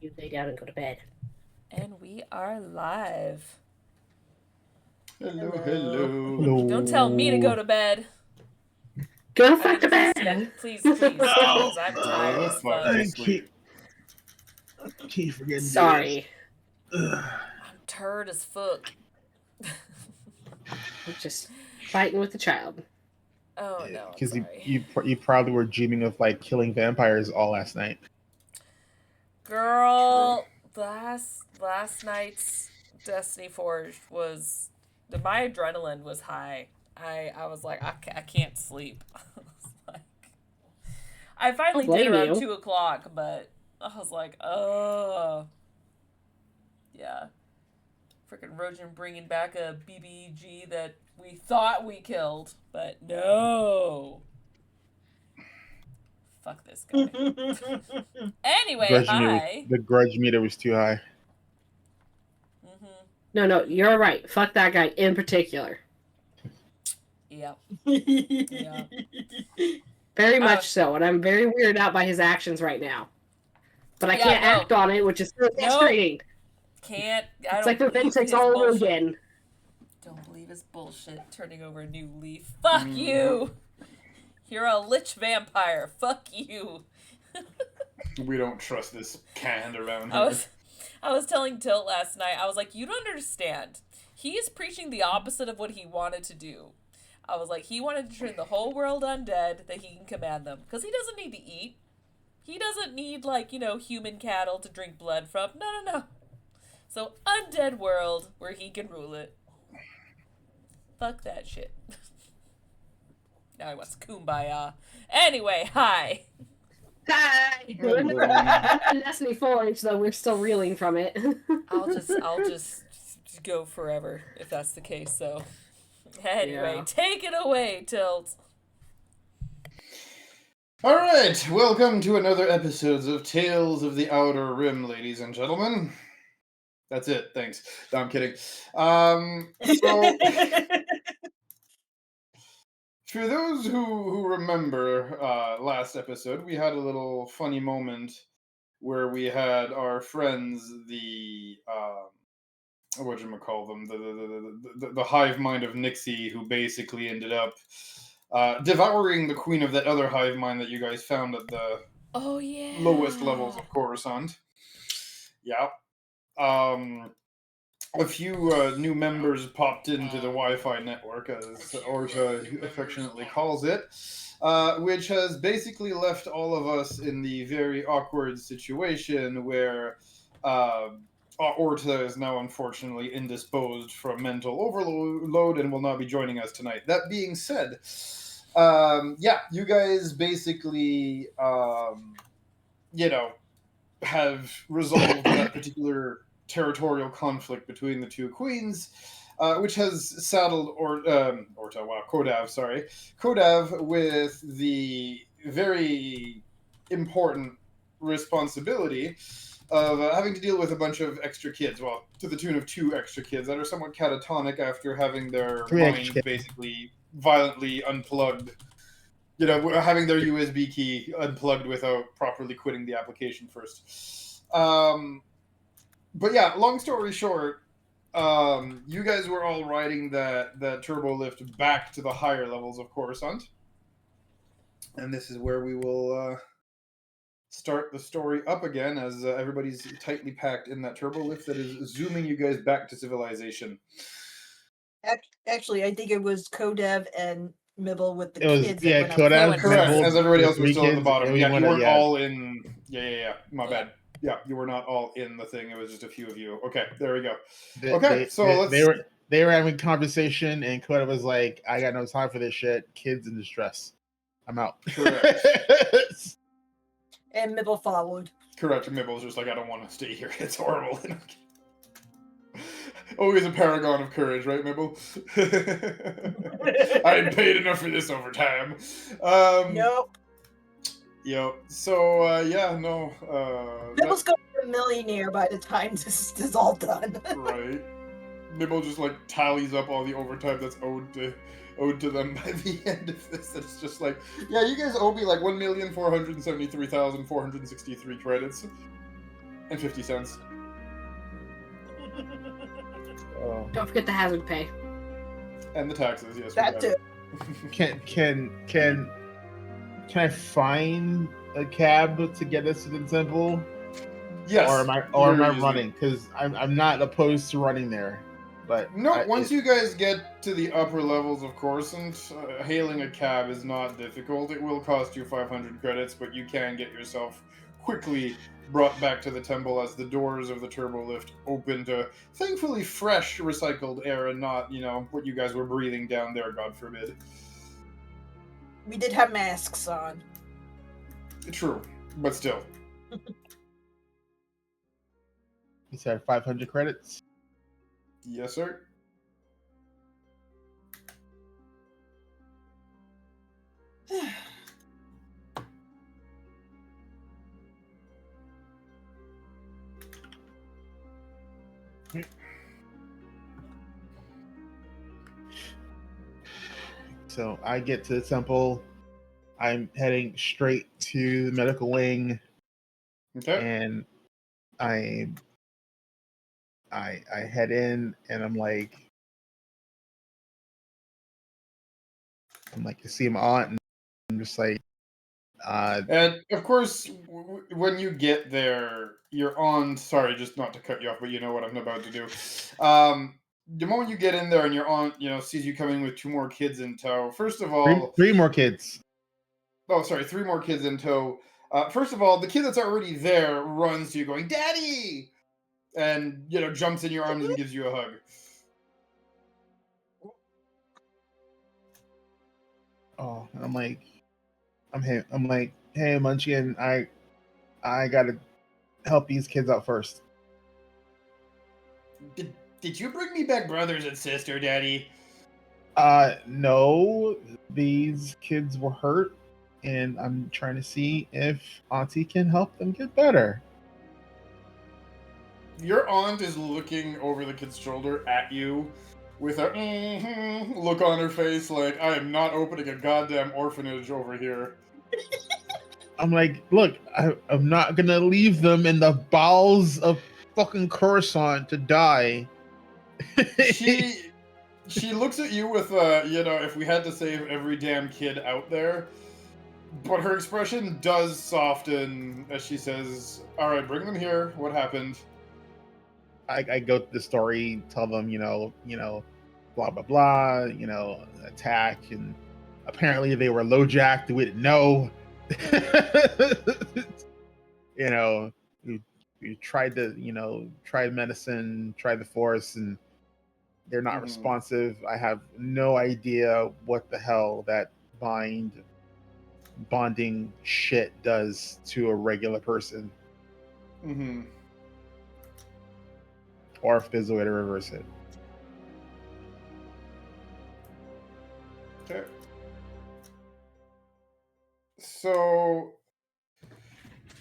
You lay down and go to bed. And we are live. Hello. Don't tell me to go to bed. Go fuck to bed. Please, because I'm tired as fuck. I keep forgetting. Sorry. I'm tired as fuck. I'm just fighting with the child. Oh no, Because sorry. you probably were dreaming of like killing vampires all last night. Girl, last night's Destiny Forged was my adrenaline was high. I was like I can't sleep. I finally did around 2:00, but I was like, oh yeah. Freaking Rojan bringing back a BBG that we thought we killed, but no. Fuck this guy. Anyway, hi. The grudge meter was too high. No, you're right. Fuck that guy in particular. Yep. Yeah. Very much so, and I'm very weirded out by his actions right now. But I can't act on it, which is so frustrating. Can't. It's like revenge takes all over again. Don't believe his bullshit. Turning over a new leaf. Fuck you. You're a lich vampire. Fuck you. We don't trust this kind around here. I was telling Tilt last night, I was like, you don't understand. He is preaching the opposite of what he wanted to do. I was like, he wanted to turn the whole world undead that he can command them. Because he doesn't need to eat. He doesn't need, like, human cattle to drink blood from. No. So, undead world where he can rule it. Fuck that shit. Now he wants kumbaya. Anyway, hi. Hi. Destiny Forge, though we're still reeling from it. I'll just go forever if that's the case. So, anyway, take it away, Tilt. All right, welcome to another episode of Tales of the Outer Rim, ladies and gentlemen. That's it. Thanks. No, I'm kidding. So. For those who remember last episode, we had a little funny moment where we had our friends, the whatchamacall them, the hive mind of Nixie, who basically ended up devouring the queen of that other hive mind that you guys found at the lowest levels of Coruscant. Yeah. A few new members popped into the Wi-Fi network, as Orta affectionately calls it, which has basically left all of us in the very awkward situation where Orta is now unfortunately indisposed from mental overload and will not be joining us tonight. That being said, you guys basically, have resolved that particular territorial conflict between the two queens, which has saddled Kodav with the very important responsibility of having to deal with a bunch of extra kids, well, to the tune of 2 extra kids that are somewhat catatonic after having their minds basically violently unplugged, having their USB key unplugged without properly quitting the application first. But yeah, long story short, you guys were all riding that turbo lift back to the higher levels of Coruscant. And this is where we will start the story up again, as everybody's tightly packed in that turbo lift that is zooming you guys back to civilization. Actually, I think it was Kodev and Mibble with the kids. Yeah, Kodev. Correct, as everybody else was still at the bottom. Yeah, you weren't all in... Yeah, my bad. Yeah, you were not all in the thing. It was just a few of you. Okay, there we go. They were having conversation, and Koda was like, "I got no time for this shit. Kids in distress. I'm out." Correct. And Mibble followed. Correct. Mibble was just like, "I don't want to stay here. It's horrible." Always a paragon of courage, right, Mibble? I ain't paid enough for this overtime. Nope. Yep. So, Nibble's going to be a millionaire by the time this is all done. Right. Nibble just, tallies up all the overtime that's owed to them by the end of this. It's just like, you guys owe me, 1,473,463 credits. Nibble's going to be a millionaire by the time this is all done. Right. Nibble just, tallies up all the overtime that's owed to them by the end of this. It's just like, you guys owe me, 1,473,463 credits. 1,463,463 credits. and 50 cents. Don't forget the hazard pay. And the taxes, yes. That too. Can I find a cab to get us to the temple? Yes. Or am I running? Because I'm not opposed to running there. But no, once you guys get to the upper levels of Coruscant, hailing a cab is not difficult. It will cost you 500 credits, but you can get yourself quickly brought back to the temple as the doors of the turbo lift open to thankfully fresh recycled air and not, what you guys were breathing down there, God forbid. We did have masks on. True, but still. You said 500 credits? Yes, sir. So I get to the temple. I'm heading straight to the medical wing. Okay. And I head in and I'm like, I see my aunt and I'm just like, and of course, when you get there, your aunt, sorry, just not to cut you off, but you know what I'm about to do. The moment you get in there and your aunt, sees you coming with 2 more kids in tow, first of all... Three more kids. Oh, sorry, 3 more kids in tow. First of all, the kid that's already there runs to you going, Daddy! And, jumps in your arms and gives you a hug. Oh, I'm like, hey, Munchkin, I gotta help these kids out first. Did you bring me back brothers and sister, Daddy? No, these kids were hurt, and I'm trying to see if Auntie can help them get better. Your aunt is looking over the kid's shoulder at you with a look on her face like, I am not opening a goddamn orphanage over here. I'm like, look, I'm not gonna leave them in the bowels of fucking Coruscant to die. She looks at you with if we had to save every damn kid out there, but her expression does soften as she says, all right, bring them here. What happened? I go through the story, tell them, blah, blah, blah, attack. And apparently they were low jacked. We didn't know. We tried tried medicine, tried the force, and they're not responsive. I have no idea what the hell that bonding shit does to a regular person. Mm-hmm. Or if there's a way to reverse it. Okay. So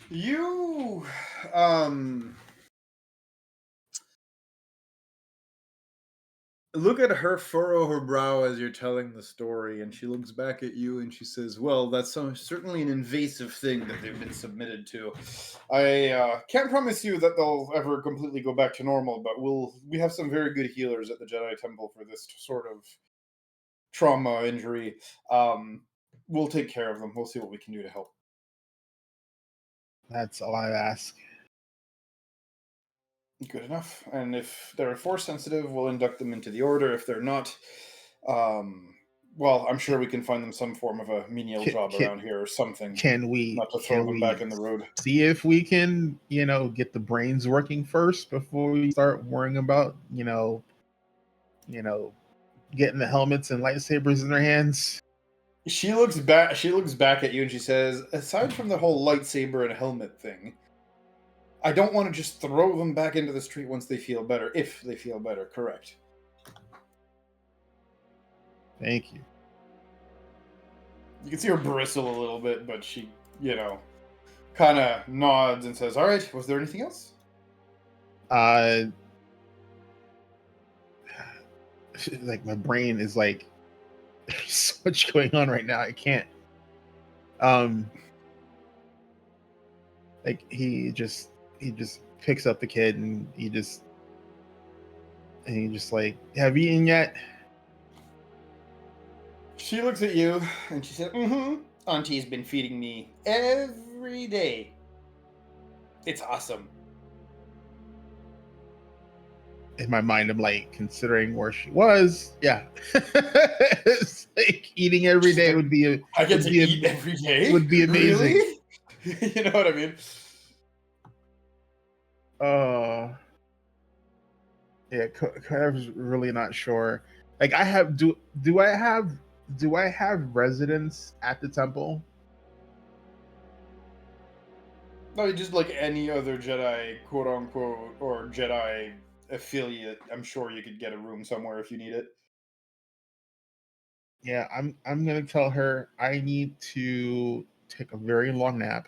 you look at her furrow her brow as you're telling the story, and she looks back at you and she says, well, that's certainly an invasive thing that they've been submitted to. I can't promise you that they'll ever completely go back to normal, but we have some very good healers at the Jedi Temple for this sort of trauma injury. We'll take care of them. We'll see what we can do to help. That's all I ask. Good enough. And if they're force sensitive, we'll induct them into the order. If they're not, well, I'm sure we can find them some form of a menial job around here or something. Can we not to throw them back in the road? See if we can, get the brains working first before we start worrying about, getting the helmets and lightsabers in their hands. She looks back at you and she says, aside from the whole lightsaber and helmet thing, I don't want to just throw them back into the street once they feel better, if they feel better, correct? Thank you. You can see her bristle a little bit, but she, kind of nods and says, all right, was there anything else? Like, my brain is like, there's so much going on right now. I can't. Like, he just he just picks up the kid and he just like, have you eaten yet? She looks at you and she said, "Mm-hmm. Auntie's been feeding me every day. It's awesome." In my mind, I'm like, considering where she was, yeah. It's like eating every day would be I get to eat every day? Would be amazing. Really? You know what I mean? Yeah, I was really not sure. Like, do I have residence at the temple? No, just like any other Jedi, quote unquote, or Jedi affiliate. I'm sure you could get a room somewhere if you need it. Yeah, I'm gonna tell her I need to take a very long nap.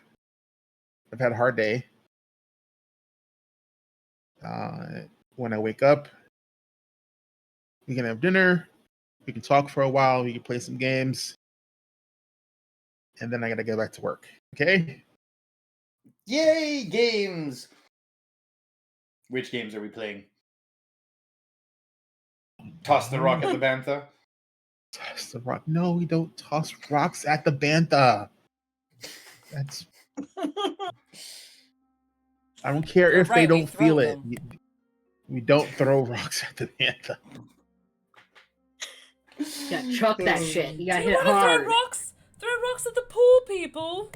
I've had a hard day. When I wake up, we can have dinner. We can talk for a while. We can play some games, and then I gotta go back to work. Okay? Yay, games! Which games are we playing? Toss the rock at the bantha? Toss the rock. No, we don't toss rocks at the bantha. That's. I don't care if they don't feel it. We don't throw rocks at the bantha. You gotta chuck that shit. You gotta Do hit you want hard. to throw rocks at the pool people?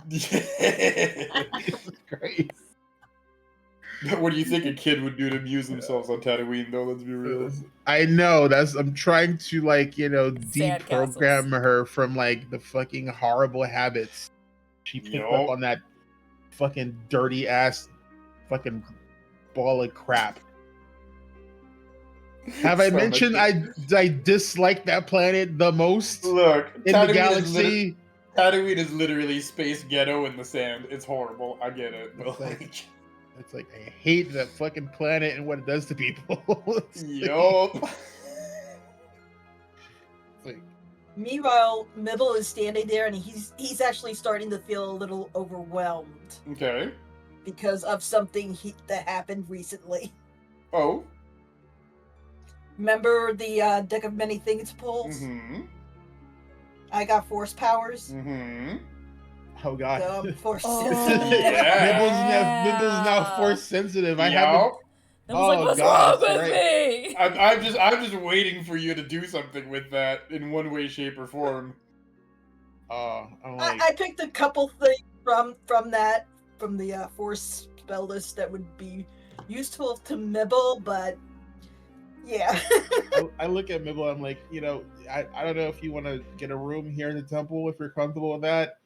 That's great. What do you think a kid would do to amuse themselves on Tatooine, though? Let's be real. I know. I'm trying to, like, Sand deprogram castles. her from, like, the fucking horrible habits she picked up on that fucking dirty ass fucking ball of crap. Have I mentioned I dislike that planet the most? Look, in the galaxy? Tatooine is literally space ghetto in the sand. It's horrible. I get it. But it's like I hate that fucking planet and what it does to people. Yup. Meanwhile, Mibble is standing there and he's actually starting to feel a little overwhelmed. Okay. Because of something that happened recently. Oh. Remember the Deck of Many Things polls? Mm-hmm. I got force powers. Mm-hmm. Oh god. Force sensitive. Yeah. Mibble's now force sensitive. I Yep. haven't. Like, what's wrong with me? I'm just waiting for you to do something with that in one way, shape, or form. I picked a couple things from the force spell list that would be useful to Mibble, but yeah. I look at Mibble. I'm like, I don't know if you want to get a room here in the temple if you're comfortable with that,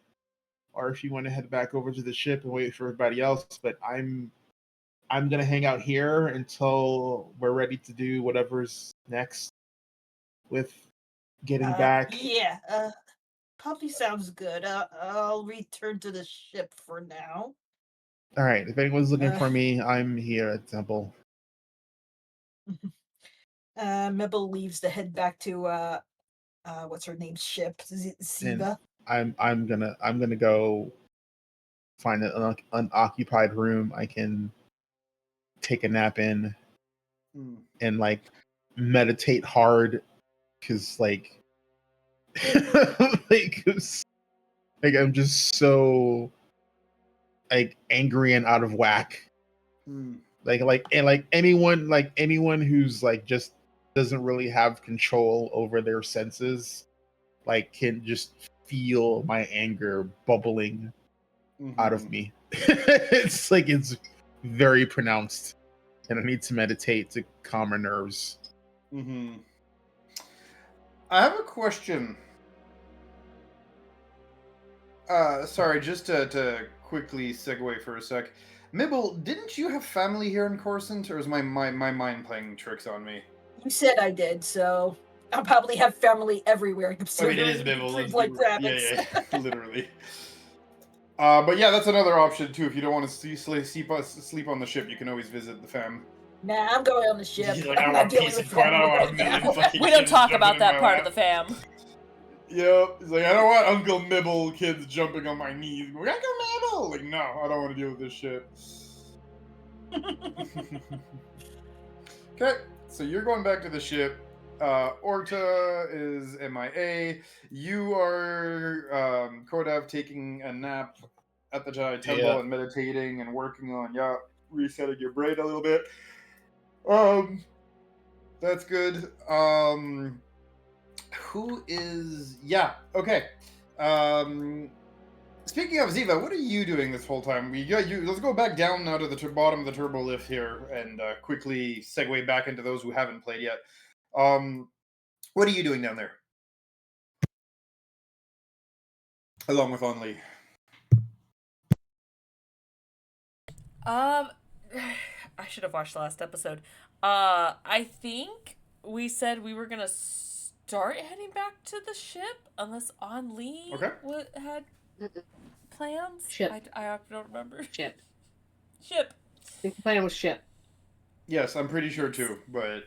or if you want to head back over to the ship and wait for everybody else. But I'm gonna hang out here until we're ready to do whatever's next with getting back. Yeah, probably sounds good. I'll return to the ship for now. All right. If anyone's looking for me, I'm here at the temple. Mibble leaves to head back to what's her name's ship, Ziva. I'm gonna go find an unoccupied room I can take a nap in and like meditate hard, because like I'm just so like angry and out of whack. Like anyone who's like just doesn't really have control over their senses, like, can just feel my anger bubbling out of me. It's very pronounced, and I need to meditate to calm my nerves. I have a question. Sorry, just to quickly segue for a sec. Mibble, didn't you have family here in Coruscant, or is my mind playing tricks on me? You said I did, so I'll probably have family everywhere. I mean, it is Mibble. Like rabbits. Yeah, literally. But yeah, that's another option too. If you don't want to sleep on the ship, you can always visit the fam. Nah, I'm going on the ship. He's like, I want peace and quiet. I don't want a million fucking We don't kids talk about jumping that in part my of the fam. Yep. He's like, I don't want Uncle Mibble kids jumping on my knees. Like, Uncle Mibble! Like, no, I don't want to deal with this shit. Okay, so you're going back to the ship. Orta is MIA. You are Kodav taking a nap at the Jedi Temple and meditating and working on resetting your brain a little bit. That's good. Who is okay. Speaking of Ziva, what are you doing this whole time? Let's go back down now to the bottom of the turbo lift here and quickly segue back into those who haven't played yet. What are you doing down there? Along with Onli. I should have watched the last episode. I think we said we were gonna start heading back to the ship unless Onli had plans. Ship. I don't remember. Ship. I think the plan was ship. Yes, I'm pretty sure too, but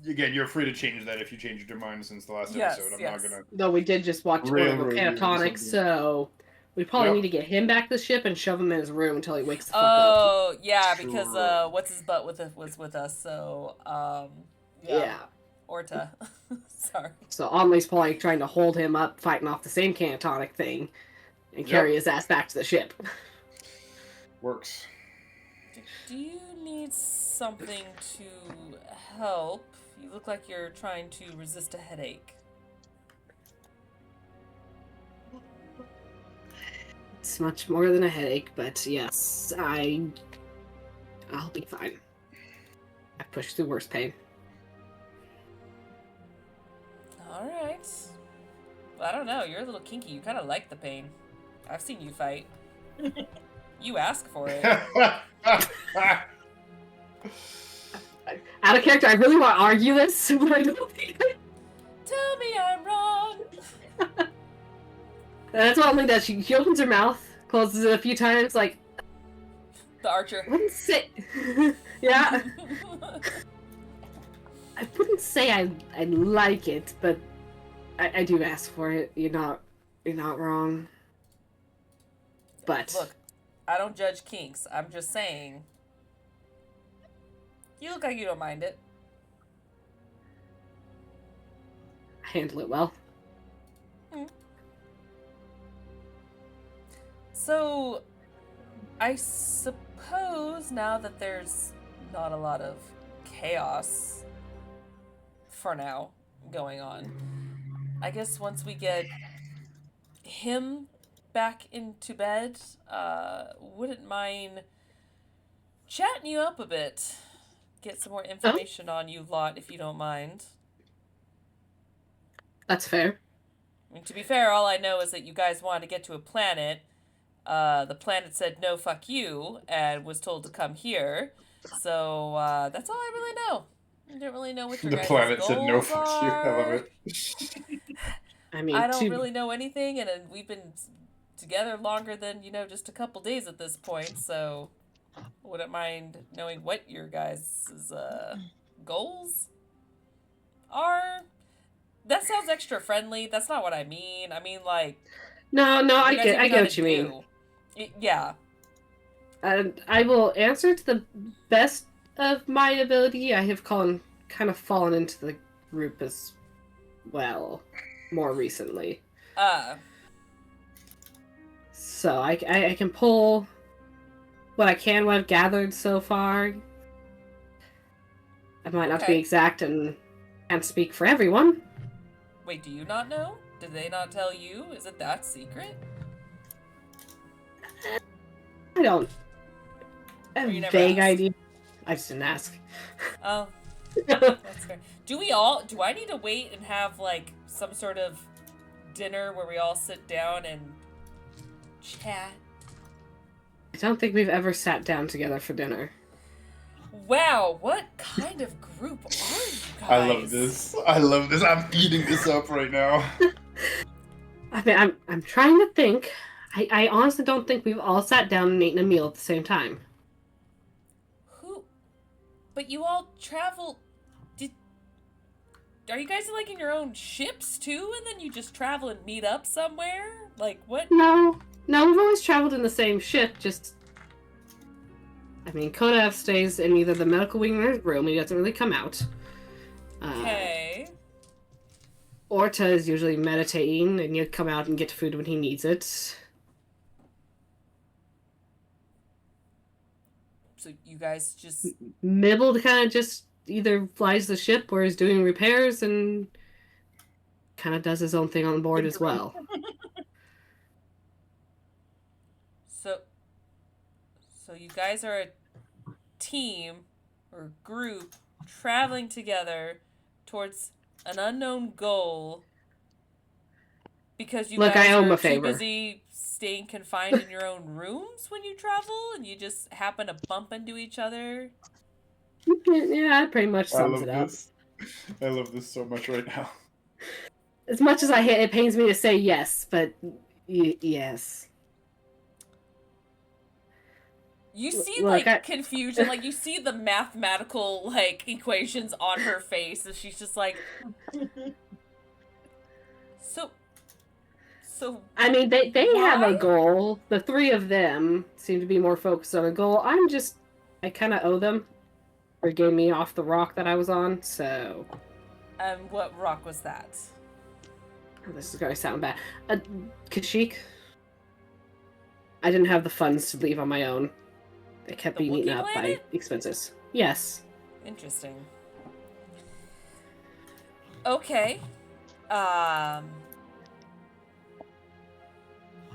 again, you're free to change that if you changed your mind since the last episode. I'm not gonna. Though we did just watch Catatonic, so we probably need to get him back to the ship and shove him in his room until he wakes the fuck up. Oh yeah, because what's his butt was with us, so Orta. Sorry. So Onli's probably trying to hold him up, fighting off the same Catatonic thing, and carry his ass back to the ship. Works. Do you need something to help? You look like you're trying to resist a headache. It's much more than a headache, but yes, I'll be fine. I've pushed through worse pain. Alright. Well, I don't know, you're a little kinky. You kind of like the pain. I've seen you fight. You ask for it. Out of character, I really want to argue this, but I don't think Tell me I'm wrong! That's what Only does. She opens her mouth, closes it a few times, like... The archer. I wouldn't say... yeah. I wouldn't say I like it, but I do ask for it. You're not wrong. But... Look, I don't judge kinks. I'm just saying... You look like you don't mind it. I handle it well. So, I suppose now that there's not a lot of chaos, for now, going on, I guess once we get him back into bed, wouldn't mind chatting you up a bit. Get some more information on you lot, if you don't mind. That's fair. I mean, to be fair, all I know is that you guys wanted to get to a planet. The planet said no, fuck you, and was told to come here. So that's all I really know. I don't really know what your guys' planet goals said no, fuck you. I love it. I mean, I don't really know anything, and we've been together longer than just a couple days at this point. So wouldn't mind knowing what your guys' goals are. That sounds extra friendly. That's not what I mean. I mean, like... No, I get what you mean. Yeah. I will answer to the best of my ability. I have kind of fallen into the group as well, more recently. So I can pull what I can, what I've gathered so far. I might not be exact and can't speak for everyone. Wait, do you not know? Did they not tell you? Is it that secret? I don't. I have a vague idea. I just didn't ask. Oh, that's fair. Do I need to wait and have, like, some sort of dinner where we all sit down and chat? I don't think we've ever sat down together for dinner. Wow, what kind of group are you guys? I love this. I'm eating this up right now. I mean, I'm trying to think. I honestly don't think we've all sat down and eaten a meal at the same time. But you all travel... Are you guys, like, in your own ships, too? And then you just travel and meet up somewhere? Like, what? No, we've always traveled in the same ship, just... I mean, Kodav stays in either the medical wing or his room. He doesn't really come out. Okay. Orta is usually meditating, and he'll come out and get food when he needs it. So you guys just... Mibble kind of just either flies the ship or is doing repairs and kind of does his own thing on board as well. So you guys are a team or group traveling together towards an unknown goal because you Look, guys I owe him are a too favor. busy staying confined in your own rooms when you travel and you just happen to bump into each other. Yeah, that pretty much sums it up. I love this so much right now. As much as it pains me to say yes, but yes. You see, Look, confusion, you see the mathematical, equations on her face, and she's just like, so, I mean, they why? have a goal. The three of them seem to be more focused on a goal. I kind of owe them for getting me off the rock that I was on, so... What rock was that? Oh, this is going to sound bad. Kashyyyk. I didn't have the funds to leave on my own. They kept being eaten up by expenses. Yes. Interesting. Okay.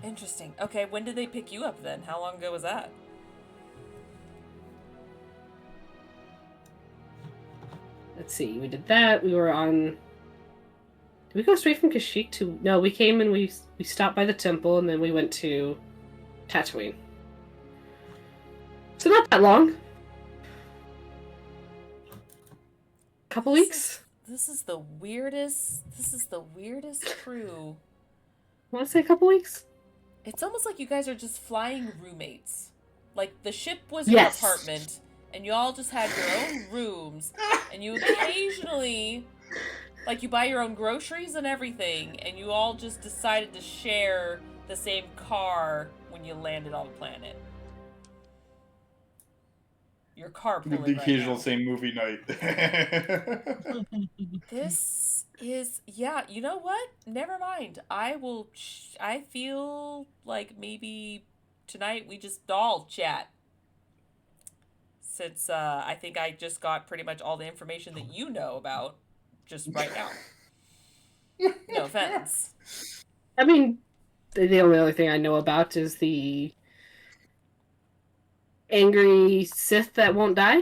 Interesting. Okay, when did they pick you up then? How long ago was that? Let's see. We did that. We were on... Did we go straight from Kashyyyk to... No, we came and we stopped by the temple, and then we went to Tatooine. So not that long. Couple weeks. This is the weirdest crew. I want to say a couple weeks. It's almost like you guys are just flying roommates. Like the ship was Yes. your apartment, and you all just had your own rooms, and you occasionally, you buy your own groceries and everything, and you all just decided to share the same car when you landed on the planet. Your carpooling The occasional right same movie night. This is, yeah, you know what? Never mind. I feel like maybe tonight we just all chat. Since I think I just got pretty much all the information that you know about just right now. No offense. I mean, the only other thing I know about is the angry Sith that won't die.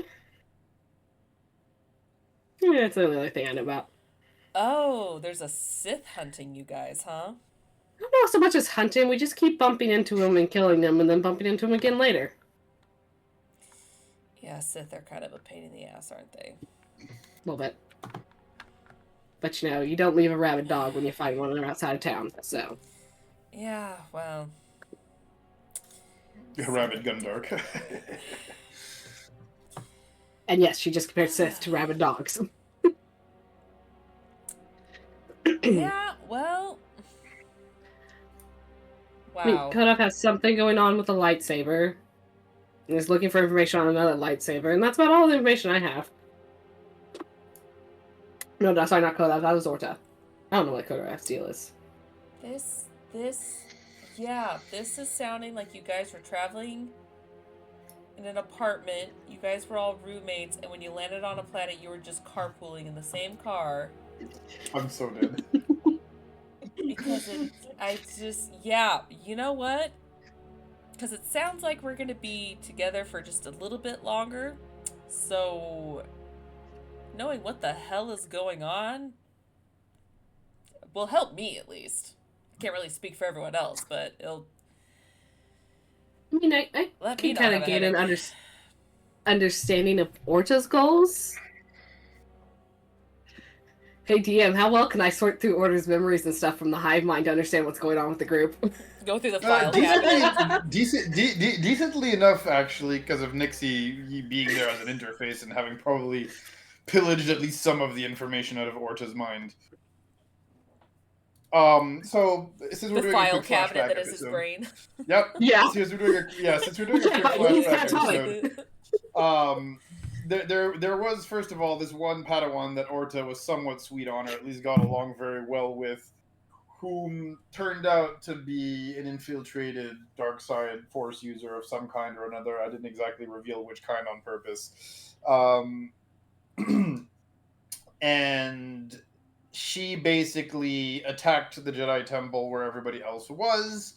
Yeah, that's the only other thing I know about. Oh, there's a Sith hunting you guys, huh? I don't know so much as hunting. We just keep bumping into them and killing them, and then bumping into them again later. Yeah, Sith are kind of a pain in the ass, aren't they? A little bit. But you don't leave a rabid dog when you find one outside of town, so. Yeah, well. Rabid Gundark. And yes, she just compared Sith to rabid dogs. Yeah, well. Wow. I mean, Kodav has something going on with a lightsaber. And is looking for information on another lightsaber, and that's about all the information I have. No, sorry, not Kodav, that was Orta. I don't know what Kodav's deal is. This is sounding like you guys were traveling in an apartment. You guys were all roommates, and when you landed on a planet, you were just carpooling in the same car. I'm so dead. Because you know what? Because it sounds like we're going to be together for just a little bit longer. So, knowing what the hell is going on will help me, at least. I can't really speak for everyone else, but it'll... I mean, I can kind of gain an understanding of Orta's goals. Hey, DM, how well can I sort through Orta's memories and stuff from the hive mind to understand what's going on with the group? Go through the file cabinet. Decently enough, actually, because of Nixie being there as an interface and having probably pillaged at least some of the information out of Orta's mind. So since we're doing file a quick cabinet flashback that is his episode, brain. Yep. Yeah. Since we're doing a quick he's flashback got episode, There was, first of all, this one Padawan that Orta was somewhat sweet on, or at least got along very well with, whom turned out to be an infiltrated dark side force user of some kind or another. I didn't exactly reveal which kind on purpose. And she basically attacked the Jedi Temple where everybody else was,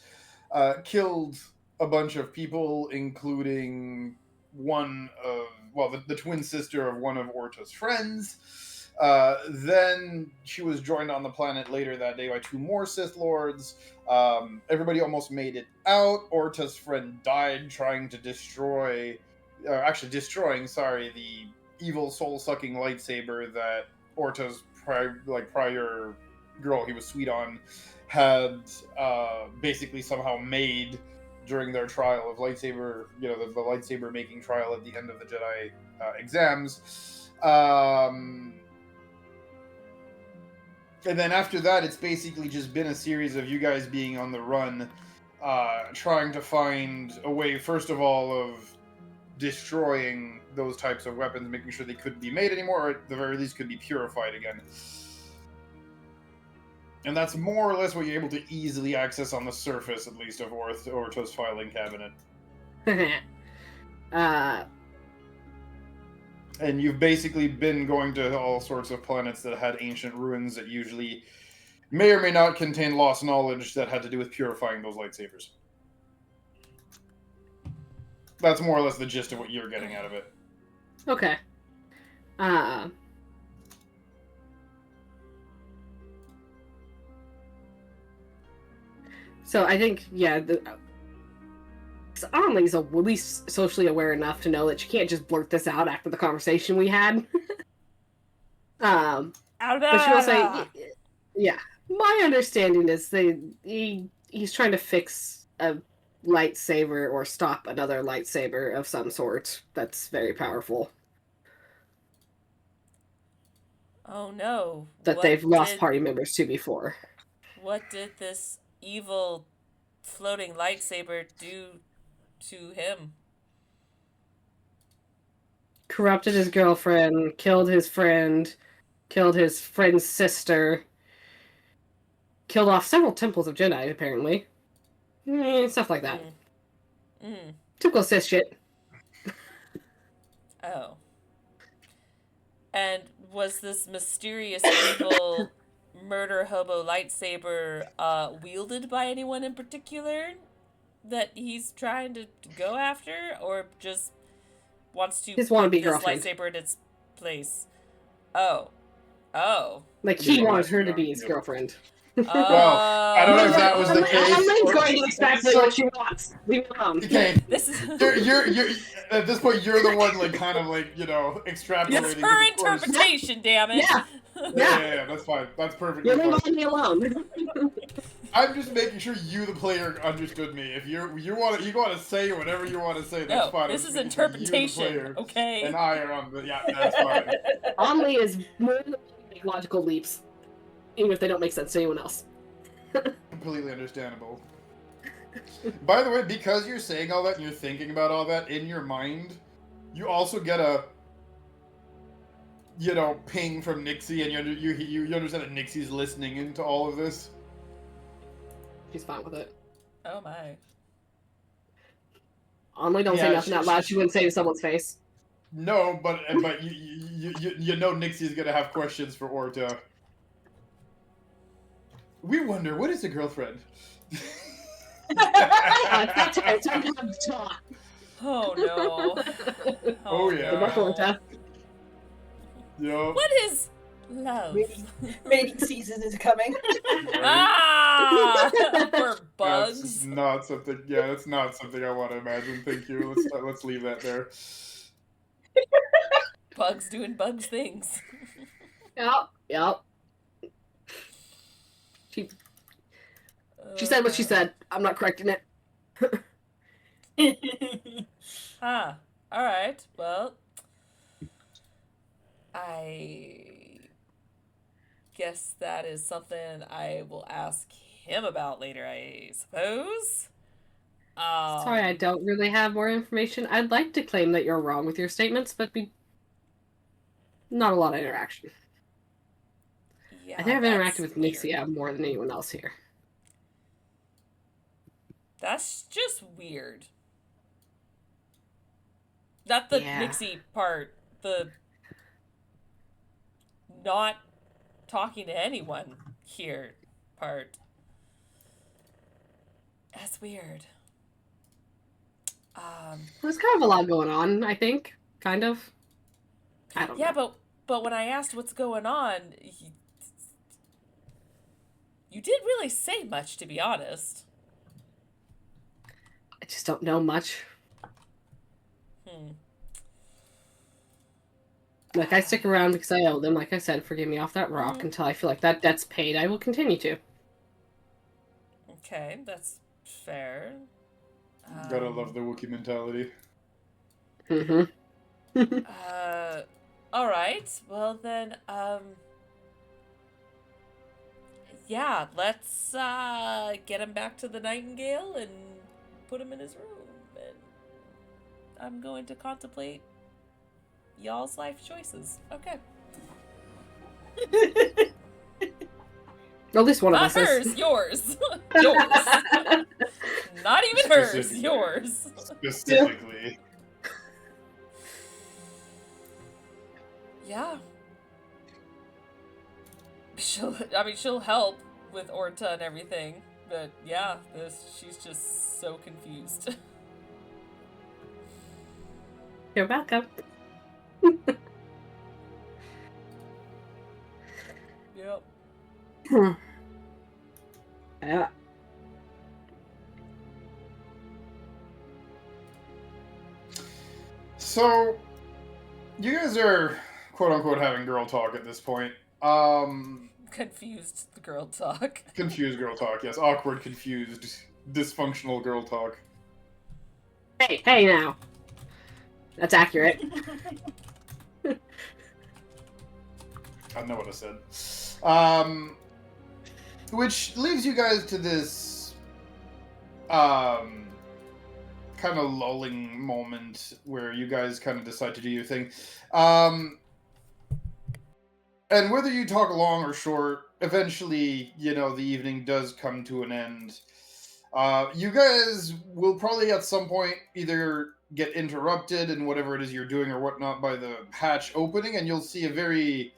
killed a bunch of people, including the twin sister of one of Orta's friends. Then she was joined on the planet later that day by 2 more Sith Lords. Everybody almost made it out. Orta's friend died trying to destroying, the evil soul-sucking lightsaber that Orta's prior girl he was sweet on had basically somehow made during their trial of lightsaber, the lightsaber making trial at the end of the Jedi exams. And then after that, it's basically just been a series of you guys being on the run, trying to find a way, first of all, of destroying those types of weapons, making sure they couldn't be made anymore, or at the very least could be purified again. And that's more or less what you're able to easily access on the surface, at least, of Orta's filing cabinet. And you've basically been going to all sorts of planets that had ancient ruins that usually may or may not contain lost knowledge that had to do with purifying those lightsabers. That's more or less the gist of what you're getting out of it. Okay. So I think, Amelie's at least socially aware enough to know that she can't just blurt this out after the conversation we had. But she will say, yeah, my understanding is he's trying to fix a lightsaber or stop another lightsaber of some sort that's very powerful. Oh no. That they've lost party members to before. What did this evil floating lightsaber do to him? Corrupted his girlfriend, killed his friend's sister, killed off several temples of Jedi, apparently. Stuff like that. Typical Sith shit. Oh. And was this mysterious evil murder hobo lightsaber wielded by anyone in particular that he's trying to go after, or just wants to put this lightsaber in its place? Oh. Like, he wanted her to be his girlfriend. Well, I don't know if that was the case. I'm going to exactly what she wants. Leave it alone. Okay, you're at this point. You're the one, extrapolating. It's her interpretation, damn it. Yeah, that's fine. That's perfect. You're leaving me alone. I'm just making sure you, the player, understood me. If you want to say whatever you want to say, that's fine. This is interpretation, player, okay? And I are on the that's fine. Omni is more than make logical leaps, even if they don't make sense to anyone else. Completely understandable. By the way, because you're saying all that and you're thinking about all that in your mind, you also get a ping from Nixie, and you understand that Nixie's listening into all of this. She's fine with it. Oh my. Omni don't say nothing out loud. She wouldn't say to someone's face. No, but you know Nixie's gonna have questions for Orta. We wonder, what is a girlfriend? It's time to talk. Oh no. Oh yeah. Orta. Yo. What is love? Mating season is coming. For bugs. That's not something. Yeah, that's not something I want to imagine. Thank you. Let's leave that there. Bugs doing bugs things. Yep. She said what she said. I'm not correcting it. Alright, well, I guess that is something I will ask him about later, I suppose. Sorry, I don't really have more information. I'd like to claim that you're wrong with your statements, but not a lot of interaction. Yeah, I think I've interacted with weird. Nixia more than anyone else here. That's just weird. Not the Nixie part, the not talking to anyone here part. That's weird. There's kind of a lot going on, I think. Kind of. I don't know. Yeah, but when I asked what's going on, you didn't really say much, to be honest. I just don't know much. Like, I stick around because I owe them. Like I said, forgive me off that rock until I feel like that debt's paid. I will continue to. Okay, that's fair. Gotta love the Wookiee mentality. Alright. Well then, yeah, let's get him back to the Nightingale and put him in his room. And I'm going to contemplate y'all's life choices. Okay. At least one of us Not hers, yours. Yours. Not even hers, yours. Specifically. Yeah. She'll help with Orta and everything, but yeah, she's just so confused. You're welcome. Yep. Yeah. So, you guys are quote unquote having girl talk at this point. Confused girl talk. Confused girl talk, yes. Awkward, confused, dysfunctional girl talk. Hey now. That's accurate. I know what I said. Which leaves you guys to this kind of lulling moment where you guys kind of decide to do your thing. And whether you talk long or short, eventually, the evening does come to an end. You guys will probably at some point either get interrupted in whatever it is you're doing or whatnot by the hatch opening, and you'll see a very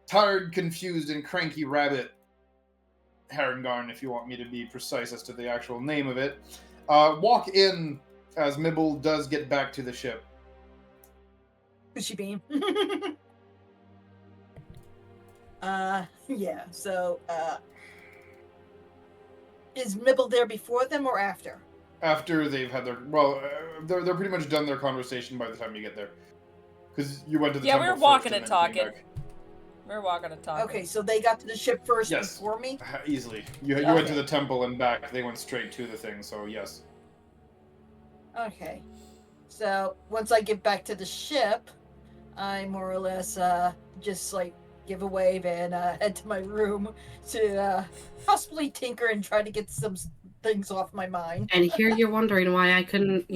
tired, confused, and cranky rabbit, Harengarn, if you want me to be precise as to the actual name of it, walk in as Mibble does get back to the ship. Who's she being? Yeah, so, is Mibble there before them or after? After they've had their... Well, they're pretty much done their conversation by the time you get there. Because you went to the temple we were first walking and and then came talking. back. We're walking and talking. Okay, so they got to the ship first Yes. before me? Easily. You went to the temple and back. They went straight to the thing, so yes. Okay. So, once I get back to the ship, I more or less, just, give a wave and, head to my room to, possibly tinker and try to get some things off my mind. And here you're wondering why I couldn't,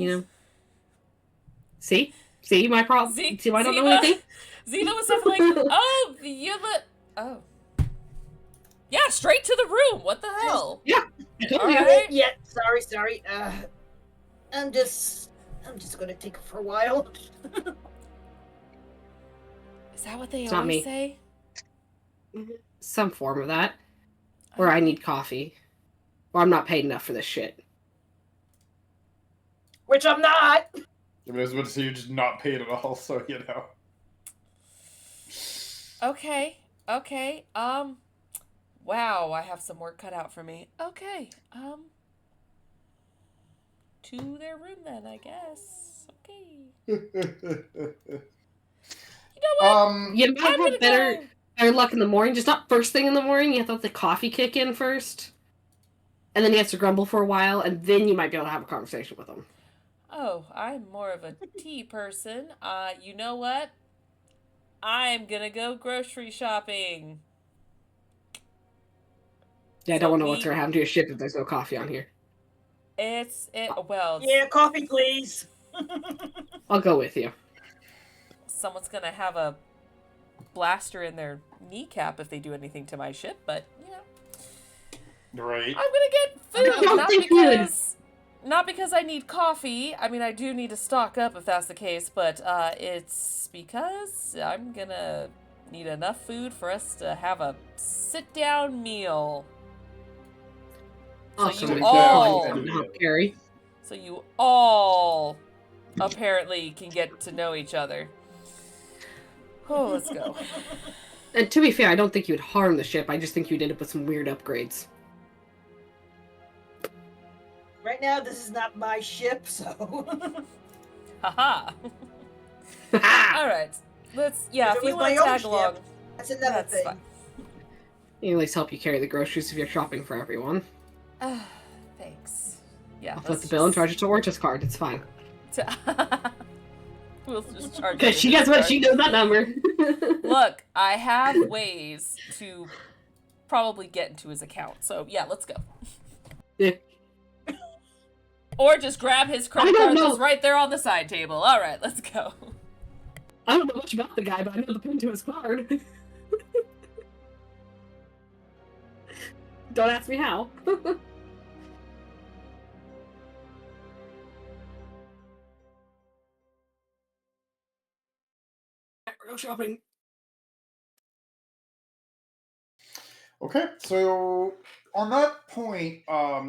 See? See my problem? See why I don't know anything? Zena was definitely like, oh, you're the... Oh. Yeah, straight to the room. What the hell? Yeah. I told you. Right. Yeah, sorry. I'm just gonna tinker for a while. Is that what they It's not always me. say? Some form of that. Or I need coffee. Or I'm not paid enough for this shit. Which I'm not! I was about to say you're just not paid at all, so Okay. Wow, I have some work cut out for me. Okay, to their room then, I guess. Okay. You know what? You might have better luck in the morning, just not first thing in the morning. You have to let the coffee kick in first. And then he has to grumble for a while, and then you might be able to have a conversation with him. Oh, I'm more of a tea person. You know what? I'm gonna go grocery shopping. Yeah, I don't want to know what's going to happen to your ship if there's no coffee on here. Well, Yeah, coffee, please. I'll go with you. someone's gonna have a blaster in their kneecap if they do anything to my ship, but Right. I'm gonna get food, not because I need coffee. I mean, I do need to stock up if that's the case, but it's because I'm gonna need enough food for us to have a sit-down meal. Awesome. So you all apparently can get to know each other. Oh, let's go. And to be fair, I don't think you'd harm the ship. I just think you'd end up with some weird upgrades. Right now, this is not my ship, so. Haha. All right. If you want to tag along, that's another thing. Fine. You can at least help you carry the groceries if you're shopping for everyone. Thanks. Yeah. I'll flip the bill and charge it to Orcha's card. It's fine. We'll just charge. Because she gets what she knows that number. Look, I have ways to probably get into his account. So yeah, let's go. Yeah. Or just grab his credit card that's right there on the side table. All right, let's go. I don't know much about the guy, but I know the pin to his card. Don't ask me how. Go shopping. Okay, so on that point,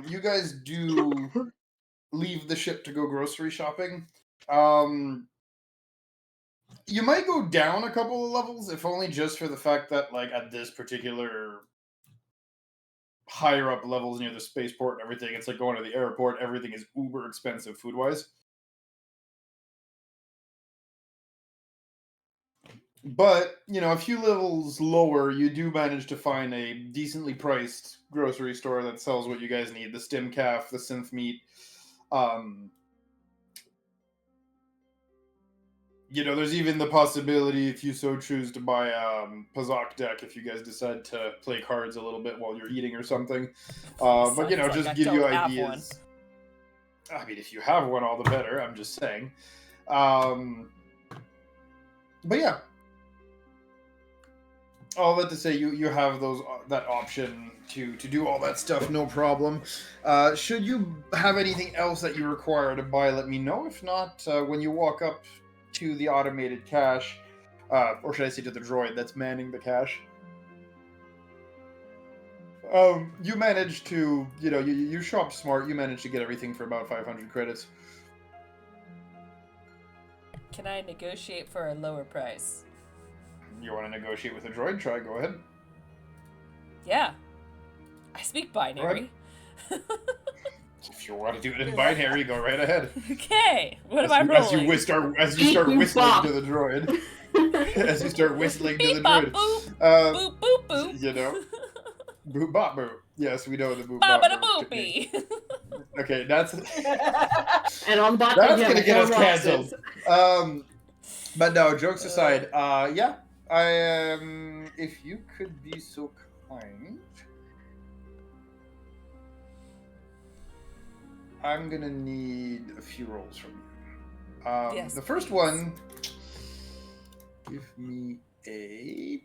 you guys do leave the ship to go grocery shopping. You might go down a couple of levels, if only just for the fact that, like, at this particular higher up levels near the spaceport and everything, it's like going to the airport. Everything is uber expensive food-wise. But, a few levels lower, you do manage to find a decently priced grocery store that sells what you guys need. The stim calf, the synth meat. There's even the possibility, if you so choose, to buy a Pazak deck if you guys decide to play cards a little bit while you're eating or something. But, just give you ideas. I mean, if you have one, all the better. I'm just saying. But yeah. All that to say, you have that option to do all that stuff, no problem. Should you have anything else that you require to buy, let me know. If not, when you walk up to the automated cache, or should I say to the droid that's manning the cache, you manage to, you shop smart, you manage to get everything for about 500 credits. Can I negotiate for a lower price? You want to negotiate with a droid? Try, go ahead. Yeah. I speak binary. If you want to do it in binary, go right ahead. Okay. What am I rolling? As you start whistling to the droid. As you start whistling to the droid. Boop, boop, boop, boop. Boop, bop, boop. Yes, we know the boop, bop, bop, boopy. Okay, that's... And on bot, that's going to get us canceled. But no, jokes aside, yeah. If you could be so kind, I'm gonna need a few rolls from you. Yes, the first one, give me a...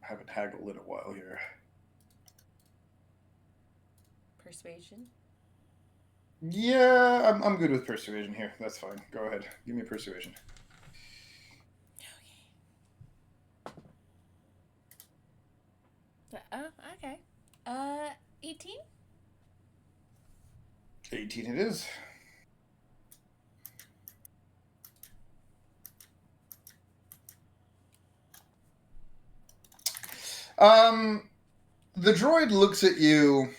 haven't haggled in a while here. Persuasion? Yeah, I'm good with persuasion here. That's fine. Go ahead. Give me a persuasion. Okay. 18? 18 it is. The droid looks at you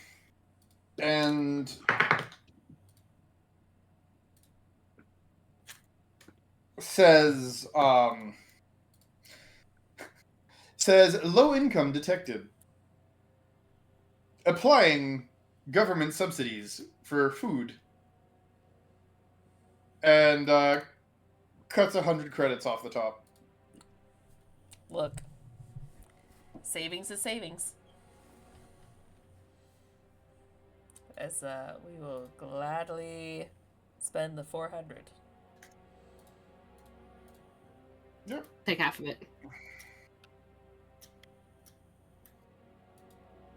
and says low income detected. Applying government subsidies for food. And cuts 100 credits off the top. Look. Savings is savings. As we will gladly spend the 400. Yep. Take half of it.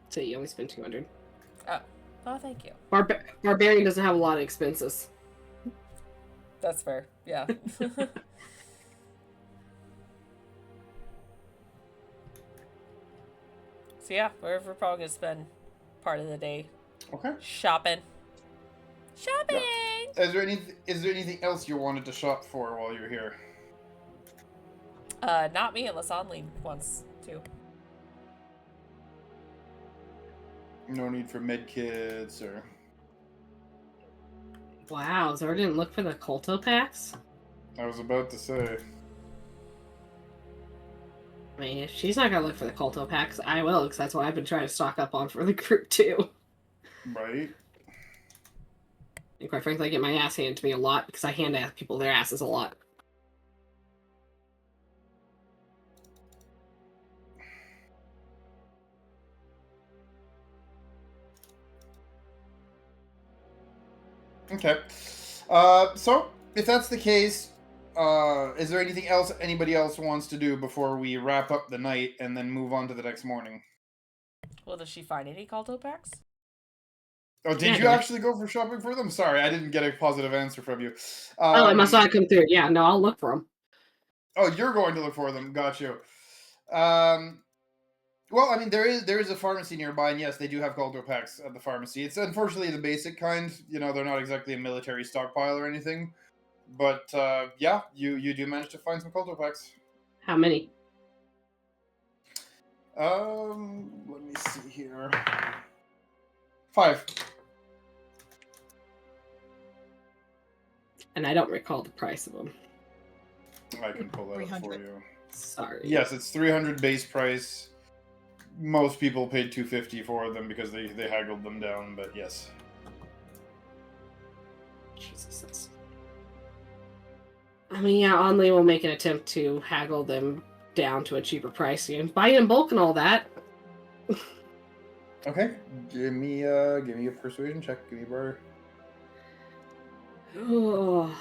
So you only spend 200. Oh, thank you. Barbarian doesn't have a lot of expenses. That's fair. Yeah. So yeah, we're probably gonna spend part of the day shopping. Shopping. Yeah. Is there anything else you wanted to shop for while you're here? Not me unless Only wants to. No need for med kits or. Wow, Zora didn't look for the Colto packs? I was about to say. I mean, if she's not gonna look for the Colto packs, I will, because that's what I've been trying to stock up on for the group too. Right. And quite frankly, I get my ass handed to me a lot because I hand ask people their asses a lot. Okay. So if that's the case, is there anything else anybody else wants to do before we wrap up the night and then move on to the next morning? Well, does she find any Calto packs? Oh, did you actually go for shopping for them? Sorry, I didn't get a positive answer from you. Oh, it must not come through. Yeah, no, I'll look for them. Oh, you're going to look for them. Got you. Well, I mean, there is a pharmacy nearby, and yes, they do have Caldo packs at the pharmacy. It's unfortunately the basic kind. You know, they're not exactly a military stockpile or anything. But, yeah, you do manage to find some Caldo packs. How many? Let me see here. 5. And I don't recall the price of them. I can pull that up for you. Sorry. Yes, it's 300 base price. Most people paid 250 for them because they haggled them down, but yes. Jesus. I mean, yeah, Only will make an attempt to haggle them down to a cheaper price. You buy it in bulk and all that. Okay, give me a persuasion check. Give me a barter. Oh.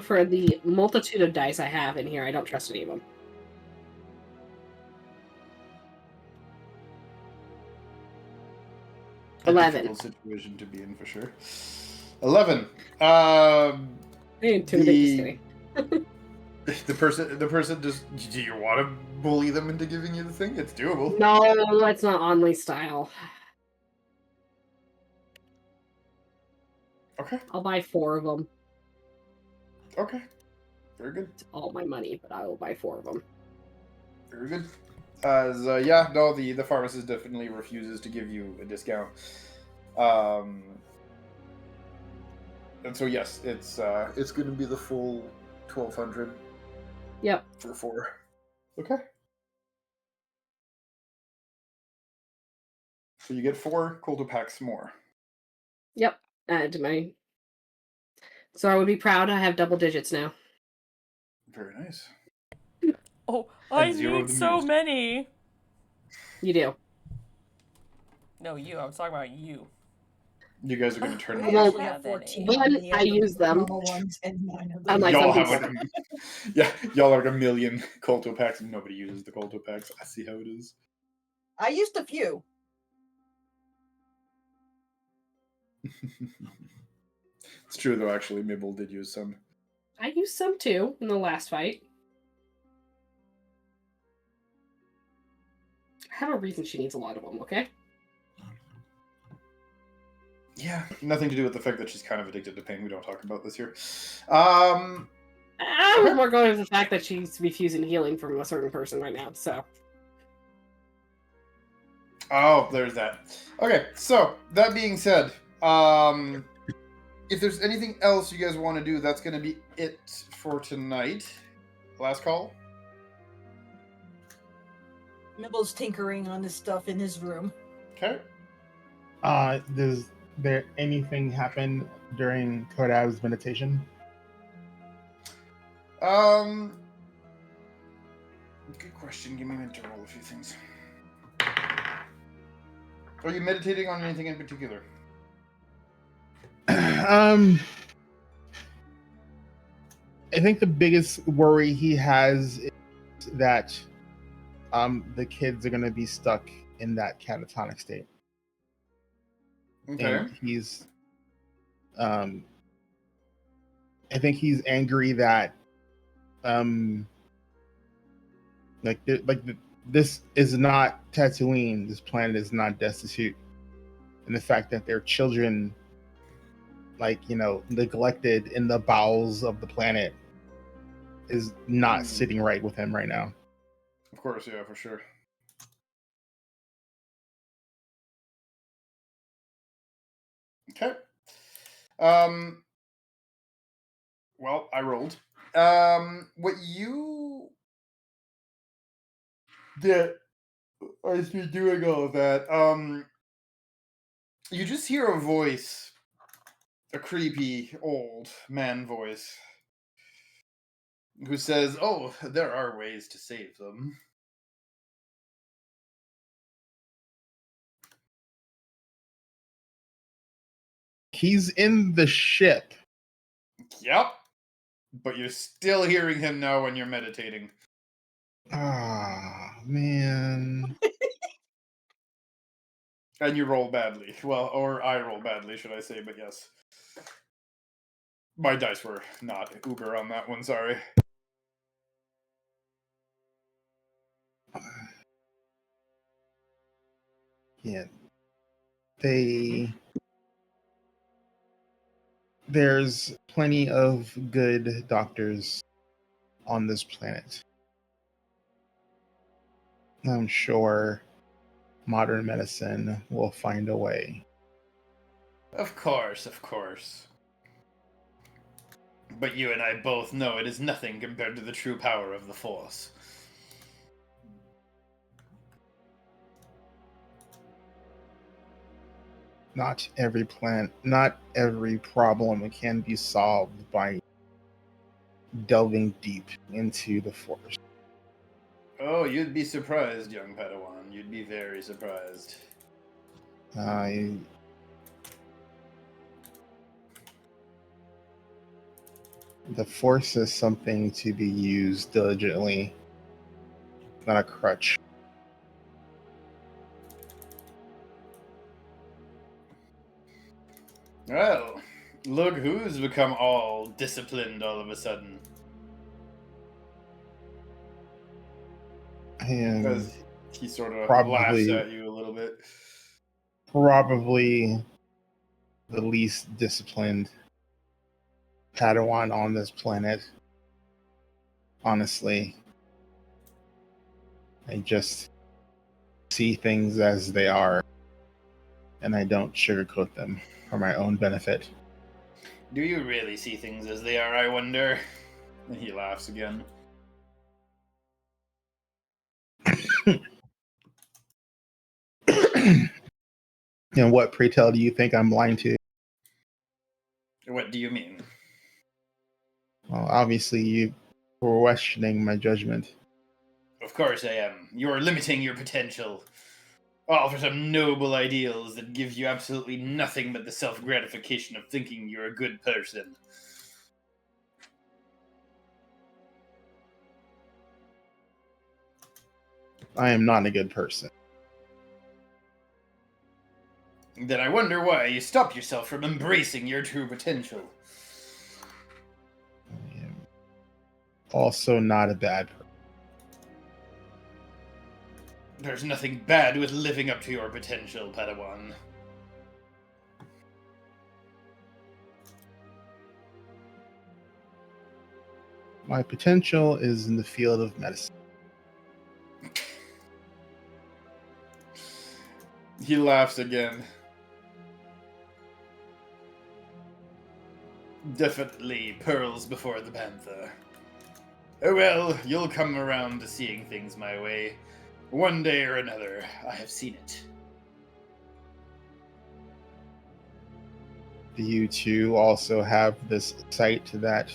For the multitude of dice I have in here, I don't trust any of them. A 11. difficult situation to be in for sure. 11. The person just. Do you want to bully them into giving you the thing? It's doable. No, that's not Only style. Okay. I'll buy 4 of them. Okay. Very good. It's all my money, but I will buy 4 of them. Very good. Yeah, no, the pharmacist definitely refuses to give you a discount. And so yes, it's going to be the full 1,200. Yep. For 4. Okay. So you get 4 Coldo packs more. Yep. Add to my. So I would be proud. I have double digits now. Very nice. Oh, I need so many. You do. No, you. I was talking about you. You guys are going to turn I me actually have 14. I use them. Normal ones and 9 of them. Unlike y'all some have people. y'all are like 1 million Colto packs and nobody uses the Colto packs. I see how it is. I used a few. It's true though, actually, Mibble did use some. I used some too in the last fight. I have a reason she needs a lot of them, okay? Yeah, nothing to do with the fact that she's kind of addicted to pain. We don't talk about this here. I was more going with the fact that she's refusing healing from a certain person right now, so. Oh, there's that. Okay, so, that being said, if there's anything else you guys want to do, that's going to be it for tonight. Last call. Nibble's tinkering on his stuff in his room. Okay. Does there anything happen during Kodab's meditation? Good question. Give me a minute to roll a few things. Are you meditating on anything in particular? I think the biggest worry he has is that the kids are going to be stuck in that catatonic state. Okay. And he's I think he's angry that this is not Tatooine. This planet is not destitute, and the fact that their children, neglected in the bowels of the planet, is not sitting right with him right now. Of course, yeah, for sure. Okay. Well, I rolled. What you did as you're doing all of that, you just hear a voice, a creepy old man voice, who says, "Oh, there are ways to save them." He's in the ship. Yep. But you're still hearing him now when you're meditating. Ah, man. And you roll badly. Well, or I roll badly, should I say, but yes. My dice were not uber on that one, sorry. Yeah. There's plenty of good doctors on this planet. I'm sure modern medicine will find a way. Of course, of course. But you and I both know it is nothing compared to the true power of the Force. Not every problem can be solved by delving deep into the Force. Oh, you'd be surprised, young Padawan. You'd be very surprised. The Force is something to be used diligently, not a crutch. Well, look who's become all disciplined all of a sudden. Because he sort of laughs at you a little bit. Probably the least disciplined Padawan on this planet. Honestly, I just see things as they are, and I don't sugarcoat them for my own benefit. Do you really see things as they are, I wonder? And he laughs again. And what, pray tell, do you think I'm lying to? What do you mean? Well, obviously you were questioning my judgment. Of course I am. You're limiting your potential. All for some noble ideals that give you absolutely nothing but the self-gratification of thinking you're a good person. I am not a good person. Then I wonder why you stop yourself from embracing your true potential. I am also not a bad person. There's nothing bad with living up to your potential, Padawan. My potential is in the field of medicine. He laughs again. Definitely pearls before the panther. Oh well, you'll come around to seeing things my way. One day or another, I have seen it. Do you two also have this sight that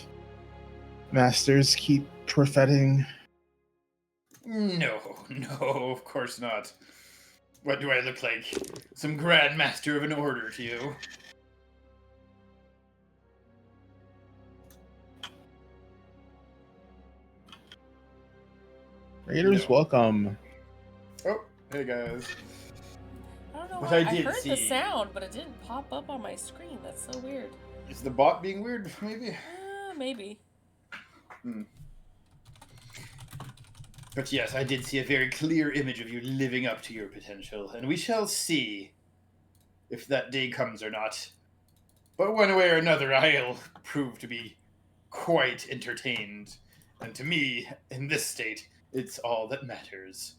masters keep propheting? No, of course not. What do I look like? Some Grand Master of an order to you? Raiders, welcome. Oh, hey guys. I don't know What why. I I did heard the see. sound, but it didn't pop up on my screen. That's so weird. Is the bot being weird, maybe? Maybe. But yes, I did see a very clear image of you living up to your potential, and we shall see if that day comes or not. But one way or another, I'll prove to be quite entertained. And to me, in this state, it's all that matters.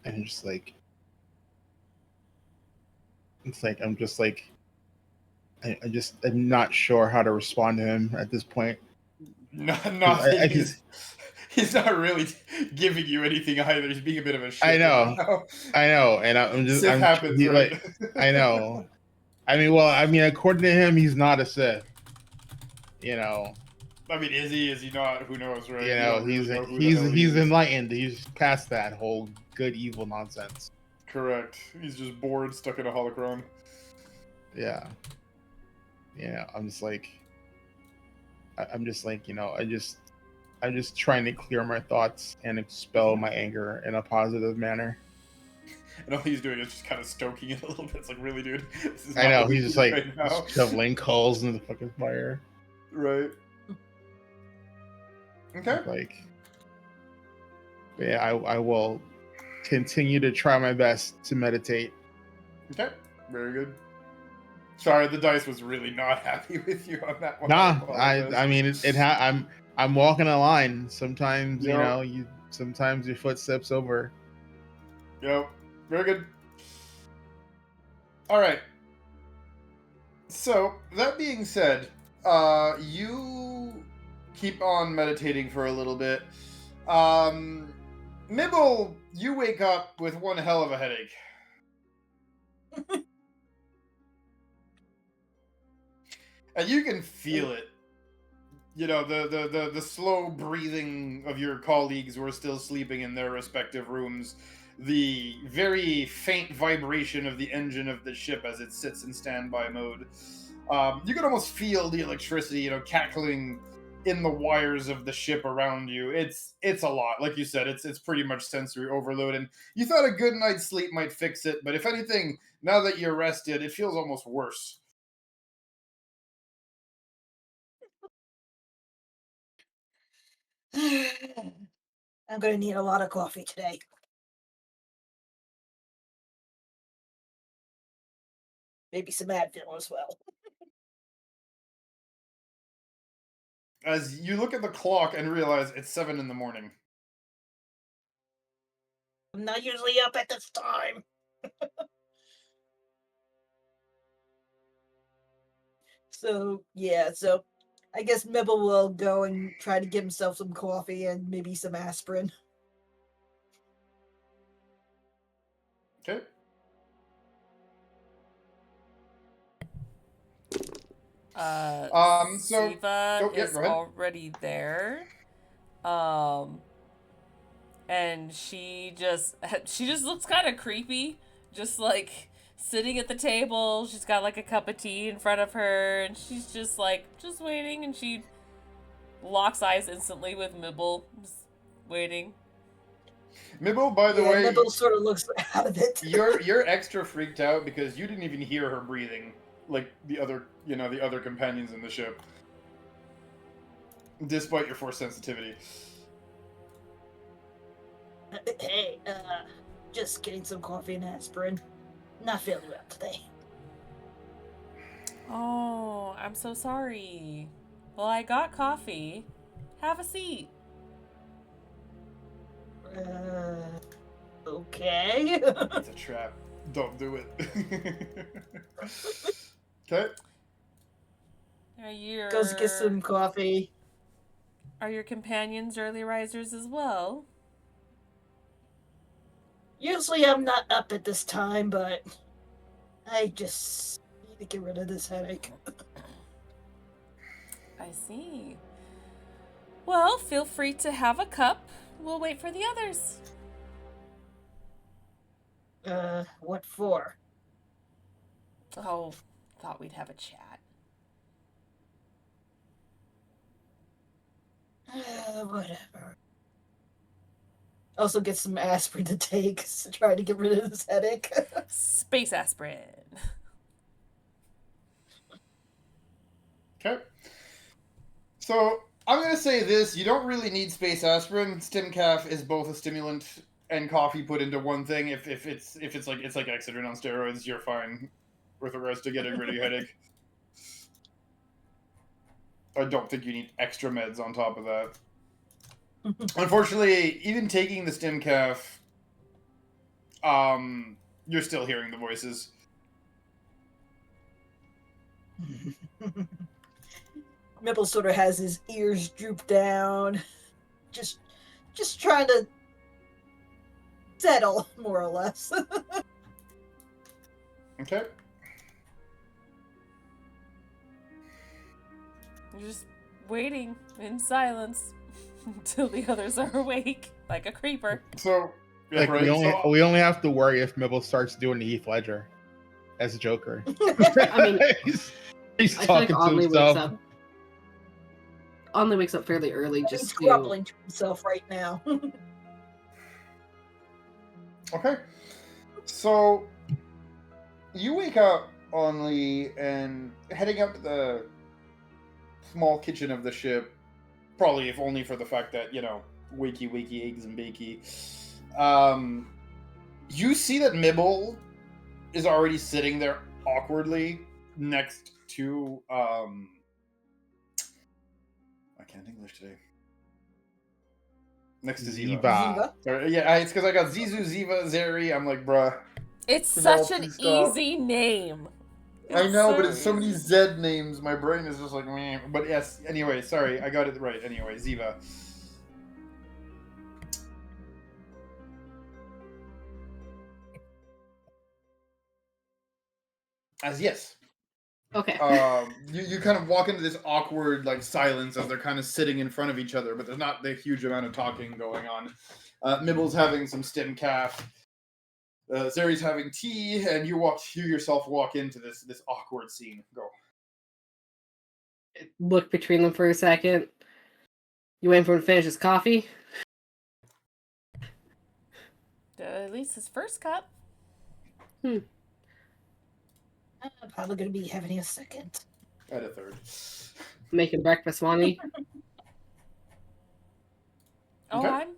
And I'm just like, I'm not sure how to respond to him at this point. He's not really giving you anything either. He's being a bit of a shit. I know, and I'm just. Sith happens, right? I know. According to him, he's not a Sith. I mean, is he? Is he not? Who knows, right? He's enlightened. He's past that whole good evil nonsense. Correct. He's just bored, stuck in a holocron. Yeah. I'm just trying to clear my thoughts and expel my anger in a positive manner. And all he's doing is just kind of stoking it a little bit. It's like, really, dude? I know, he's just like shoveling coals into the fucking fire. Right. Okay. Yeah, I will continue to try my best to meditate. Okay, very good. Sorry, the dice was really not happy with you on that one. Nah, I'm walking a line. Sometimes, sometimes your foot steps over. Yep. Very good. All right. So, that being said, you keep on meditating for a little bit. Mibble, you wake up with one hell of a headache. And you can feel it. The slow breathing of your colleagues who are still sleeping in their respective rooms. The very faint vibration of the engine of the ship as it sits in standby mode. You can almost feel the electricity, cackling in the wires of the ship around you. It's a lot. Like you said, it's pretty much sensory overload. And you thought a good night's sleep might fix it, but if anything, now that you're rested, it feels almost worse. I'm going to need a lot of coffee today. Maybe some Advil as well. As you look at the clock and realize it's 7 a.m. I'm not usually up at this time. So I guess Mibble will go and try to give himself some coffee and maybe some aspirin. Okay. Siva is already there. And she just looks kind of creepy, just like sitting at the table. She's got like a cup of tea in front of her, and she's just waiting, and she locks eyes instantly with Mibble, just waiting. Mibble, by the way, Mibble sort of looks out of it. you're extra freaked out because you didn't even hear her breathing like the other companions in the ship, despite your force sensitivity. Hey, just getting some coffee and aspirin. Not feeling well today. Oh, I'm so sorry. Well, I got coffee. Have a seat. Okay. It's a trap. Don't do it. Okay. Goes get some coffee. Are your companions early risers as well? Usually I'm not up at this time, but I just to get rid of this headache. I see. Well, feel free to have a cup. We'll wait for the others. What for? Oh, thought we'd have a chat. Whatever. Also get some aspirin to take to try to get rid of this headache. Space aspirin. Okay. So I'm gonna say this: you don't really need space aspirin. Stimcaf is both a stimulant and coffee put into one thing. If it's like Excedrin on steroids, you're fine with regards to getting rid of your headache. I don't think you need extra meds on top of that. Unfortunately, even taking the Stimcaf, you're still hearing the voices. Mibble sort of has his ears drooped down, just trying to settle, more or less. Okay. You're just waiting in silence until the others are awake, like a creeper. So, yeah, Like right, we only have to worry if Mibble starts doing the Heath Ledger as a Joker. I mean, he's I feel like talking to himself. Only wakes up fairly early He's just to... grumbling to himself right now. Okay. So, you wake up only and heading up to the small kitchen of the ship, probably if only for the fact that, wakey, eggs and bakey. You see that Mibble is already sitting there awkwardly next to, I can't English today. Next to Ziva. Ziva. Sorry, yeah, it's because I got Zizu, Ziva, Zeri. I'm like, bruh. It's Jamal, such an please stop. easy name. I know, so but it's so many easy. Z names. My brain is just like, meh. But yes. Anyway, sorry, I got it right. Anyway, Ziva. As yes. Okay. You kind of walk into this awkward silence as they're kind of sitting in front of each other, but there's not the huge amount of talking going on. Mibble's having some stim calf. Zeri's having tea, and you yourself walk into this awkward scene. Go. Look between them for a second. You waiting for him to finish his coffee? At least his first cup. I'm probably going to be having a second. At a third. Making breakfast, Wani. Oh, Okay. I'm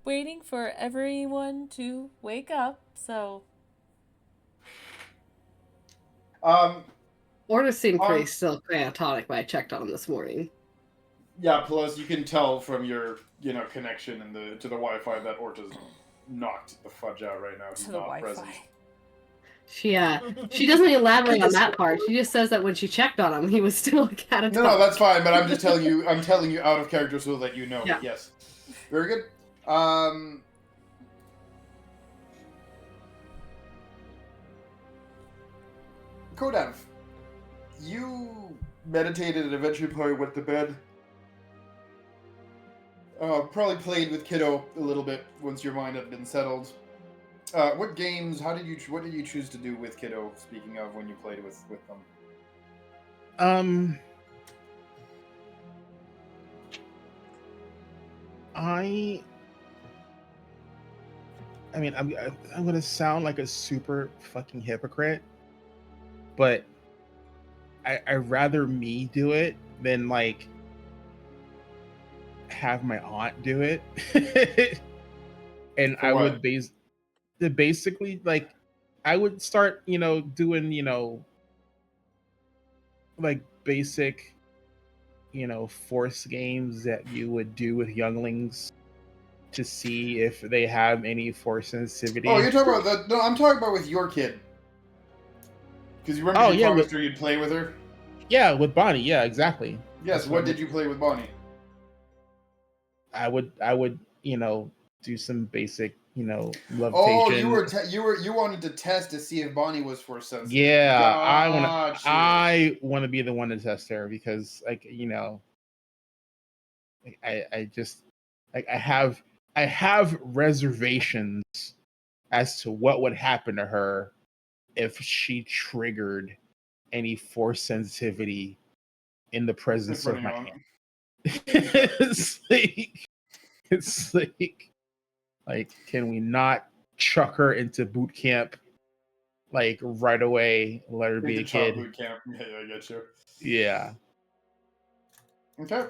waiting for everyone to wake up, so... Orders seem pretty still catatonic when I checked on him this morning. Yeah, plus you can tell from your, connection and to the Wi-Fi that Orta's knocked the fudge out right now. He's To the not Wi-Fi. present. She doesn't elaborate on that part. She just says that when she checked on him, he was still catatonic. No, that's fine, but I'm just telling you, out of character so that you know. Yeah. Yes. Very good. Kodav, you meditated and eventually probably went to bed. Probably played with Kiddo a little bit once your mind had been settled. What games? What did you choose to do with Kiddo? Speaking of when you played with them. I mean, I'm gonna sound like a super fucking hypocrite, but I'd rather me do it than have my aunt do it. And For I what? would basically I would start, doing, basic, force games that you would do with younglings to see if they have any force sensitivity. Oh, you're talking about that? No, I'm talking about with your kid. Because you remember you promised her you'd play with her? Yeah, with Bonnie. Yeah, exactly. Yes, what did you play with Bonnie? I would, do some basic, levitation. Oh, you wanted to test to see if Bonnie was force sensitive. Yeah, Gotcha. I want to be the one to test her because, I just I have reservations as to what would happen to her if she triggered any force sensitivity in the presence of my hand. It's like, can we not chuck her into boot camp right away? Let her be a kid. Boot camp. Yeah, I get you. Yeah. Okay.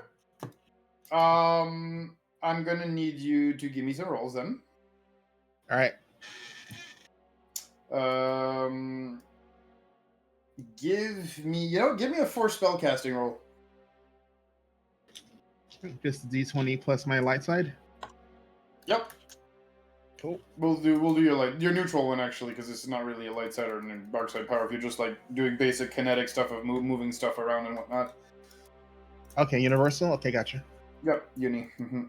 I'm gonna need you to give me some rolls then. All right. Give me a force spellcasting roll. Just D20 plus my light side. Yep. Cool. We'll do your neutral one actually, because this is not really a light side or a dark side power. If you're just doing basic kinetic stuff of moving stuff around and whatnot. Okay, universal. Okay, gotcha. Yep, uni. Mm-hmm.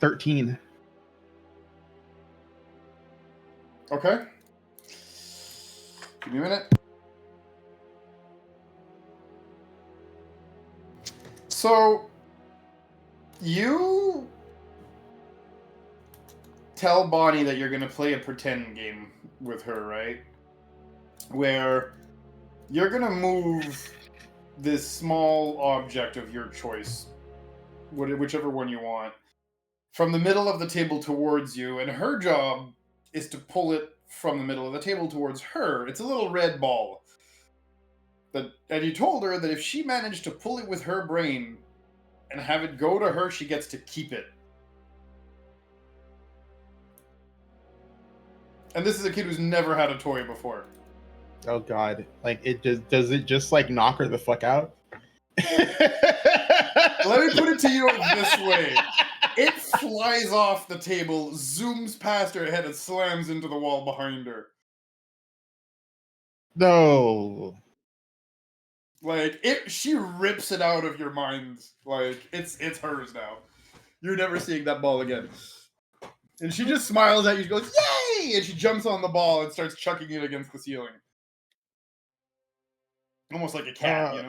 13. Okay. Give me a minute. So, you tell Bonnie that you're going to play a pretend game with her, right? Where you're going to move this small object of your choice, whichever one you want, from the middle of the table towards you, and her job is to pull it from the middle of the table towards her. It's a little red ball. And you told her that if she managed to pull it with her brain and have it go to her, she gets to keep it. And this is a kid who's never had a toy before. Oh God! Does it just knock her the fuck out? Let me put it to you this way: it flies off the table, zooms past her head, and slams into the wall behind her. No. She rips it out of your mind. It's hers now. You're never seeing that ball again. And she just smiles at you. She goes, "Yay!" And she jumps on the ball and starts chucking it against the ceiling. Almost like a cat,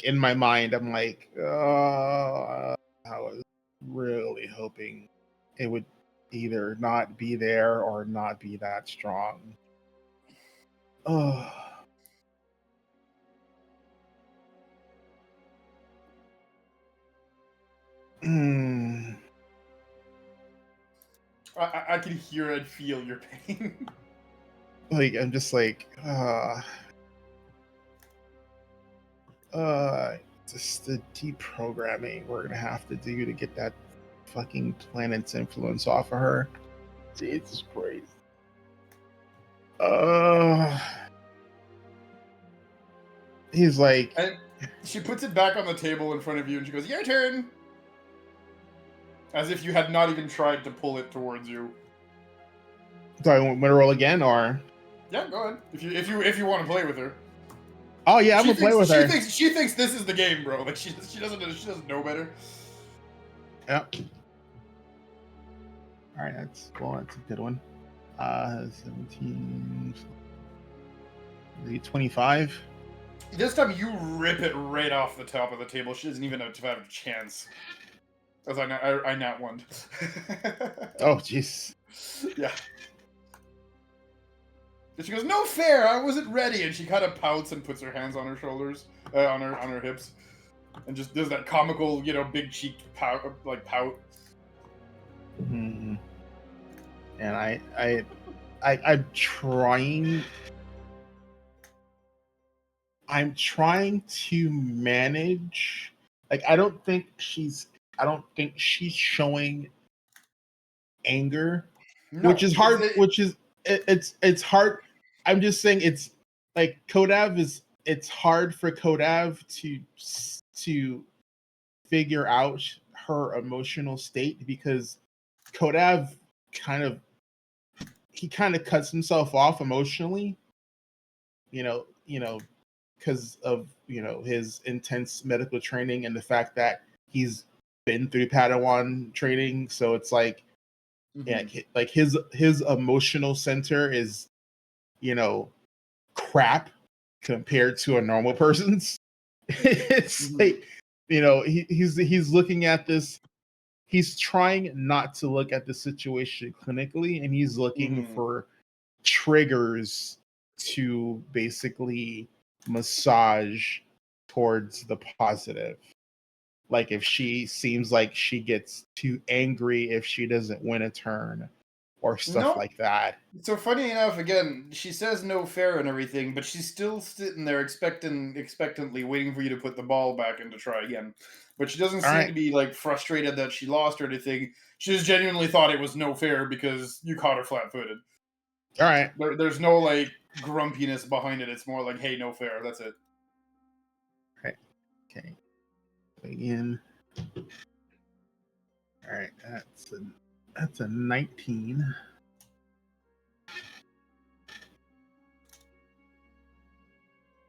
In my mind, I'm like, I was really hoping it would either not be there or not be that strong. Oh. I can hear and feel your pain. I'm just just the deprogramming we're gonna have to do to get that fucking planet's influence off of her. Jesus Christ. He's like, and she puts it back on the table in front of you and she goes, "Your turn." As if you had not even tried to pull it towards you. Do I want to roll again, or? Yeah, go ahead. If you want to play with her. Oh yeah, I'm gonna play with her. She thinks this is the game, bro. She doesn't know better. Yep. All right, that's a good one. 17, 25. This time you rip it right off the top of the table. She doesn't even have a chance. As I nat one. Oh jeez. Yeah. And she goes, "No fair, I wasn't ready," and she kind of pouts and puts her hands on her shoulders, on her hips, and just does that comical, big cheek pout, pout. Mm-hmm. And I'm trying. I'm trying to manage. I don't think she's showing anger, No, which is hard. It's hard. I'm just saying it's Kodav it's hard for Kodav to figure out her emotional state, because Kodav kind of cuts himself off emotionally, because of his intense medical training and the fact that he's been through Padawan training, so it's like like his emotional center is crap compared to a normal person's. It's like he's looking at this. He's trying not to look at the situation clinically, and he's looking for triggers to basically massage towards the positive. Like if she seems like she gets too angry if she doesn't win a turn or stuff like that. So funny enough, again, she says no fair and everything, but she's still sitting there expectantly waiting for you to put the ball back and to try again. But she doesn't seem to be like frustrated that she lost or anything. She just genuinely thought it was no fair because you caught her flat-footed. All right. There's no like grumpiness behind it. It's more like, hey, no fair. That's it. Right. Okay. Again. All right. That's a 19.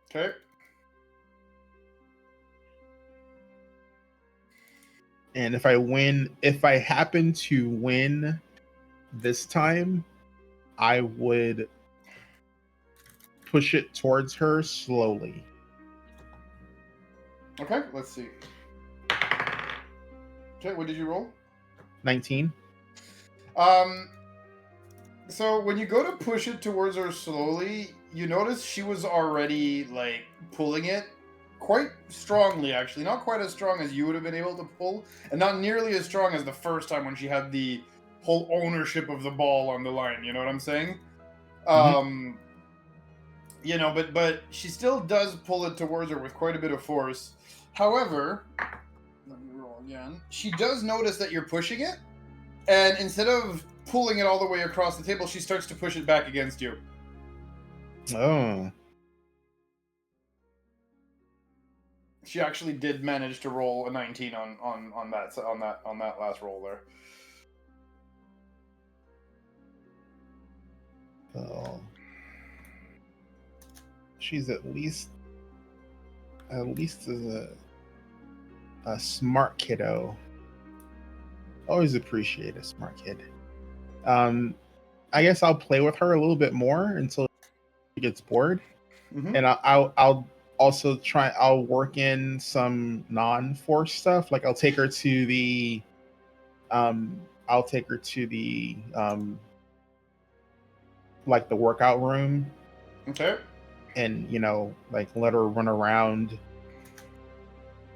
Okay. And if I happen to win this time, I would push it towards her slowly. Okay, let's see. Okay, what did you roll? 19. So when you go to push it towards her slowly, you notice she was already like pulling it quite strongly, actually. Not quite as strong as you would have been able to pull, and not nearly as strong as the first time when she had the whole ownership of the ball on the line. You know what I'm saying? But she still does pull it towards her with quite a bit of force. However, let me roll again. She does notice that you're pushing it, and instead of pulling it all the way across the table, she starts to push it back against you. Oh. She actually did manage to roll a 19 on that last roll there. Oh. She's at least a smart kiddo. Always appreciate a smart kid. I guess I'll play with her a little bit more until she gets bored, and I'll also I'll work in some non-force stuff. Like I'll take her to the like the workout room. Okay. And like let her run around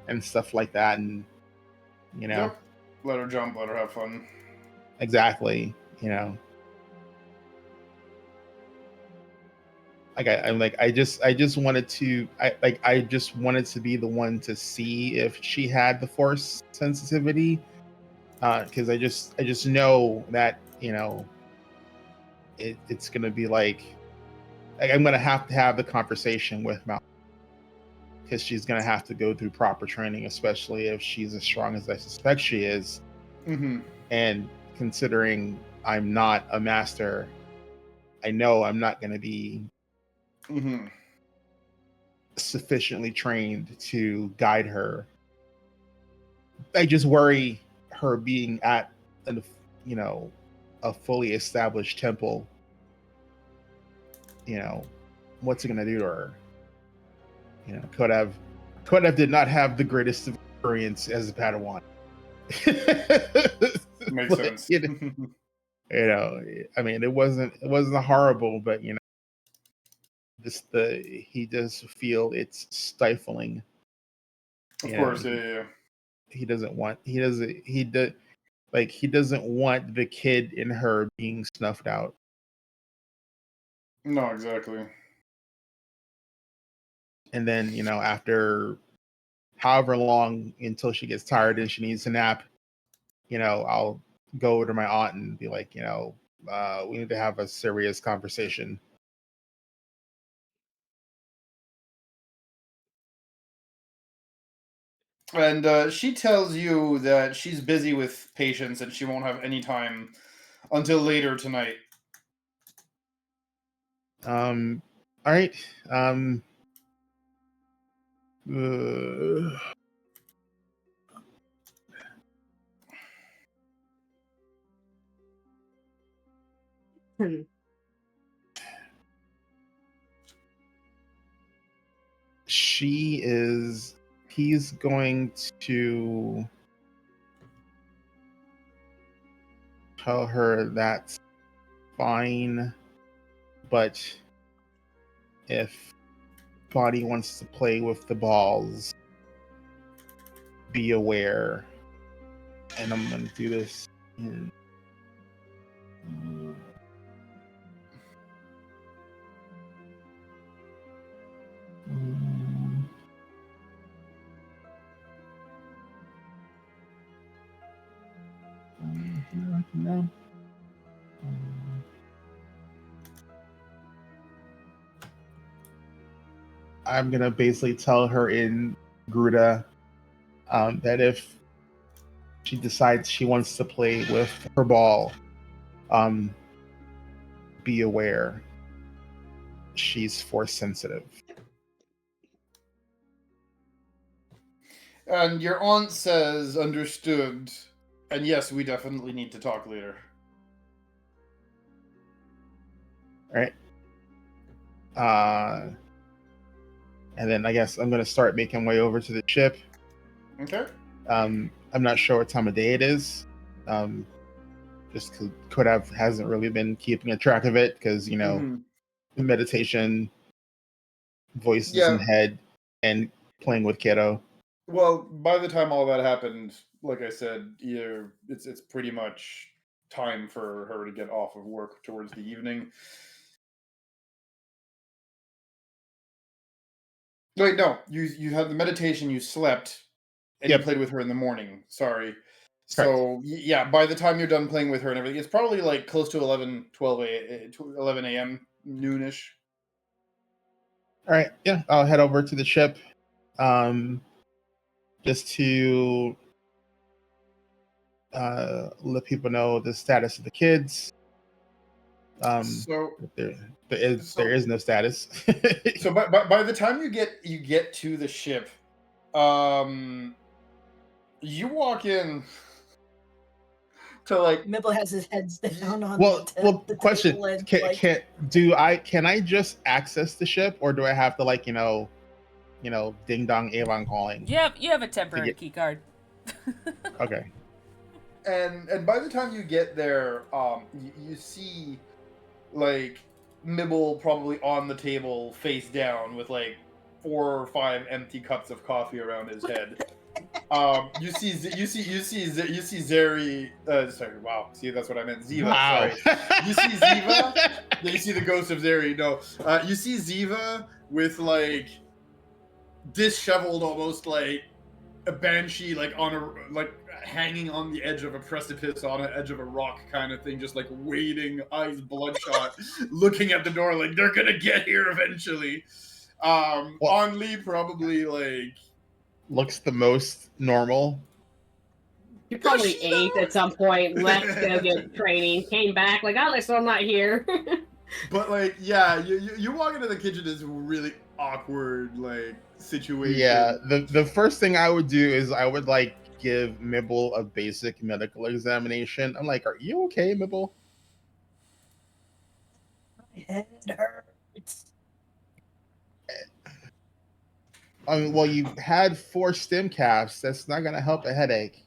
and stuff like that, and Yep. Let her jump, let her have fun. Exactly. I just wanted to be the one to see if she had the force sensitivity, because I just know that it's gonna be like I'm gonna have to have the conversation with Mal, because she's gonna have to go through proper training, especially if she's as strong as I suspect she is. And considering I'm not a master, I know I'm not gonna be sufficiently trained to guide her. I just worry her being at a fully established temple. What's it gonna do to her? Kodev did not have the greatest experience as a Padawan. Makes sense. I mean, it wasn't horrible, but he does feel it's stifling. Of course, yeah. He doesn't want the kid in her being snuffed out. No, exactly. And then, after however long until she gets tired and she needs a nap, I'll go over to my aunt and be like, we need to have a serious conversation. And she tells you that she's busy with patients and she won't have any time until later tonight. All right. He's going to tell her that's fine, but if Bonnie wants to play with the balls, be aware. And I'm going to do this in... No. I'm going to basically tell her in Gruda that if she decides she wants to play with her ball, be aware. She's force sensitive. And your aunt says, understood. And yes, we definitely need to talk later. All right. And then I guess I'm going to start making way over to the ship. Okay. I'm not sure what time of day it is. Just because hasn't really been keeping a track of it because, meditation, voices in head, and playing with kiddo. Well, by the time all that happened, like I said, it's pretty much time for her to get off of work towards the evening. Wait, no, you had the meditation, you slept, and you played with her in the morning. Sorry. So, yeah, by the time you're done playing with her and everything, it's probably like close to 11 a.m., noonish. All right, yeah, I'll head over to the ship just to let people know the status of the kids. So there is no status. So by the time you get to the ship, you walk in to like Mibble has his head down on the question table and, can I just access the ship, or do I have to ding dong Avon calling? You have a temporary key card. Okay. And by the time you get there, you see like Mibble probably on the table face down with like 4 or 5 empty cups of coffee around his head. You see Zeri. Sorry, wow. See, that's what I meant. Ziva. Wow. Sorry. You see Ziva. You see the ghost of Zeri. No. You see Ziva with like disheveled, almost like a banshee, like hanging on the edge of a precipice, on the edge of a rock, kind of thing, just like waiting, eyes bloodshot, looking at the door, like they're gonna get here eventually. Only probably like looks the most normal. You probably ate at some point, left to go get training, came back, like, oh, so I'm not here. But like, yeah, you walk into the kitchen, is really awkward, like, situation. Yeah, the first thing I would do is I would like give Mibble a basic medical examination. I'm like, are you okay, Mibble? My head hurts. I mean, well, you had 4 stim caps. That's not gonna help a headache.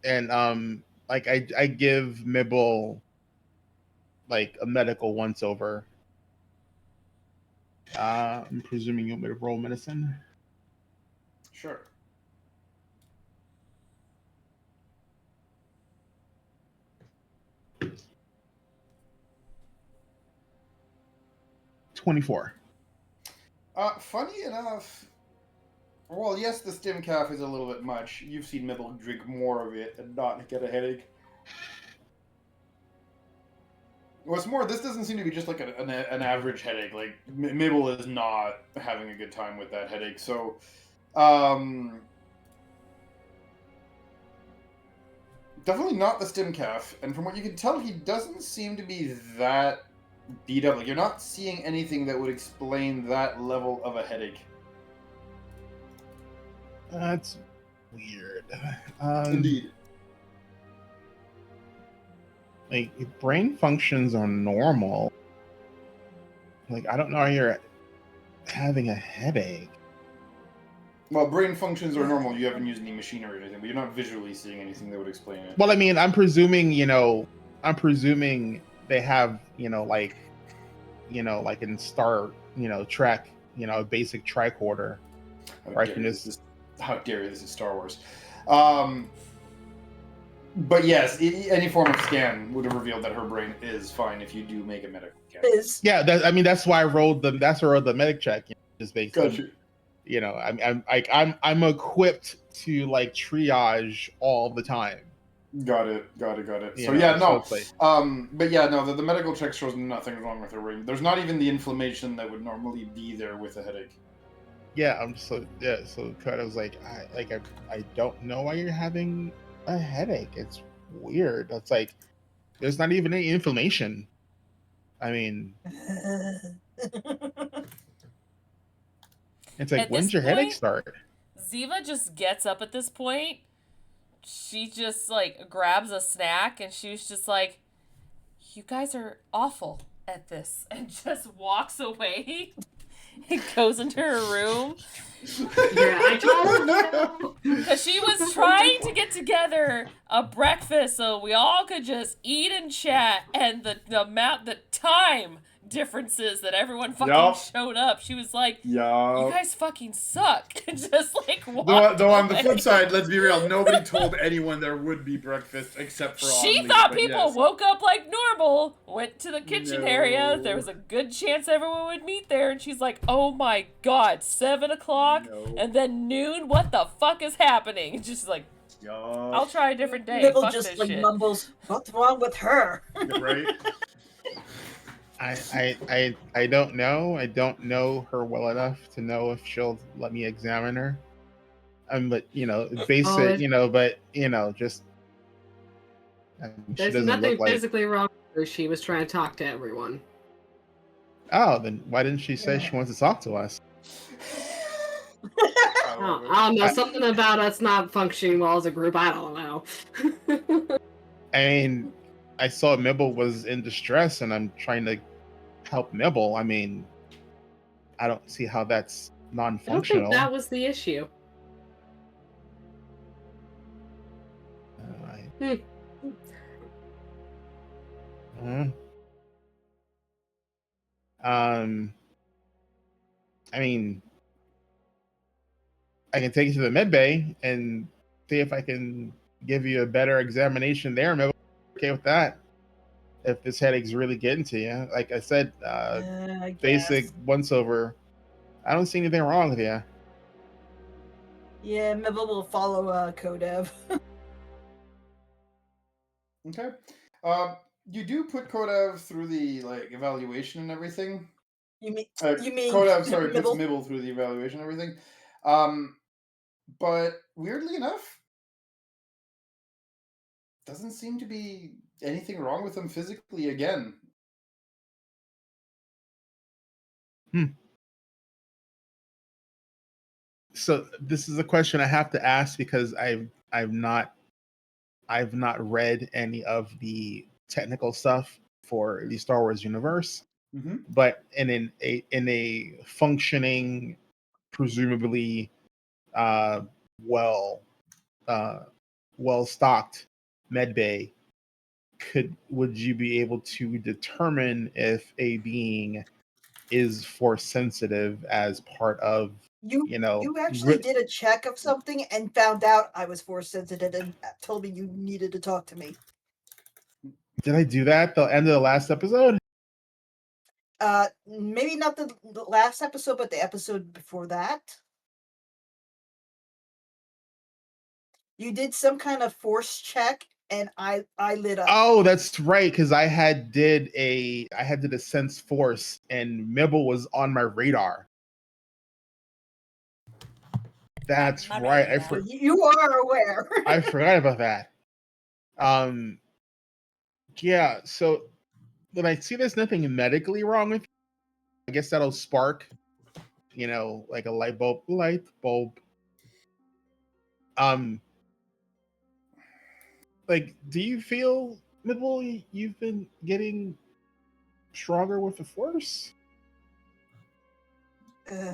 And like I give Mibble like a medical once over. I'm presuming you'll make roll medicine. Sure. $24. Funny enough, well, yes, the stim calf is a little bit much. You've seen Mibble drink more of it and not get a headache. What's more, this doesn't seem to be just like an average headache. Like, Mibble is not having a good time with that headache. So, definitely not the stim calf. And from what you can tell, he doesn't seem to be that beat up. Like, you're not seeing anything that would explain that level of a headache. That's weird. Indeed. Like, if brain functions are normal, like, I don't know how you're having a headache. Well, brain functions are normal. You haven't used any machinery or anything, but you're not visually seeing anything that would explain it. Well, I mean, I'm presuming they have, like in Star, Trek, a basic tricorder. How dare you, this is Star Wars. But yes, any form of scan would have revealed that her brain is fine if you do make a medical scan. Yeah, that's why I rolled the medic check, just based on, I'm equipped to like triage all the time. Got it. So but yeah, no, the medical check shows nothing wrong with her brain. There's not even the inflammation that would normally be there with a headache. Yeah, so Kurt, I was like, I don't know why you're having a headache. It's weird. It's like there's not even any inflammation. I mean, it's like, at when's your headache start? Ziva just gets up at this point. She just like grabs a snack and she's just like, "You guys are awful at this," and just walks away. It goes into her room. Yeah, I told her. Because she was trying to get together a breakfast so we all could just eat and chat, and the time differences that everyone fucking showed up. She was like, "You guys fucking suck." And just like walked Though on the away. flip side, let's be real, nobody told anyone there would be breakfast except for She Amelie, thought but people yes. woke up like normal, went to the kitchen No. area. There was a good chance everyone would meet there, and she's like, "Oh my god, 7 o'clock No. and then noon. What the fuck is happening?" And just like, I'll try a different day. Nibble Fuck just this like shit. mumbles, "What's wrong with her?" Right? I don't know. I don't know her well enough to know if she'll let me examine her. But basic, but just she There's doesn't nothing look like. physically wrong with her. She was trying to talk to everyone. Oh, then why didn't she say she wants to talk to us? I don't know. Something about us not functioning well as a group. I don't know. I mean, I saw Mibble was in distress, and I'm trying to help Mibble. I mean, I don't see how that's I don't non-functional. think that was the issue. I mean, I can take you to the med bay and see if I can give you a better examination there. Maybe I'm okay with that. If this headache's really getting to you, like I said, I basic guess. once over. I don't see anything wrong with you. Yeah, Mibble will follow Kodev. Okay. You do put Kodev through the evaluation and everything. You mean Kodev, sorry, puts Mibble? Mibble through the evaluation and everything. But weirdly enough, doesn't seem to be anything wrong with him physically again. So this is a question I have to ask because I've not read any of the technical stuff for the Star Wars universe. Mm-hmm. But in a functioning, presumably well stocked med bay, would you be able to determine if a being is force sensitive as part of You actually did a check of something and found out I was force sensitive and told me you needed to talk to me. Did I do that the end of the last episode? Maybe not the last episode, but the episode before that. You did some kind of force check, and I lit up. Oh, that's right, because I did a sense force, and Mibble was on my radar. That's right. You are aware. I forgot about that. Yeah. So but I see there's nothing medically wrong with you. I guess that'll spark, like a light bulb. Like, do you feel, Midwell, you've been getting stronger with the Force?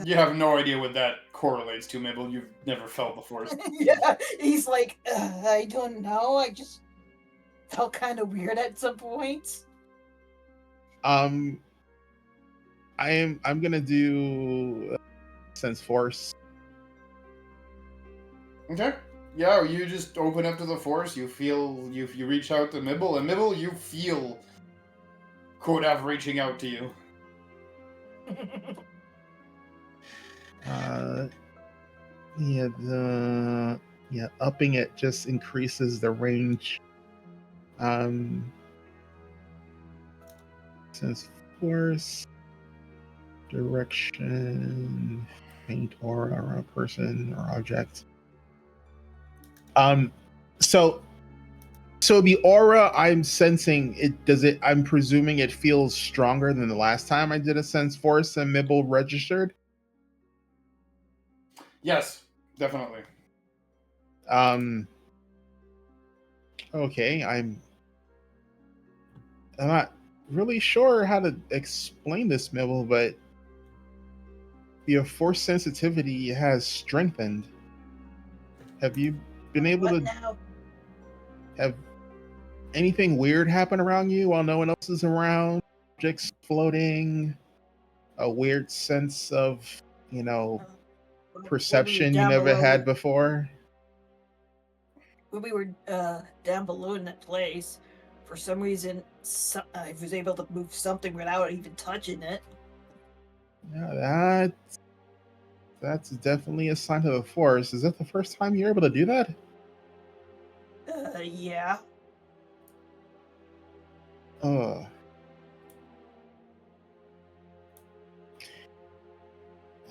You have no idea what that correlates to, Mabel. You've never felt the Force. Yeah, he's like, I don't know. I just felt kind of weird at some points. I'm gonna do sense Force. Okay. Yeah, you just open up to the Force. You feel you reach out to Mibble, and Mibble, you feel Kodav reaching out to you. Upping it just increases the range. Sense Force, direction, paint aura or a person or object. So the aura I'm sensing I'm presuming it feels stronger than the last time I did a sense Force and Mibble registered. Yes, definitely. Okay, I'm not really sure how to explain this, Mibble, but your Force sensitivity has strengthened. Have you been able to have anything weird happen around you while no one else is around? Objects floating, a weird sense of, perception you never had before? When we were down below in that place, for some reason, I was able to move something without even touching it. Yeah, that's definitely a sign of the Force. Is that the first time you're able to do that? Yeah.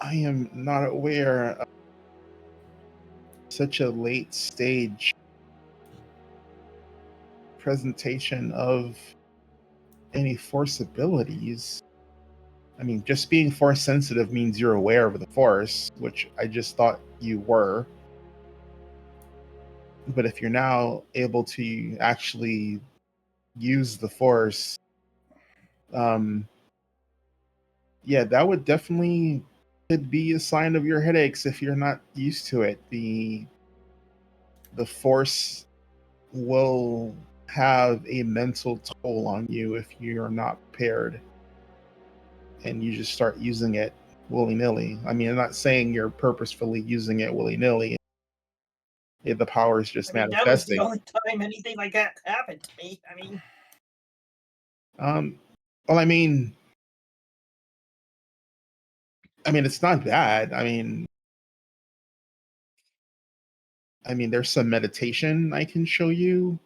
I am not aware of such a late stage presentation of any Force abilities. I mean, just being Force sensitive means you're aware of the Force, which I just thought you were. But if you're now able to actually use the Force, that would definitely could be a sign of your headaches if you're not used to it. The Force will have a mental toll on you if you're not prepared and you just start using it willy-nilly. I mean, I'm not saying you're purposefully using it willy-nilly. The power is just manifesting. That was the only time anything like that happened to me. Well, I mean, it's not bad. I mean, there's some meditation I can show you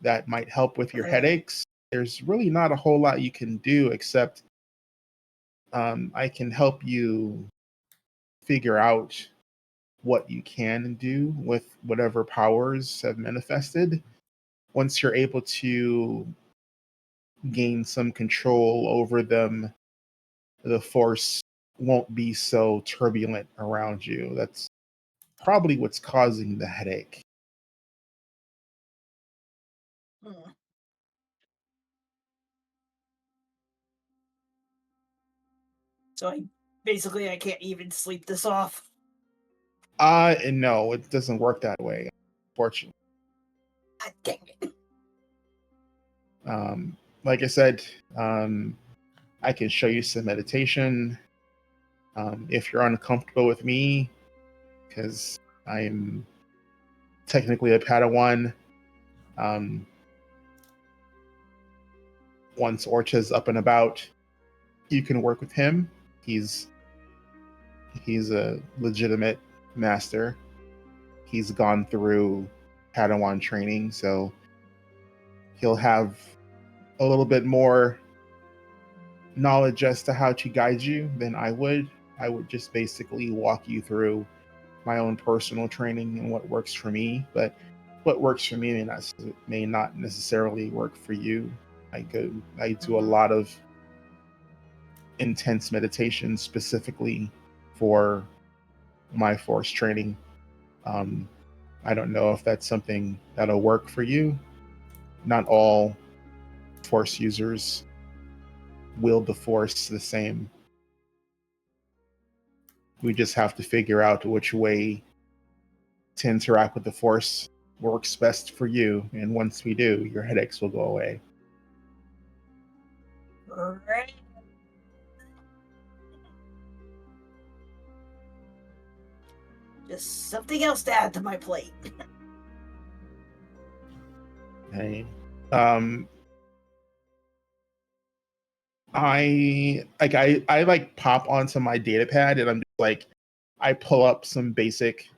that might help with your headaches. There's really not a whole lot you can do except I can help you figure out what you can do with whatever powers have manifested. Once you're able to gain some control over them, the Force won't be so turbulent around you. That's probably what's causing the headache. So I can't even sleep this off. No, it doesn't work that way, unfortunately. God dang it. Like I said, I can show you some meditation. If you're uncomfortable with me, because I'm technically a Padawan. Once Orcha's up and about, you can work with him. He's a legitimate master. He's gone through Padawan training, so he'll have a little bit more knowledge as to how to guide you than I would. I would just basically walk you through my own personal training and what works for me, but what works for me may not necessarily work for you. I do a lot of intense meditation specifically for my force training. I don't know if that's something that'll work for you. Not all force users wield the force the same. We just have to figure out which way to interact with the force works best for you, and once we do, your headaches will go away. Right. Just something else to add to my plate. Okay. I like pop onto my data pad and I'm just like, I pull up some basic,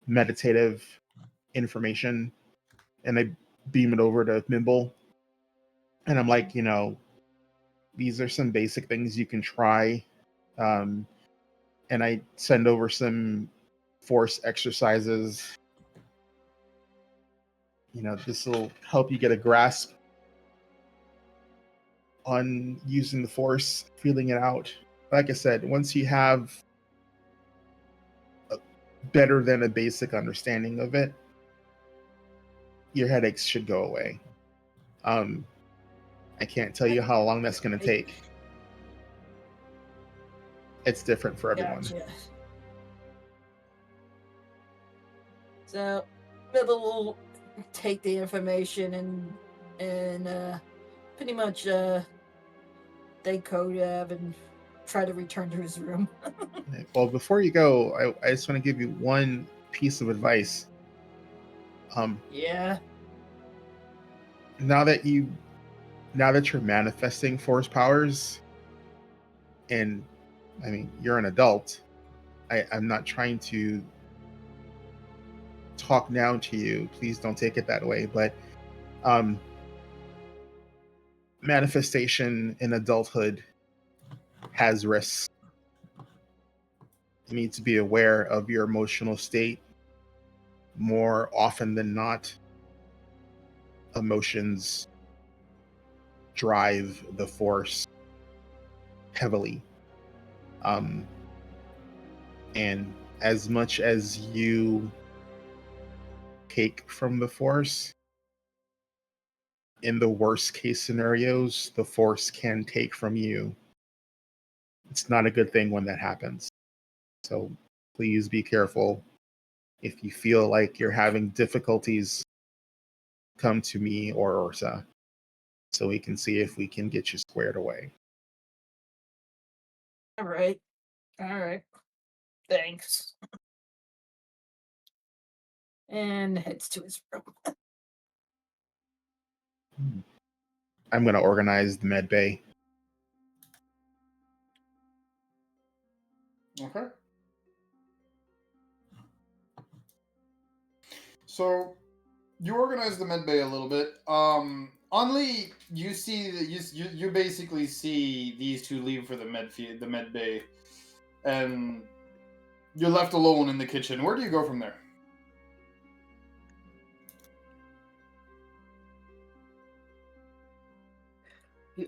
meditative information and I beam it over to Mimble. And I'm like, these are some basic things you can try. And I send over some force exercises. This will help you get a grasp on using the force, feeling it out. Like I said, once you have a better than a basic understanding of it, your headaches should go away. I can't tell you how long that's going to take. It's different for everyone. Gotcha. So, Mibble will take the information and pretty much thank Kodev and try to return to his room. Well, before you go, I just want to give you one piece of advice. Yeah. Now that you're manifesting force powers, and I mean you're an adult, I'm not trying to talk down to you. Please don't take it that way. But manifestation in adulthood has risks. You need to be aware of your emotional state. More often than not, emotions drive the force heavily. And as much as you take from the force, in the worst case scenarios, the force can take from you. It's not a good thing when that happens. So please be careful. If you feel like you're having difficulties, come to me or Ursa so we can see if we can get you squared away. All right. Thanks. And heads to his room. I'm going to organize the med bay. Okay. So you organize the med bay a little bit. Only you see that you basically see these two leave for the med bay, and you're left alone in the kitchen. Where do you go from there?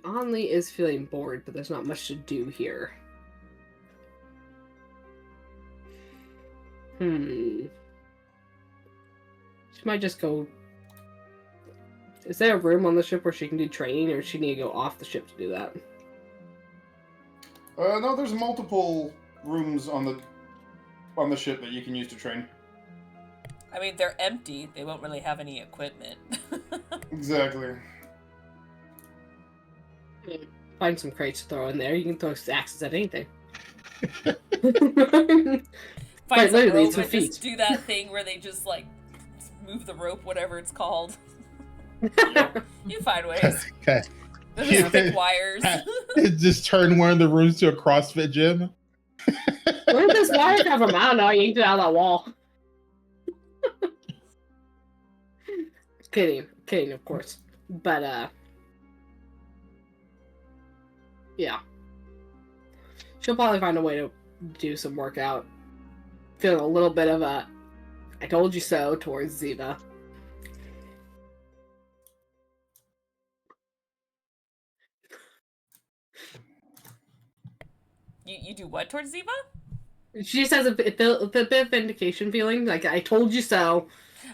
Only is feeling bored, but there's not much to do here. She might just go... Is there a room on the ship where she can do training, or does she need to go off the ship to do that? No, there's multiple rooms on the ship that you can use to train. I mean, they're empty. They won't really have any equipment. Exactly. Find some crates to throw in there. You can throw axes at anything. Find some rope and just do that thing where they just, like, move the rope, whatever it's called. You find ways. Okay. There's thick wires. Just turn one of the rooms to a CrossFit gym. Where did this wire come from? I don't know. I yanked it out of that wall. Kidding, of course. But, yeah. She'll probably find a way to do some workout. Feeling a little bit of a I told you so towards Ziva. You do what towards Ziva? She just has a bit of vindication feeling, like I told you so.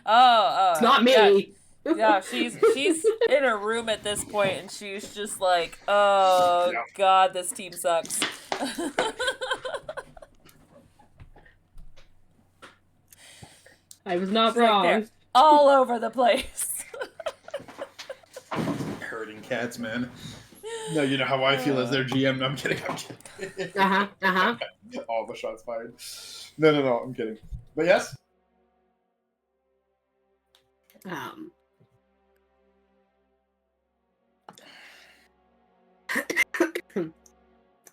Oh, It's not me. Yeah, she's in her room at this point, and she's just like, oh god, this team sucks. I was not she's wrong. Like, they're all over the place. Herding cats, man. No, you know how I feel as their GM. No, I'm kidding. All the shots fired. No, I'm kidding. But yes.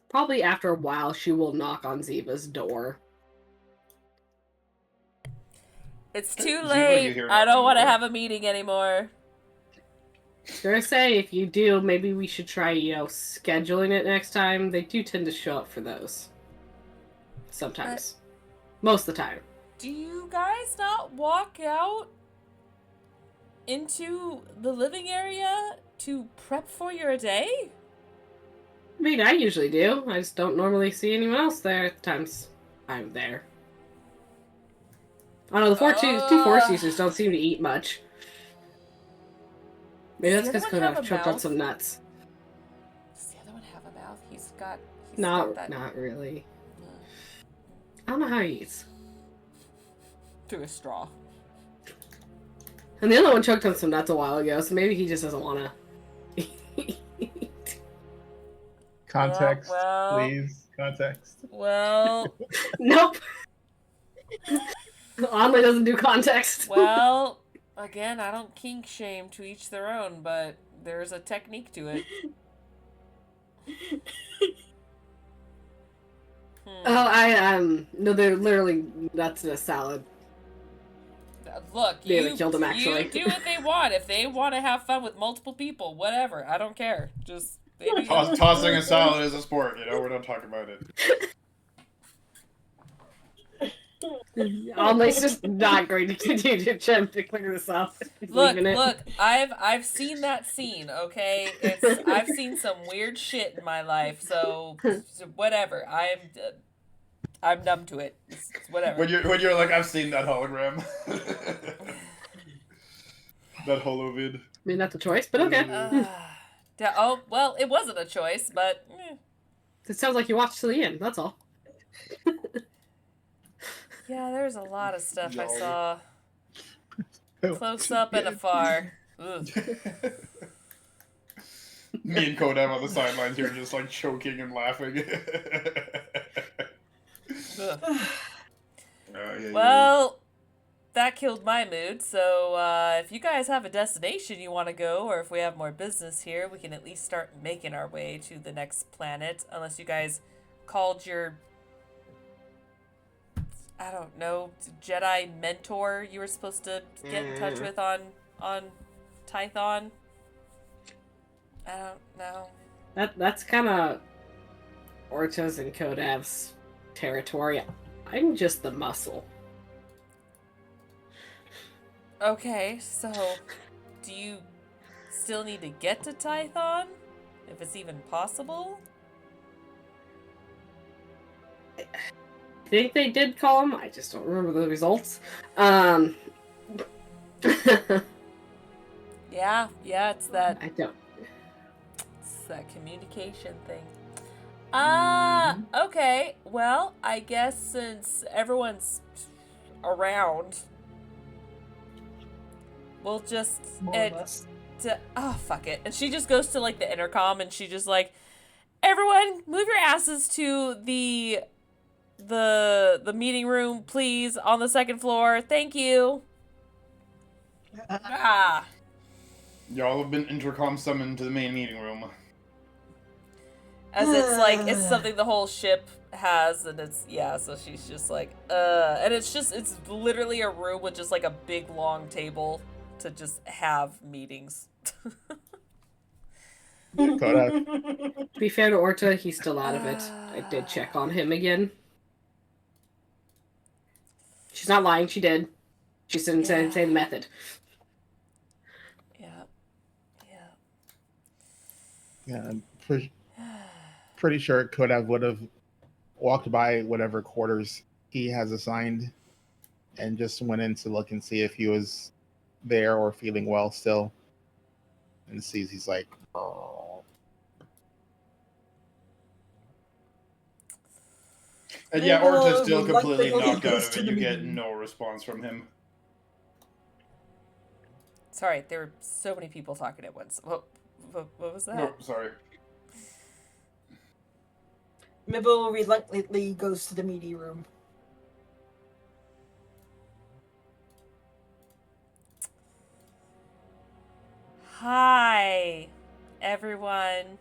Probably after a while, she will knock on Ziva's door. It's too late. I don't want to have a meeting anymore. I was gonna say, if you do, maybe we should try, scheduling it next time. They do tend to show up for those. Sometimes. Most of the time. Do you guys not walk out into the living area to prep for your day? I mean, I usually do. I just don't normally see anyone else there at the times I'm there. I don't know, the two Force users don't seem to eat much. Maybe that's because I've choked on some nuts. Does the other one have a mouth? He's got that... Not really. I don't know how he eats. Through a straw. And the other one choked on some nuts a while ago, so maybe he just doesn't want to eat. Context, please. Context. Well... Nope. Oddly doesn't do context. Well... Again, I don't kink shame, to each their own, but there's a technique to it. No, they're literally nuts in a salad. Look, they killed him, actually. You do what they want. If they want to have fun with multiple people, whatever. I don't care. Just tossing a salad is a sport. We're not talking about it. Almost just not going to continue to attempt to clear this up. Look, I've seen that scene, okay? I've seen some weird shit in my life, so whatever. I'm numb to it. It's whatever. When you're like, I've seen that hologram. That holovid. I mean, that's a choice, but okay. Well, it wasn't a choice, but... It sounds like you watched to the end, that's all. Yeah, there's a lot of stuff I saw. Close up and afar. Me and Kodav on the sidelines here just like choking and laughing. Well, that killed my mood, so if you guys have a destination you want to go, or if we have more business here, we can at least start making our way to the next planet, unless you guys called your... I don't know, Jedi mentor you were supposed to get in touch with on Tython. I don't know. That's kind of Orta's and Kodav's territory. I'm just the muscle. Okay, so do you still need to get to Tython? If it's even possible? I think they did call him. I just don't remember the results. Yeah, it's that. I don't. It's that communication thing. Okay. Well, I guess since everyone's around, we'll just fuck it. And she just goes to like the intercom, and she just like, everyone, move your asses to the meeting room, please, on the second floor. Thank you. Y'all have been intercom summoned to the main meeting room. As it's something the whole ship has, and so she's just like, and it's literally a room with just like a big long table to just have meetings. To be fair to Orta, he's still out of it. I did check on him again. She's not lying, she did. She didn't say the method. Yeah, I'm pretty sure Kodav would have walked by whatever quarters he has assigned and just went in to look and see if he was there or feeling well still. And sees he's like, oh. And yeah, Orta's still would like completely to knocked out goes of to it. the You get meeting. no response from him. Sorry, there were so many people talking at once. What was that? No, sorry. Mibble reluctantly goes to the meeting room. Hi, everyone.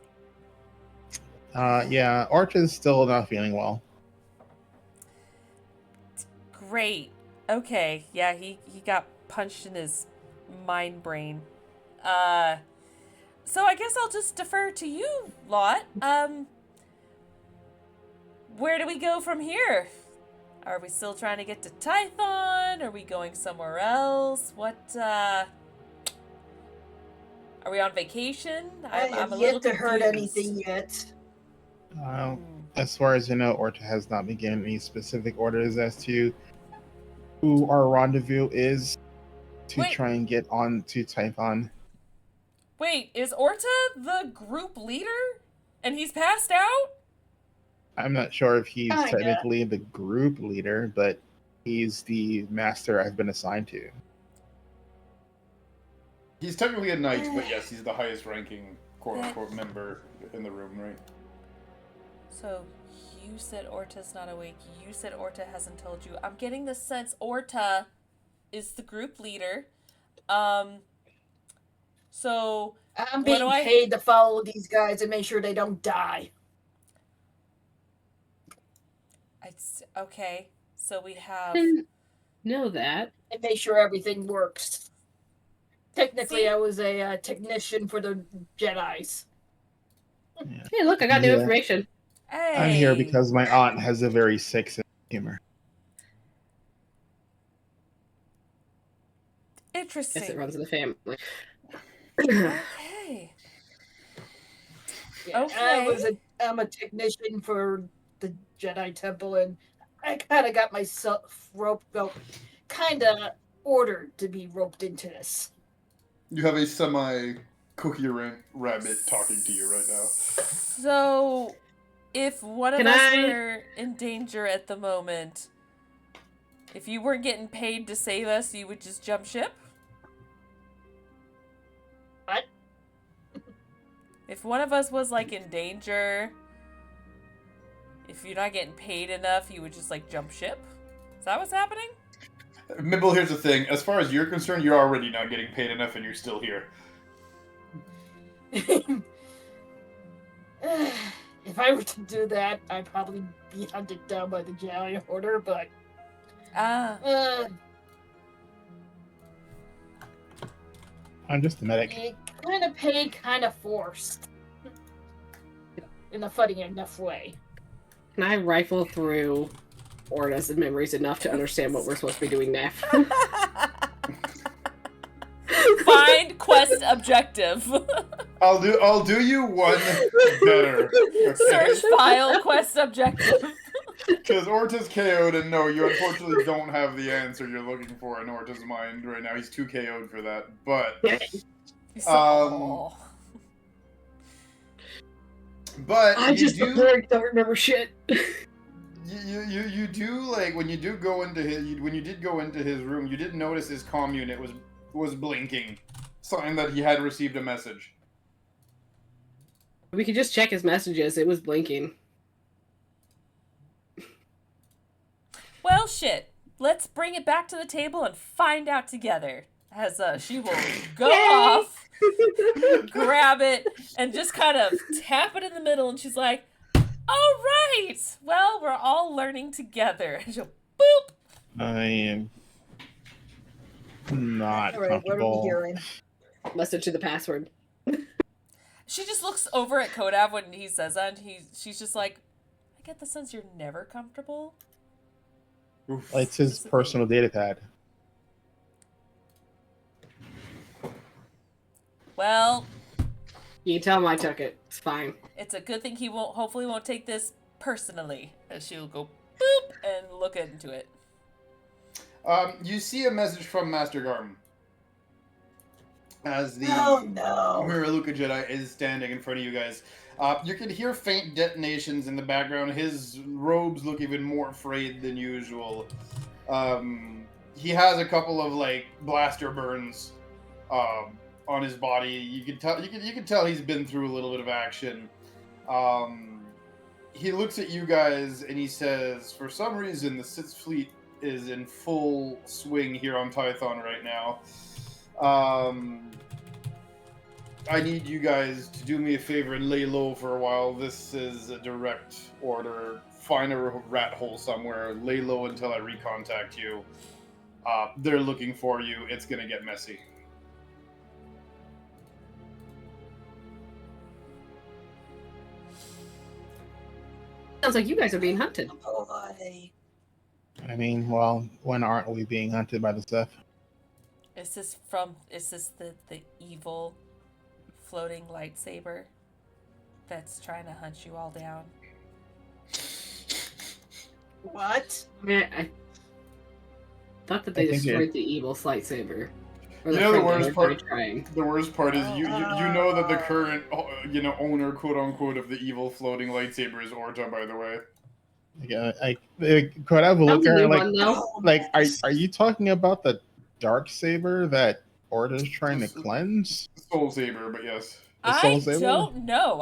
Yeah, Arch is still not feeling well. Great. Okay, yeah, he got punched in his mind brain. So I guess I'll just defer to you lot. Where do we go from here? Are we still trying to get to Tython? Are we going somewhere else? Are we on vacation? I have yet to heard anything yet. As far as you know, Orta has not been given any specific orders as to who our rendezvous is to try and get on to Typhon. Wait, is Orta the group leader? And he's passed out? I'm not sure if he's technically the group leader, but he's the master I've been assigned to. He's technically a knight, but yes, he's the highest ranking quote-unquote member in the room, right? So, you said Orta's not awake. You said Orta hasn't told you. I'm getting the sense Orta is the group leader. So... I'm being paid to follow these guys and make sure they don't die. Okay, so we have... Didn't know that. And make sure everything works. Technically, I was a technician for the Jedis. Yeah. Hey, look, I got new information. Hey. I'm here because my aunt has a very sick sense of humor. Interesting. Yes, it runs in the family. Okay. Yeah, okay. I'm a technician for the Jedi Temple, and I kind of got myself ordered to be roped into this. You have a semi-cookie rabbit talking to you right now. So, if one of us were in danger at the moment, if you weren't getting paid to save us, you would just jump ship? What? If one of us was, like, in danger, if you're not getting paid enough, you would just, like, jump ship? Is that what's happening? Mibble, here's the thing. As far as you're concerned, you're already not getting paid enough and you're still here. If I were to do that, I'd probably be hunted down by the Jedi Order, but... I'm just a medic. Kind of paid, kind of forced. In a funny enough way. Can I rifle through Orta's memories enough to understand what we're supposed to be doing next? Find quest objective. I'll do you one better. Okay? Search file quest objective. Because Orta's KO'd, and no, you unfortunately don't have the answer you're looking for in Orta's mind right now. He's too KO'd for that. But but I just don't remember shit. You do, like, when you did go into his room, you did notice his comm unit was blinking, sign that he had received a message. We could just check his messages. It was blinking. Well, shit. Let's bring it back to the table and find out together. As she will go off, grab it, and just kind of tap it in the middle, and she's like, all right, well, we're all learning together. And she'll boop. I am not All right, comfortable. what are we hearing? Message to the password. She just looks over at Kodav when he says that, and she's just like, I get the sense you're never comfortable. It's his personal data pad. Well, you can tell him I took it. It's fine. It's a good thing he hopefully won't take this personally, as she'll go boop and look into it. You see a message from Master Garm as the Miraluka Jedi is standing in front of you guys. You can hear faint detonations in the background. His robes look even more frayed than usual. He has a couple of like blaster burns on his body. You can tell he's been through a little bit of action. He looks at you guys and he says, "For some reason, the Sith fleet is in full swing here on Tython right now. I need you guys to do me a favor and lay low for a while. This is a direct order. Find a rat hole somewhere. Lay low until I recontact you. They're looking for you. It's gonna get messy." Sounds like you guys are being hunted. I mean, well, when aren't we being hunted by the Sith? Is this the evil floating lightsaber that's trying to hunt you all down? What? I thought that they destroyed the evil lightsaber. You know the worst part. The worst part is you know that the current owner, quote unquote, of the evil floating lightsaber is Orta, by the way. Yeah, could I have a look at her? Are you talking about the dark saber that Orta's trying to cleanse? Soul saber, but yes. I don't know.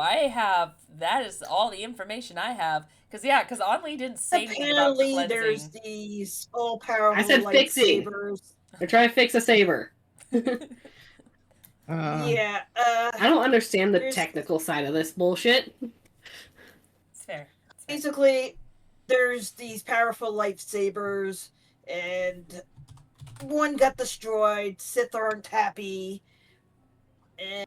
That is all the information I have. Because Only didn't say anything about cleansing. Apparently there's these all-powerful I said fixing. lightsabers. They're trying to fix a saber. I don't understand the technical side of this bullshit. It's fair. Basically, there's these powerful lightsabers, and one got destroyed. Sith aren't happy, and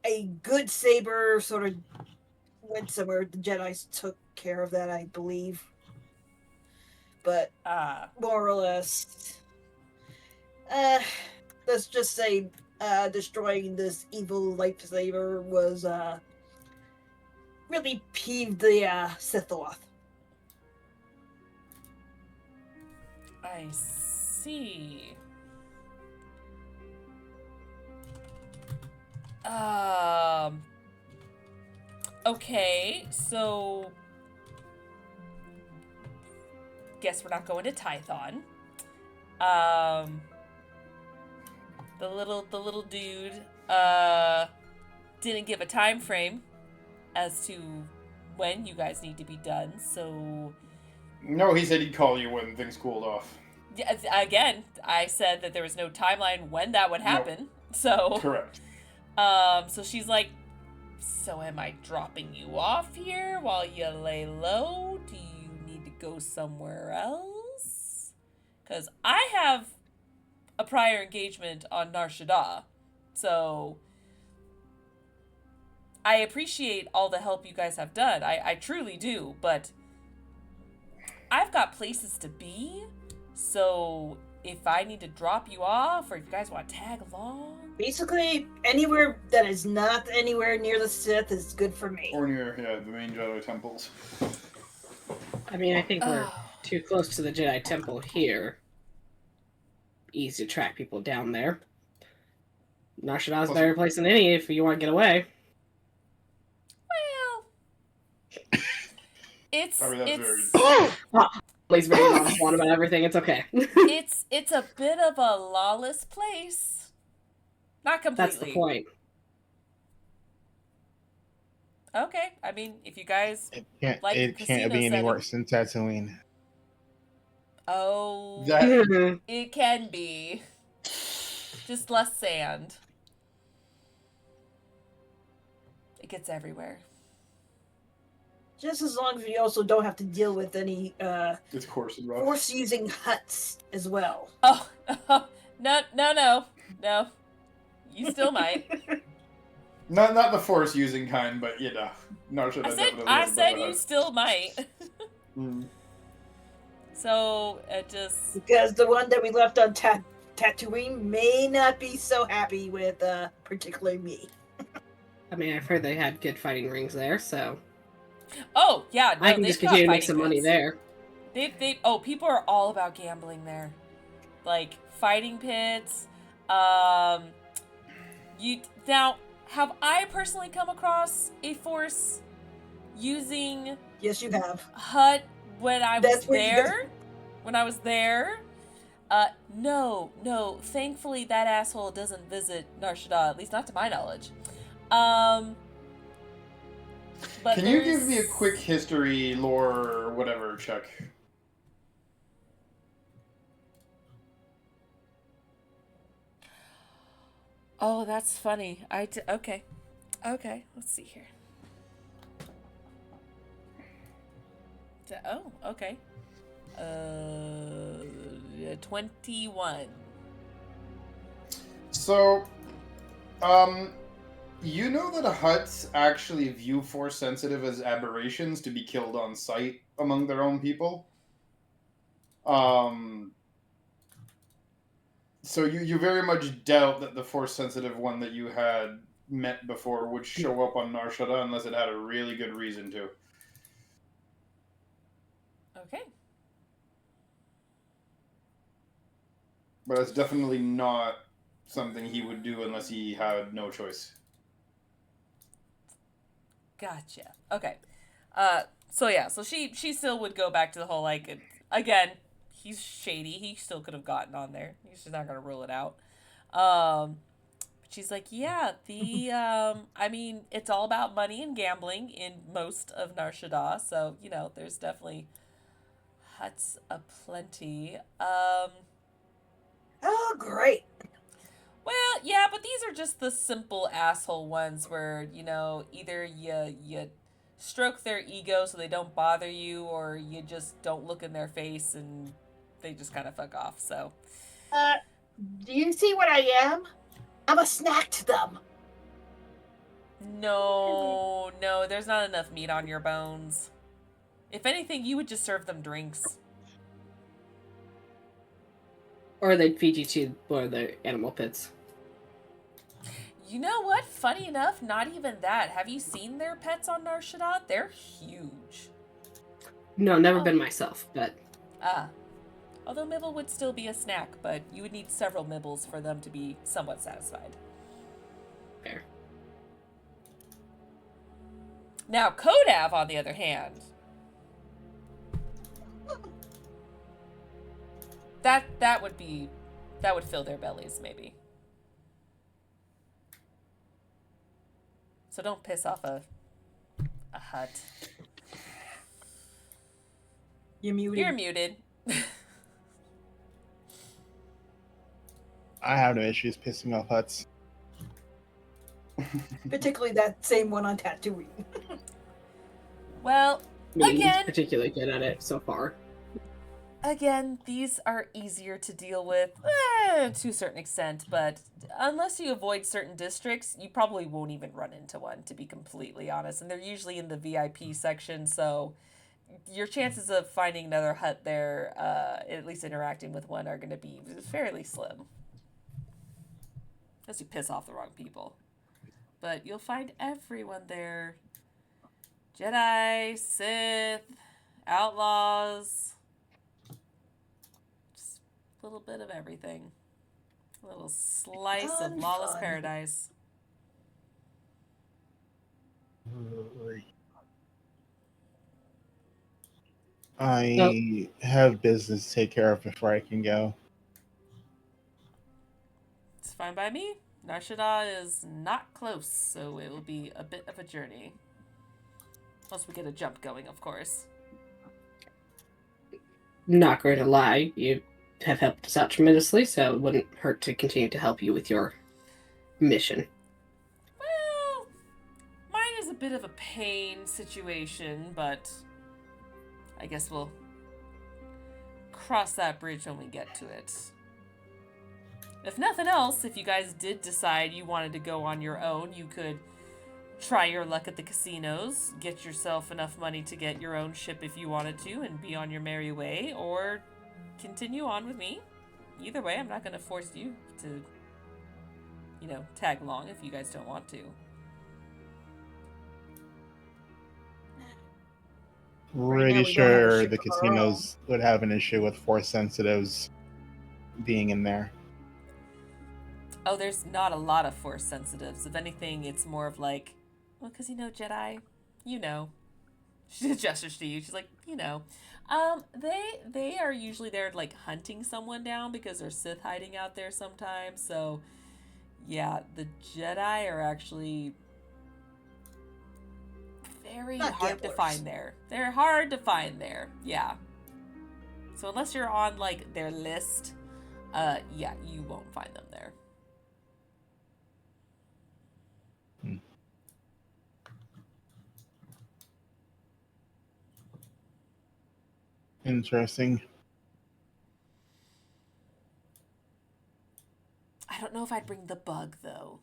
a good saber sort of went somewhere. The Jedi's took care of that, I believe. But more or less, let's just say destroying this evil lightsaber was really peeved the Sith off. I see. Okay, so guess we're not going to Tython. The little dude didn't give a time frame as to when you guys need to be done, so no, he said he'd call you when things cooled off. Yeah, again, I said that there was no timeline when that would happen. Nope. So correct. So she's like, "So am I dropping you off here while you lay low? Do you need to go somewhere else? Because I have a prior engagement on Nar Shaddaa, so I appreciate all the help you guys have done. I truly do, but I've got places to be, so if I need to drop you off, or if you guys want to tag along..." Basically, anywhere that is not anywhere near the Sith is good for me. Or near, the main Jedi temples. I mean, I think we're too close to the Jedi Temple here. Easy to track people down there. Nar Shaddaa's a better place than any if you want to get away. Well, it's Please very nonchalant about everything. It's okay. it's a bit of a lawless place. Not completely. That's the point. Okay, I mean, if you guys it can't be any worse than Tatooine. Oh, it can be. Just less sand. It gets everywhere. Just as long as we also don't have to deal with any it's coarse and rough. Force-using huts as well. Oh, no. You still might. Not the Force-using kind, but Nar Shaddaa I said you still might. Mm. So it just because the one that we left on Tatooine may not be so happy with particularly me. I mean, I've heard they had good fighting rings there, so Oh yeah, no, I can they've just got continue to make fighting some money pits. there. People are all about gambling there, like fighting pits. You now have I personally come across a force using Yes, you have. hut when I was That's where you there? When I was there? No. Thankfully, that asshole doesn't visit Nar Shaddaa, at least not to my knowledge. But Can you give me a quick history, lore, whatever, check? Oh, that's funny. Okay. Okay, let's see here. Oh, okay. 21. So, you know that huts actually view Force sensitive as aberrations to be killed on sight among their own people. So you very much doubt that the Force sensitive one that you had met before would show up on Nar Shaddaa unless it had a really good reason to. Okay. But it's definitely not something he would do unless he had no choice. Gotcha. Okay. So yeah, so she still would go back to the whole, like, again, he's shady. He still could have gotten on there. He's just not gonna rule it out. But she's like, yeah, I mean, it's all about money and gambling in most of Nar Shaddaa, so, you know, there's definitely huts aplenty. Oh, great. Well, yeah, but these are just the simple asshole ones where, you know, either you stroke their ego so they don't bother you, or you just don't look in their face and they just kind of fuck off. So, do you see what I am? I'm a snack to them. no, there's not enough meat on your bones. If anything, you would just serve them drinks. Or they'd feed you to one of the animal pits. You know what? Funny enough, not even that. Have you seen their pets on Nar Shaddaa? They're huge. No, never been myself, but... Although Mibble would still be a snack, but you would need several Mibbles for them to be somewhat satisfied. Fair. Now, Kodav, on the other hand... That would fill their bellies, maybe. So don't piss off a hut. You're muted. You're muted. I have no issues pissing off huts. Particularly that same one on Tatooine. Well, I mean, again... he's particularly good at it so far. Again, these are easier to deal with to a certain extent, but unless you avoid certain districts, you probably won't even run into one, to be completely honest. And they're usually in the VIP section, so your chances of finding another hut there, at least interacting with one, are going to be fairly slim. Unless you piss off the wrong people. But you'll find everyone there. Jedi, Sith, outlaws... a little bit of everything. A little slice of lawless paradise. I have business to take care of before I can go. It's fine by me. Nar Shaddaa is not close, so it will be a bit of a journey. Once we get a jump going, of course. Not going to lie, you have helped us out tremendously, so it wouldn't hurt to continue to help you with your mission. Well, mine is a bit of a pain situation, but I guess we'll cross that bridge when we get to it. If nothing else, if you guys did decide you wanted to go on your own, you could try your luck at the casinos, get yourself enough money to get your own ship if you wanted to, and be on your merry way, or continue on with me. Either way, I'm not going to force you to, you know, tag along if you guys don't want to. Right now pretty we don't have a sure ship the of our own. casinos would have an issue with force sensitives being in there. Oh, there's not a lot of force sensitives. If anything, it's more of like, well, because Jedi, you know. She gestures to you. She's like, you know. They are usually there like hunting someone down because there's Sith hiding out there sometimes. So, yeah, the Jedi are actually very Not hard to gamblers. find there. They're hard to find there. Yeah. So unless you're on like their list, yeah, you won't find them there. Interesting. I don't know if I'd bring the bug though.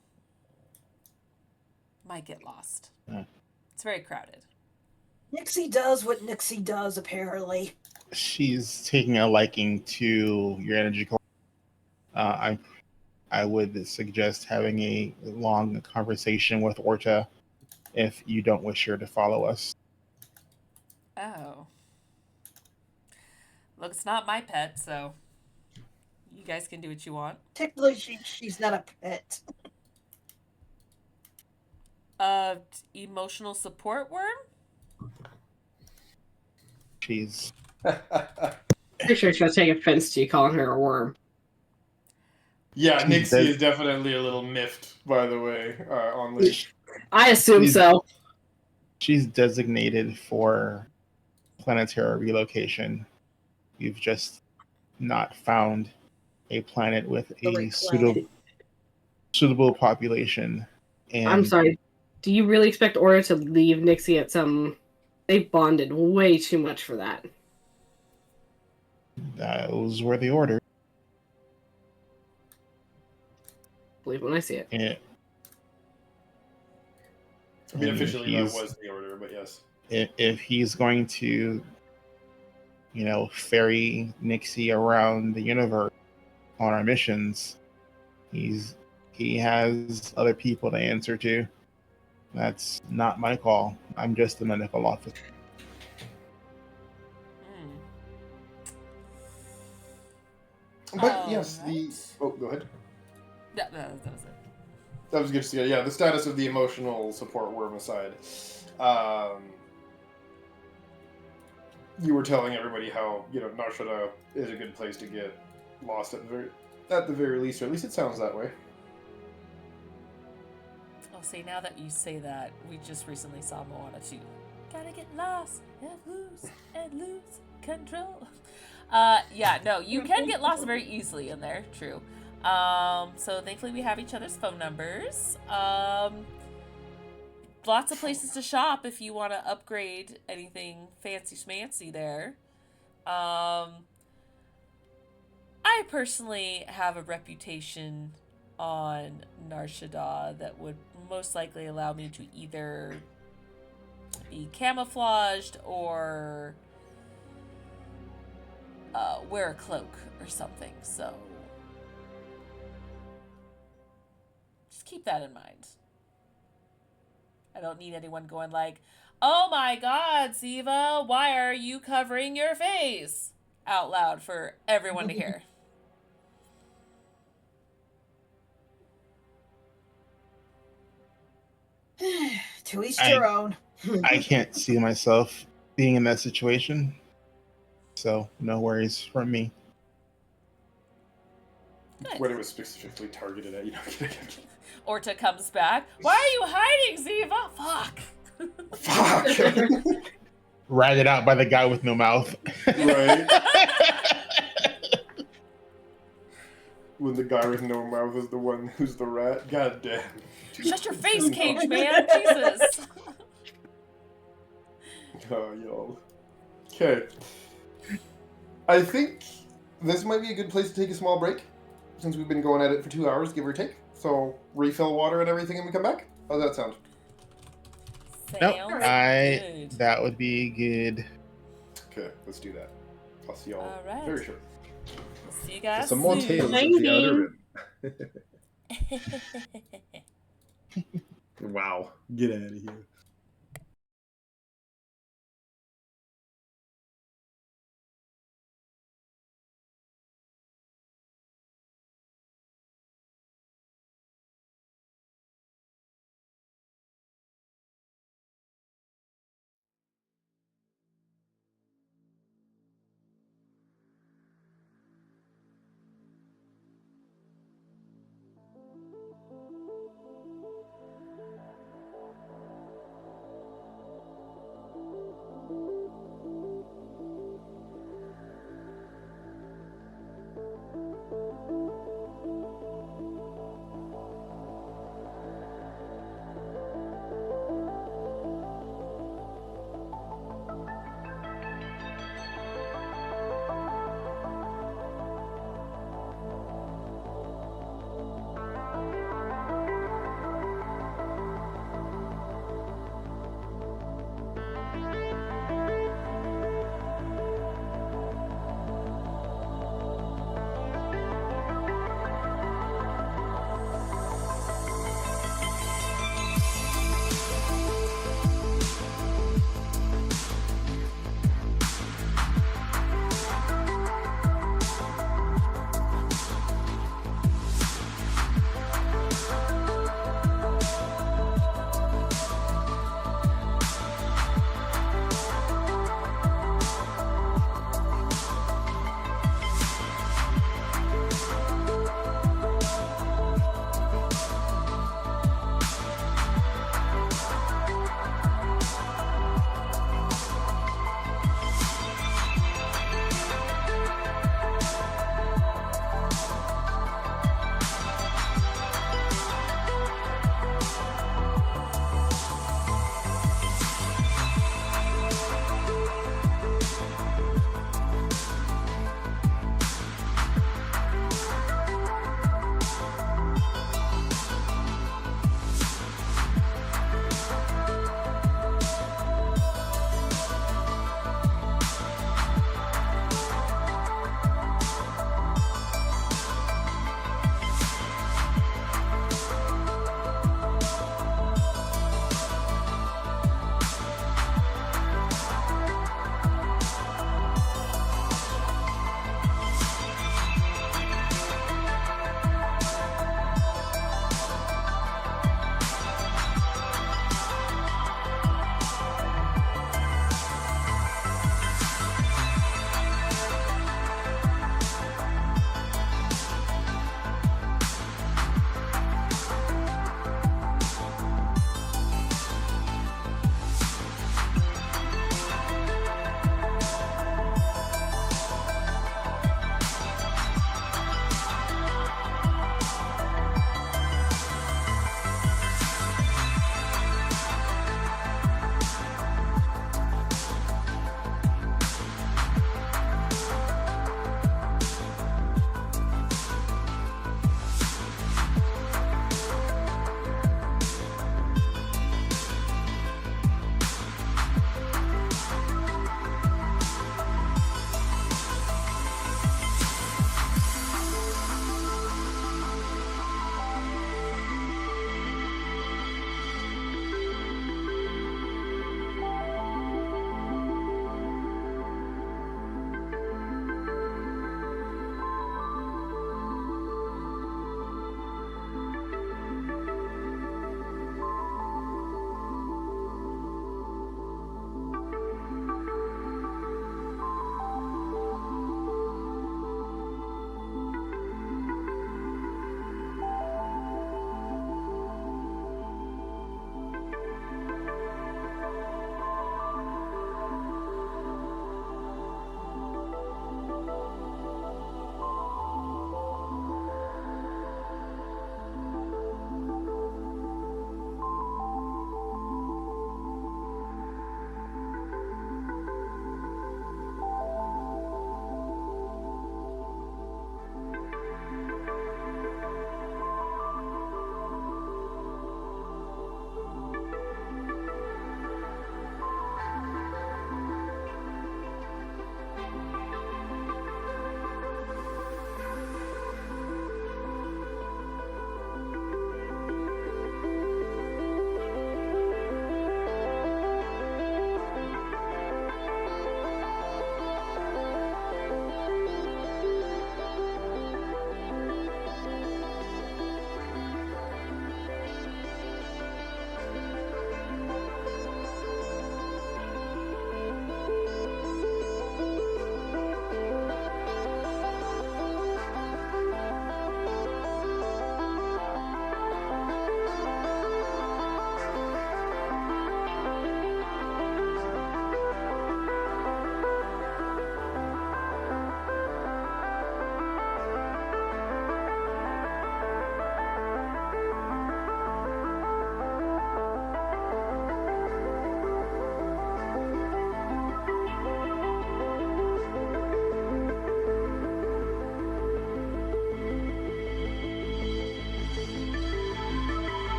Might get lost. It's very crowded. Nixie does what Nixie does, apparently. She's taking a liking to your energy core. I would suggest having a long conversation with Orta if you don't wish her to follow us. Oh. Look, it's not my pet, so you guys can do what you want. Technically, she's not a pet. Emotional support worm? She's Pretty sure she's gonna take offense to you calling her a worm. Yeah, Nixie is definitely a little miffed, by the way, on this. I assume so. She's designated for planetary relocation. You've just not found a planet with a suitable population. And I'm sorry. Do you really expect Aura to leave Nixie at some... They bonded way too much for that. those were the orders. Believe when I see it. Yeah. I mean, officially that was the order, but yes. If he's going to, ferry Nixie around the universe on our missions, he has other people to answer to. That's not my call. I'm just the medical officer. But yes, go ahead. Yeah, that was it. I was going to say, yeah, the status of the emotional support worm aside. You were telling everybody how, Nar Shaddaa is a good place to get lost at the very least, or at least it sounds that way. Oh, see, now that you say that, we just recently saw Moana 2. Gotta get lost and lose control. Yeah, no, you can get lost very easily in there, true. So thankfully we have each other's phone numbers. Lots of places to shop if you want to upgrade anything fancy schmancy there. I personally have a reputation on Nar Shaddaa that would most likely allow me to either be camouflaged or wear a cloak or something, so just keep that in mind. I don't need anyone going like, oh my god, Ziva, why are you covering your face? Out loud for everyone to hear. To each their own. I can't see myself being in that situation, so no worries from me. Good. When it was specifically targeted at you. Orta comes back. Why are you hiding, Ziva? Fuck. Fuck. Ratted out by the guy with no mouth. Right. When the guy with no mouth is the one who's the rat. God damn. Shut your face, Cage Man. Jesus. Oh, y'all. Okay. I think this might be a good place to take a small break, since we've been going at it for 2 hours, give or take. So, refill water and everything and we come back? How's that sound? Nope. Good. That would be good. Okay, let's do that. I'll see y'all very short. We'll see you guys Some more soon. tales of the Outer Rim. Wow. Get out of here.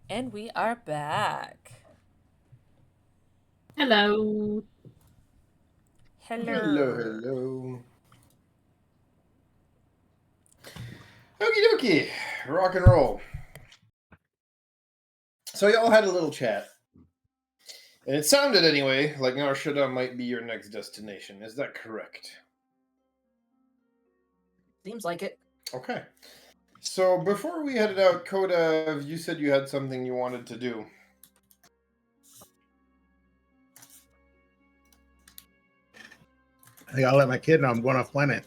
And we are back. Hello. Hello. Okie dokie. Rock and roll. So y'all had a little chat. And it sounded, anyway, like Narshada might be your next destination. Is that correct? Seems like it. Okay. So before we headed out, Koda, you said you had something you wanted to do. I gotta let my kid know I'm going off planet.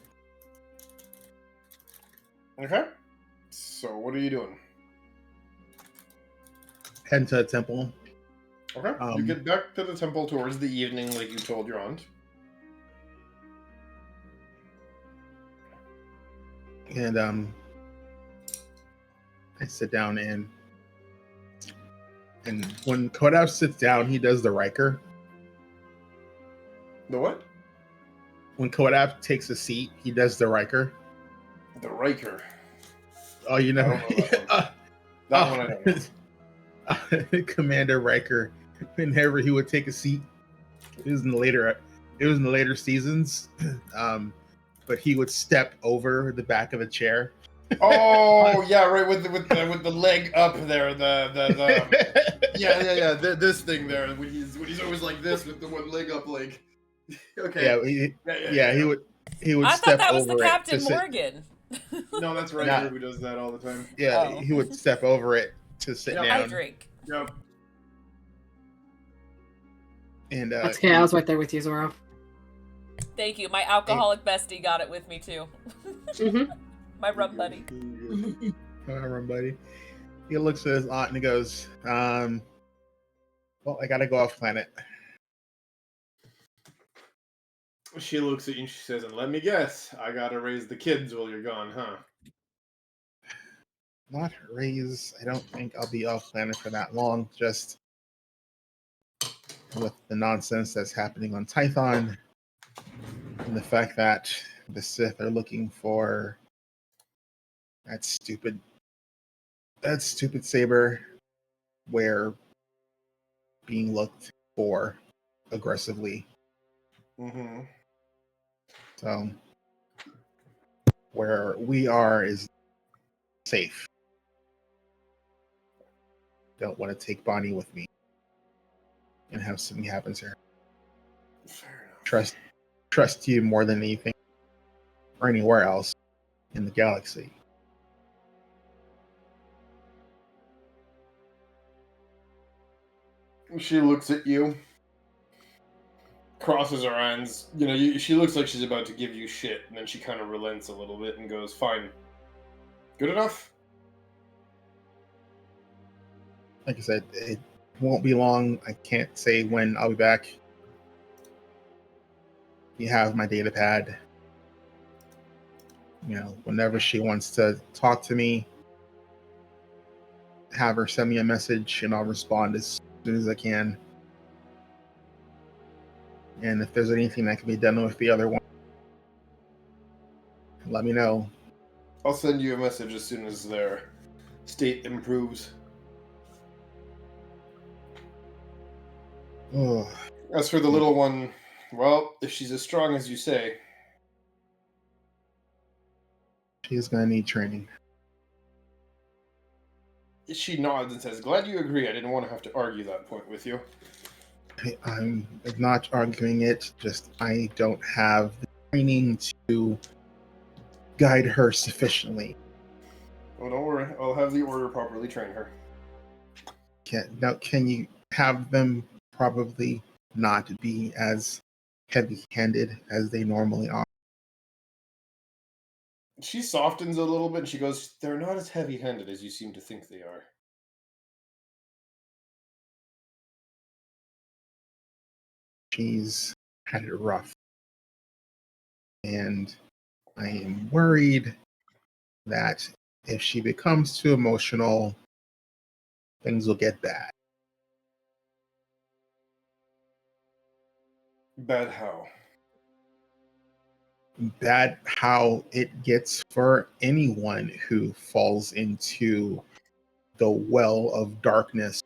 Okay. So what are you doing? Head to a temple. Okay. You get back to the temple towards the evening, like you told your aunt. And I sit down and when Kodav sits down, he does the Riker. The what? When Kodav takes a seat, he does the Riker. The Riker. Oh, you know, That one I don't know. Commander Riker. Whenever he would take a seat, it was in the later seasons. But he would step over the back of a chair. Oh yeah, right with the leg up there. This thing there when he's always like this with the one leg up, like. Okay. Yeah, he would I step thought that was over the it Captain to Morgan. No, that's Riker who does that all the time. Yeah, Oh. he would step over it to sit Yep. I down. drink. Yep. And That's okay. I was right there with you, Zoro. Thank you. My alcoholic bestie got it with me too. Mm-hmm. My rum buddy. Rum buddy. He looks at his aunt and he goes, well, I gotta go off planet. She looks at you and she says, and let me guess, I gotta raise the kids while you're gone, huh? Not raise. I don't think I'll be off planet for that long. Just with the nonsense that's happening on Tython and the fact that the Sith are looking for that stupid saber where being looked for aggressively. Mm-hmm. So where we are is safe. Don't want to take Bonnie with me and have something happen to her. Fair enough. Trust you more than anything or anywhere else in the galaxy. She looks at you, crosses her hands. She looks like she's about to give you shit, and then she kind of relents a little bit and goes, "Fine, good enough." Like I said, it won't be long. I can't say when I'll be back. You have my data pad. Whenever she wants to talk to me, have her send me a message and I'll respond as soon as I can. And if there's anything that can be done with the other one, let me know. I'll send you a message as soon as their state improves. Oh, As for the little one, well, if she's as strong as you say, she's gonna need training. she nods and says, "Glad you agree. I didn't want to have to argue that point with you." I'm not arguing it, just I don't have the training to guide her sufficiently. Well, don't worry. I'll have the order properly train her. Can you have them probably not be as heavy-handed as they normally are? She softens a little bit and she goes, "They're not as heavy-handed as you seem to think they are." She's had it rough. And I am worried that if she becomes too emotional, things will get bad. Bad how? Bad how it gets for anyone who falls into the well of darkness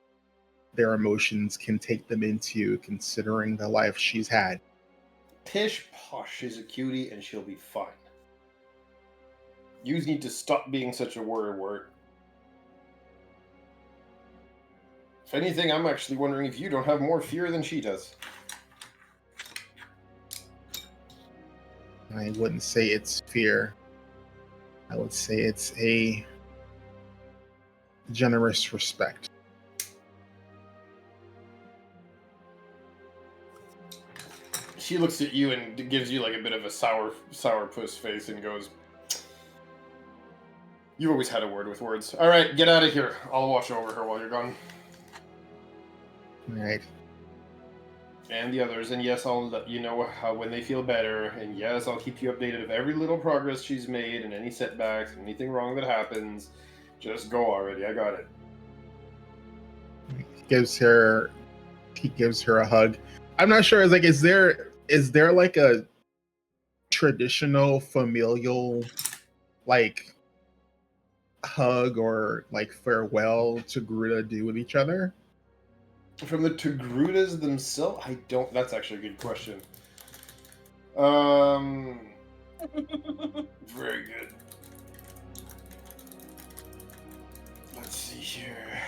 their emotions can take them into, considering the life she's had. Pish posh, she's a cutie and she'll be fine. You need to stop being such a worrywart. If anything, I'm actually wondering if you don't have more fear than she does. I wouldn't say it's fear. I would say it's a generous respect. She looks at you and gives you like a bit of a sourpuss face and goes, "You've always had a word with words. All right, get out of here. I'll watch over her while you're gone." All right. And the others, and yes, I'll let you know how when they feel better, and yes, I'll keep you updated of every little progress she's made and any setbacks and anything wrong that happens. Just go already. I got it. He gives her a hug. I'm not sure. Is there like a traditional familial like hug or like farewell Togruta do with each other? From the Togrutas themselves, I don't. That's actually a good question. Very good. Let's see here.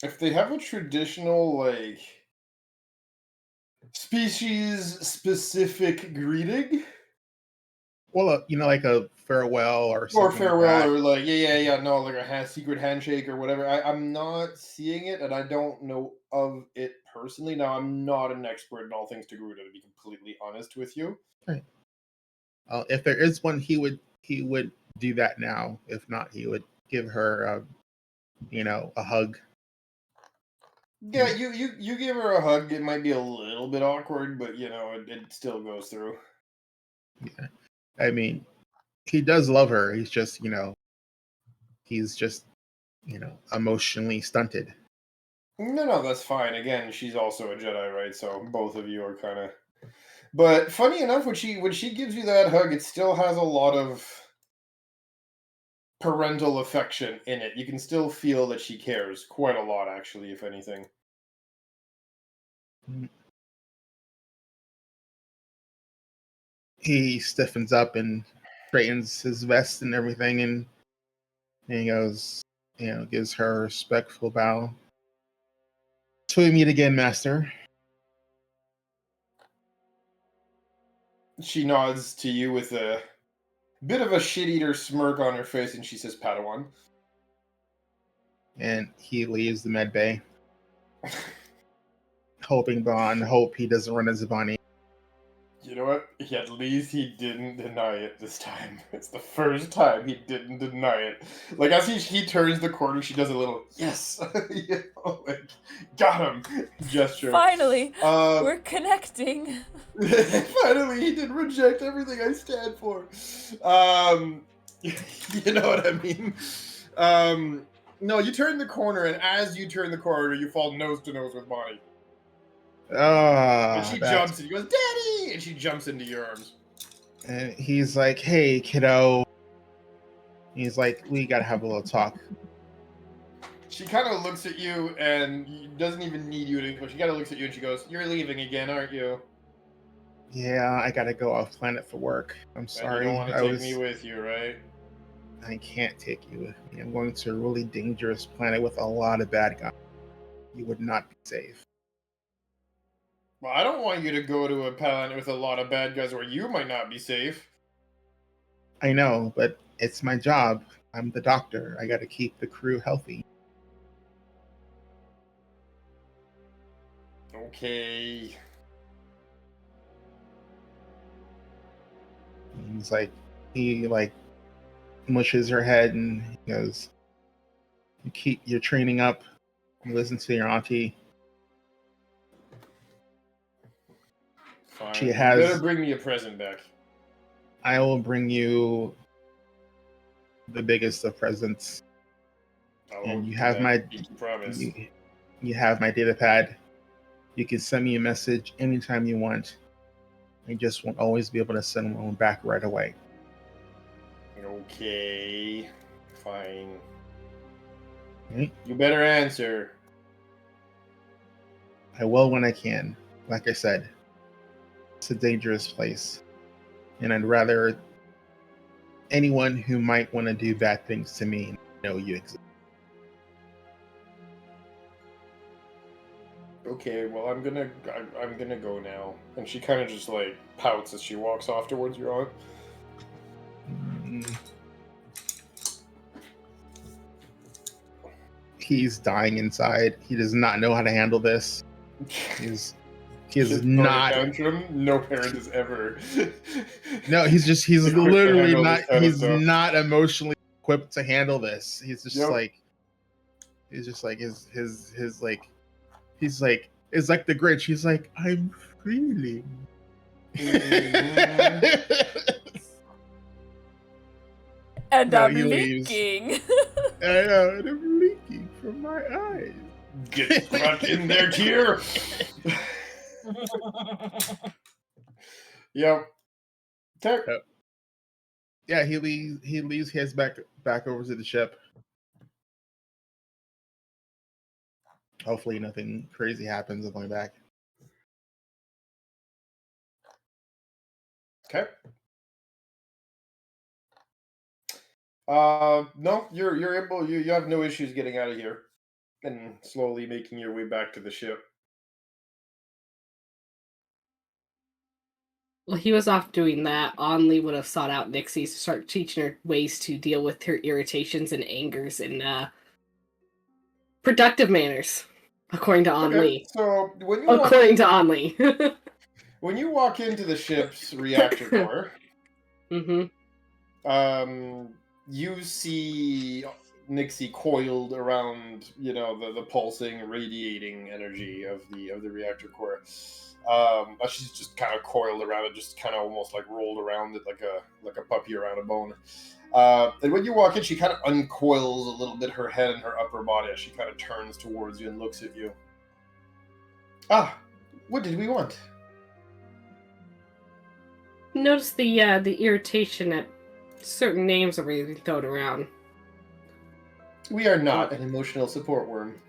If they have a traditional, like, species-specific greeting, Well, like a farewell or something or farewell, like that. or like, yeah, no, like a secret handshake or whatever. I'm not seeing it, and I don't know of it personally. Now, I'm not an expert in all things Togruta, to be completely honest with you. Right. If there is one, he would do that now. If not, he would give her, a hug. Yeah, you give her a hug. It might be a little bit awkward, but it still goes through. Yeah. I mean, he does love her. He's just, emotionally stunted. No, that's fine. Again, she's also a Jedi, right? So both of you are kind of. But funny enough, when she gives you that hug, it still has a lot of parental affection in it. You can still feel that she cares quite a lot, actually, if anything. He stiffens up and straightens his vest and everything, and he goes, gives her a respectful bow. Till we meet again, Master. She nods to you with a bit of a shit-eater smirk on her face, and she says, "Padawan." And he leaves the med bay, hoping beyond hope he doesn't run into Bonnie. You know what? At least he didn't deny it this time. It's the first time he didn't deny it. Like, as he turns the corner, she does a little, yes! Like, got him! Gesture. Finally, we're connecting. Finally, he didn't reject everything I stand for. You know what I mean? No, you turn the corner, and as you turn the corner, you fall nose to nose with Bonnie. And she jumps, and he goes, "Daddy!" And she jumps into your arms. And he's like, "Hey, kiddo." He's like, "We gotta have a little talk." She kind of looks at you and doesn't even need you to. But she kind of looks at you and she goes, "You're leaving again, aren't you?" Yeah, I gotta go off planet for work. I'm sorry. And you don't want to take me with you, right? I can't take you with me. I'm going to a really dangerous planet with a lot of bad guys. You would not be safe. Well, I don't want you to go to a planet with a lot of bad guys where you might not be safe. I know, but it's my job. I'm the doctor. I gotta keep the crew healthy. Okay. He's like, he mushes her head and he goes, "You keep your training up. You listen to your auntie." Fine. She You has. better bring me a present back. I will bring you the biggest of presents. And you have my promise. You have my data pad. You can send me a message anytime you want. I just won't always be able to send one back right away. Okay. Fine. Okay? You better answer. I will when I can. Like I said, it's a dangerous place. And I'd rather anyone who might want to do bad things to me know you exist. Okay, well, I'm gonna go now. And she kind of just like pouts as she walks off towards your aunt. He's dying inside. He does not know how to handle this. He's She's not. Tantrum. No parent is ever. No, he's equipped to literally handle not. this kind of He's stuff. not emotionally equipped to handle this. He's just Yep. like. He's just like his like. He's like, it's like the Grinch. He's like, I'm feeling. And No, I'm he leaves. leaking. I know, and I'm leaking from my eyes. Get stuck in their tear. Yep. Okay. Yeah, he leaves. He leaves. Heads back over to the ship. Hopefully, nothing crazy happens on my back. Okay. No, you're able. You have no issues getting out of here, and slowly making your way back to the ship. Well, he was off doing that. Onley would have sought out Nixie to start teaching her ways to deal with her irritations and angers in productive manners, according to Onley. So when you walk into the ship's reactor core, you see Nixie coiled around, the pulsing, radiating energy of the reactor core. She's just kind of coiled around it, just kind of almost like rolled around it like a puppy around a bone. And when you walk in, she kind of uncoils a little bit her head and her upper body as she kind of turns towards you and looks at you. Ah, what did we want? Notice the irritation at certain names that were being thrown around. We are not an emotional support worm.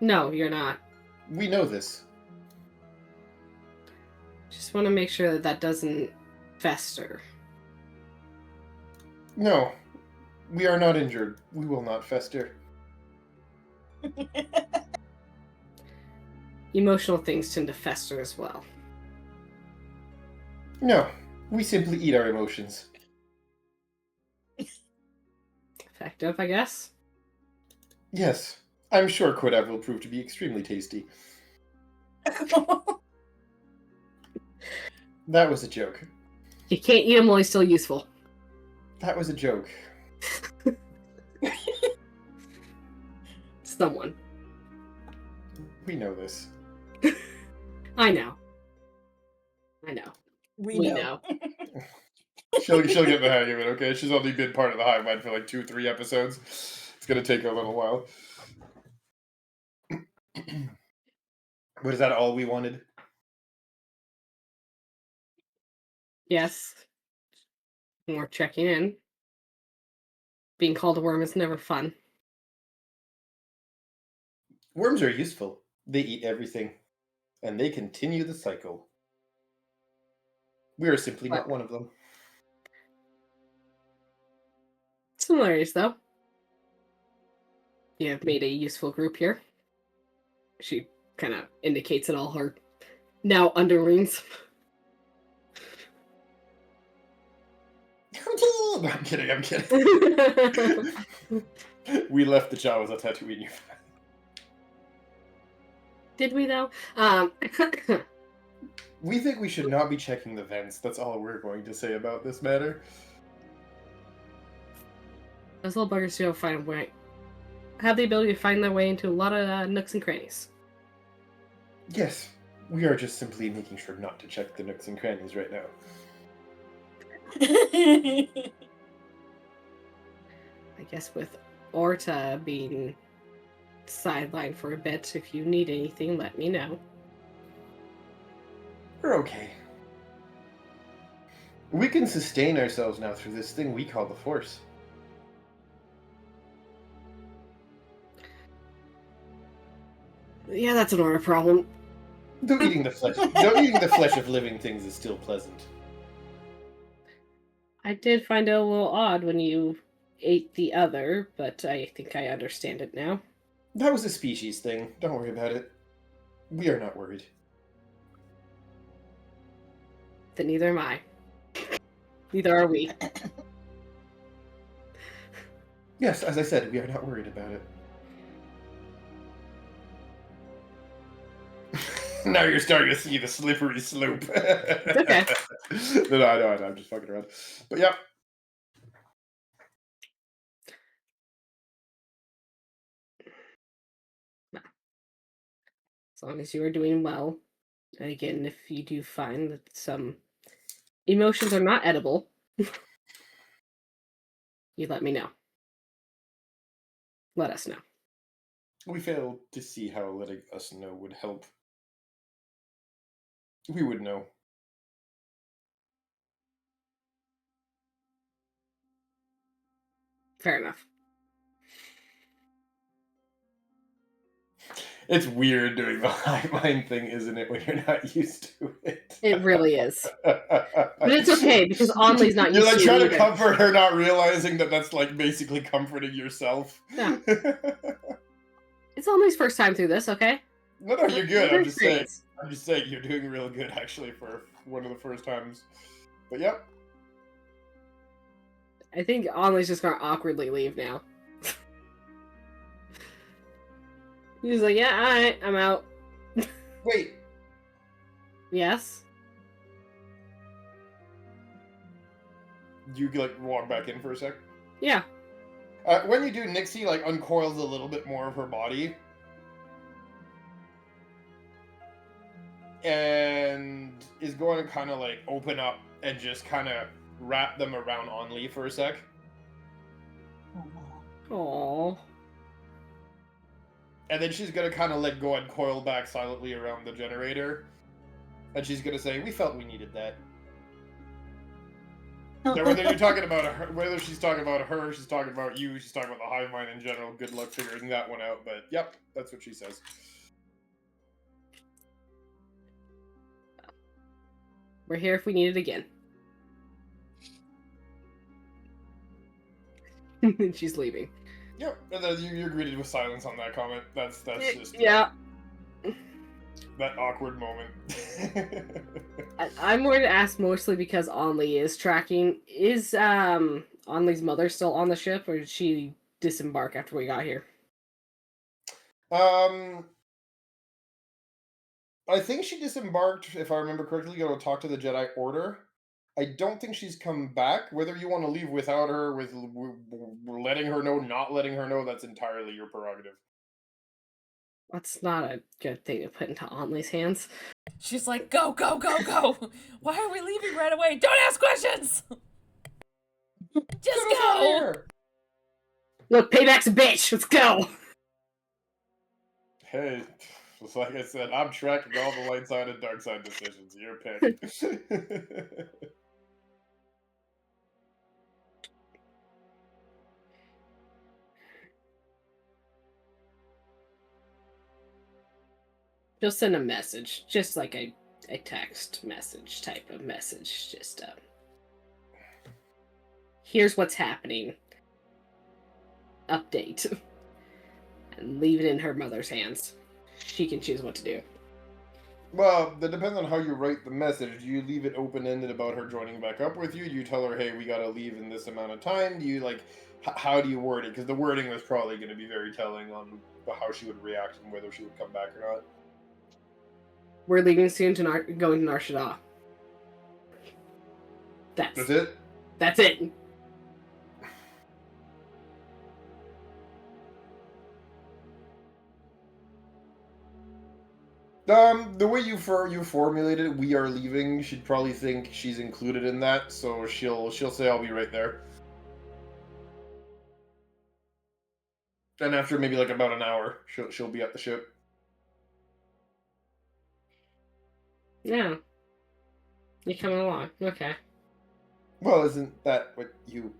No, you're not. We know this. Just want to make sure that that doesn't fester. No, we are not injured. We will not fester. Emotional things tend to fester as well. No, we simply eat our emotions. Effective, I guess. Yes, I'm sure Kodav will prove to be extremely tasty. That was a joke. You can't eat them while he's still useful. That was a joke. Someone. We know this. I know. We know. She'll get the hang of it, okay? She's only been part of the hive mind for like 2-3 episodes. It's gonna take her a little while. But is that all we wanted? Yes. We're checking in. Being called a worm is never fun. Worms are useful. They eat everything. And they continue the cycle. We are simply not one of them. Similarities, though. You have made a useful group here. She kind of indicates it all her now underlings. No, I'm kidding. We left the Jawas on Tatooine. Did we, though? We think we should not be checking the vents. That's all we're going to say about this matter. Those little buggers do have the ability to find their way into a lot of nooks and crannies. Yes, we are just simply making sure not to check the nooks and crannies right now. I guess with Orta being sideline for a bit. If you need anything, let me know. We're okay. We can sustain ourselves now through this thing we call the Force. Yeah, that's not a problem. Though eating the flesh of living things is still pleasant. I did find it a little odd when you ate the other, but I think I understand it now. That was a species thing. Don't worry about it. We are not worried. Then neither am I. Neither are we. Yes, as I said, we are not worried about it. Now you're starting to see the slippery slope. It's okay. No, I'm just fucking around. But yeah. As long as you are doing well. And again, if you do find that some emotions are not edible, you let me know. Let us know. We failed to see how letting us know would help. We would know. Fair enough. It's weird doing the hive mind thing, isn't it, when you're not used to it? It really is. But it's okay, because Onley's not You're used like to trying it to either. comfort her, not realizing that that's like basically comforting yourself. Yeah. It's Onley's first time through this, okay? No, you're good. Her I'm just saying. experience. I'm just saying you're doing real good actually for one of the first times. But yep. I think Onley's just gonna awkwardly leave now. He's like, yeah, alright, I'm out. Wait. Yes? You like walk back in for a sec? Yeah. When you do, Nixie like uncoils a little bit more of her body. And is going to kind of like open up and just kind of wrap them around Onley for a sec. Aww. And then she's going to kind of let go and coil back silently around the generator. And she's going to say, we felt we needed that. Now, whether you're talking about her, whether she's talking about her, she's talking about you, she's talking about the hive mind in general, good luck figuring that one out. But yep, that's what she says. We're here if we need it again. And she's leaving. Yep, and then you're greeted with silence on that comment. That's just yeah. That awkward moment. I'm going to ask mostly because Onley is tracking. Is Onley's mother still on the ship, or did she disembark after we got here? I think she disembarked, if I remember correctly, to go talk to the Jedi Order. I don't think she's come back. Whether you want to leave without her, with letting her know, not letting her know, that's entirely your prerogative. That's not a good thing to put into Onley's hands. She's like, go, go, go, go. Why are we leaving right away? Don't ask questions. Just go. Look, payback's a bitch. Let's go. Hey, like I said, I'm tracking all the light side and dark side decisions. Your pick. Just send a message. Just like a text message type of message. Just, here's what's happening. Update. And leave it in her mother's hands. She can choose what to do. Well, that depends on how you write the message. Do you leave it open-ended about her joining back up with you? Do you tell her, hey, we gotta leave in this amount of time? Do you, like, how do you word it? Because the wording was probably going to be very telling on how she would react and whether she would come back or not. We're leaving soon to going to Nar Shaddaa. That's it? That's it. The way you formulated it, we are leaving, she'd probably think she's included in that, so she'll say I'll be right there. And after maybe like about an hour, she'll be at the ship. Yeah. You're coming along. Okay. Well, isn't that what you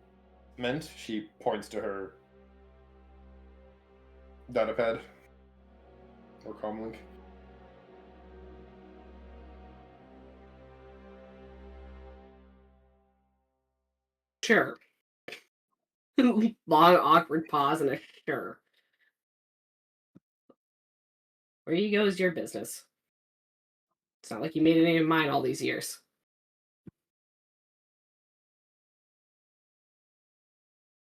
meant? She points to her datapad or comlink. Sure. Long, awkward pause and a sure. Where you go is your business. It's not like you made any of mine all these years.